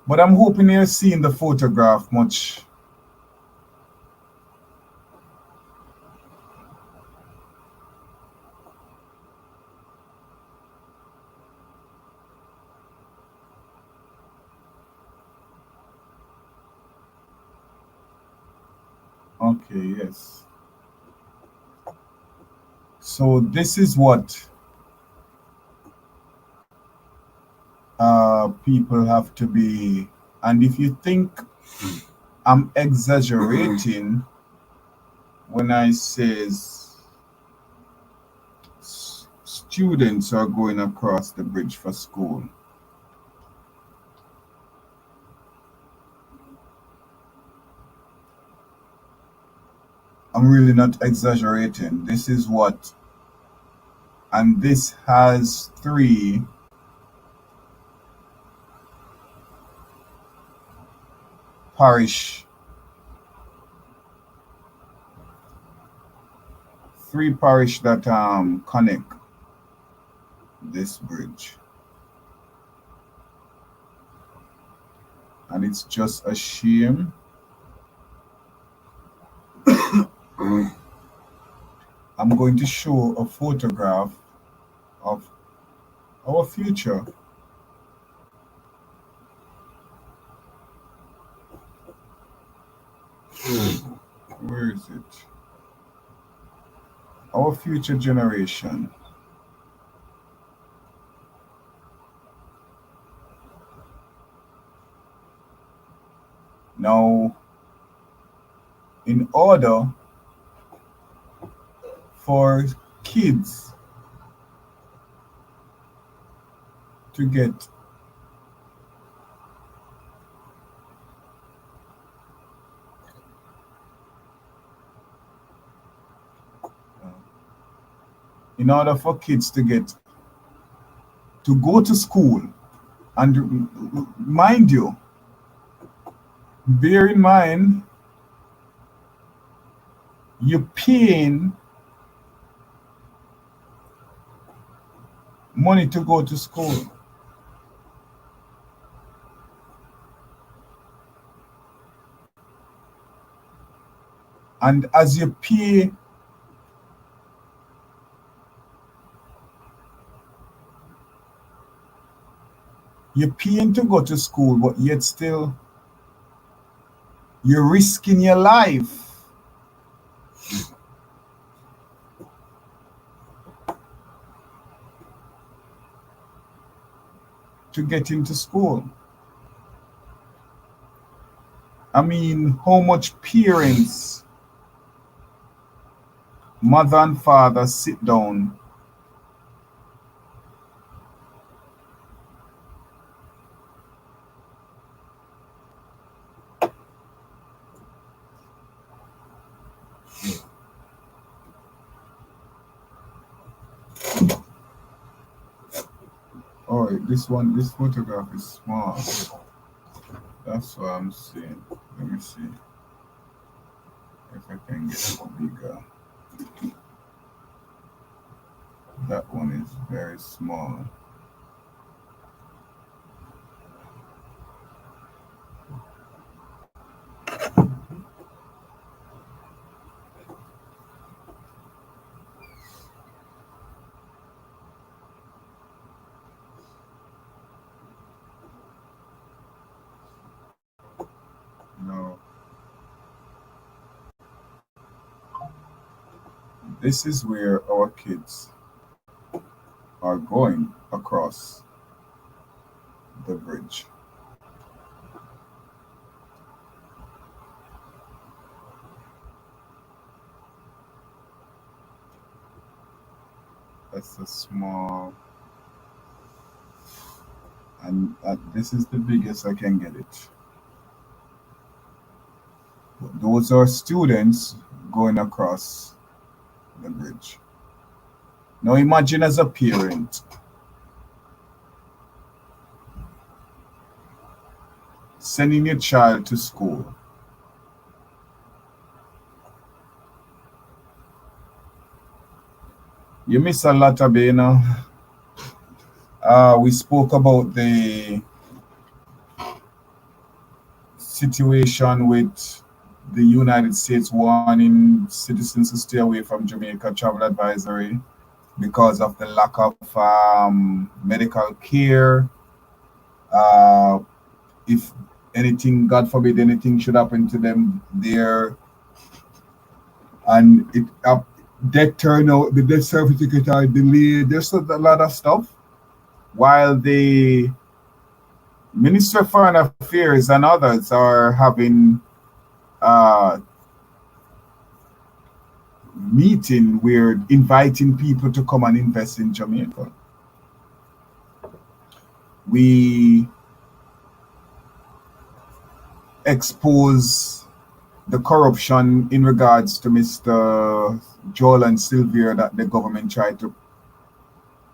But I'm hoping you're seeing the photograph much. Okay, yes. So this is what people have to be, and if you think I'm exaggerating when I says students are going across the bridge for school. I'm really not exaggerating. This is what, and this has three parish that connect this bridge, and it's just a shame I'm going to show a photograph of our future. Where is it? Our future generation. Now, in order for kids to get to go to school, and mind you, bear in mind, you're paying money to go to school. And as you pay, you're paying to go to school, but yet still you're risking your life to get into school. I mean, how much parents, mother and father, sit down oh, this photograph is small. That's what I'm saying. Let me see if I can get it bigger. That one is very small. No. This is where our kids are going across the bridge. That's a small, and this is the biggest I can get it. Those are students going across the bridge. Now imagine as a parent sending your child to school. You miss a lot of it, you know. We spoke about the situation with the United States warning citizens to stay away from Jamaica travel advisory because of the lack of medical care. If anything, God forbid, anything should happen to them there, and death turnout, the death certificate are delayed. There's a lot of stuff. While the Minister of Foreign Affairs and others are having meeting, we're inviting people to come and invest in Jamaica. We expose the corruption in regards to Mr. Joylan Silvera that the government tried to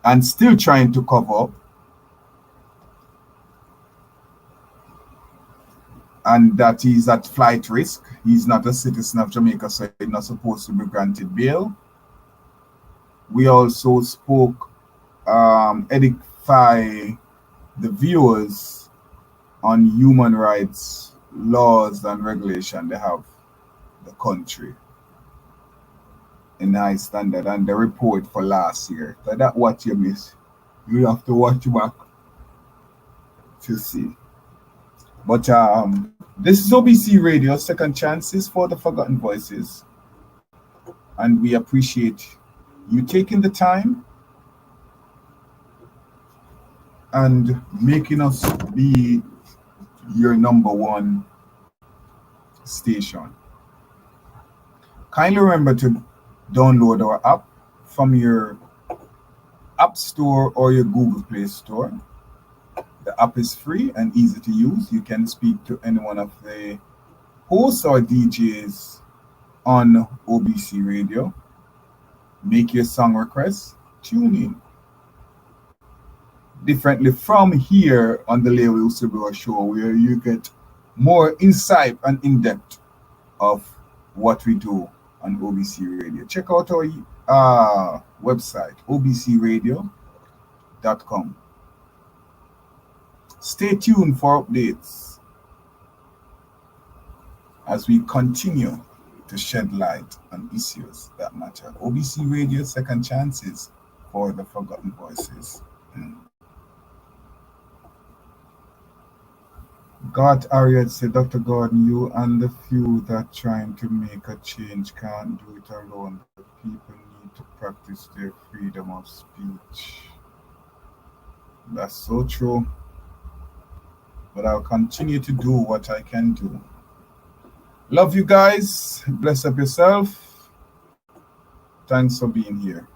and still trying to cover up. And that he's at flight risk. He's not a citizen of Jamaica, so he's not supposed to be granted bail. We also spoke, edify the viewers on human rights laws and regulation they have the country in high standard, and the report for last year. So that's what you miss. You have to watch back to see. But this is OBC Radio, Second Chances for the Forgotten Voices. And we appreciate you taking the time and making us be your #1 station. Kindly remember to download our app from your App Store or your Google Play Store. The app is free and easy to use. You can speak to any one of the hosts or DJs on OBC Radio. Make your song requests, tune in. Differently from here on the Level Whistleblower Show, where you get more insight and in-depth of what we do on OBC Radio. Check out our website, obcradio.com. Stay tuned for updates as we continue to shed light on issues that matter. OBC Radio, Second Chances for the Forgotten Voices. God Ariad said, Dr. Gordon, you and the few that trying to make a change can't do it alone. The people need to practice their freedom of speech. That's so true. But I'll continue to do what I can do. Love you guys. Bless up yourself. Thanks for being here.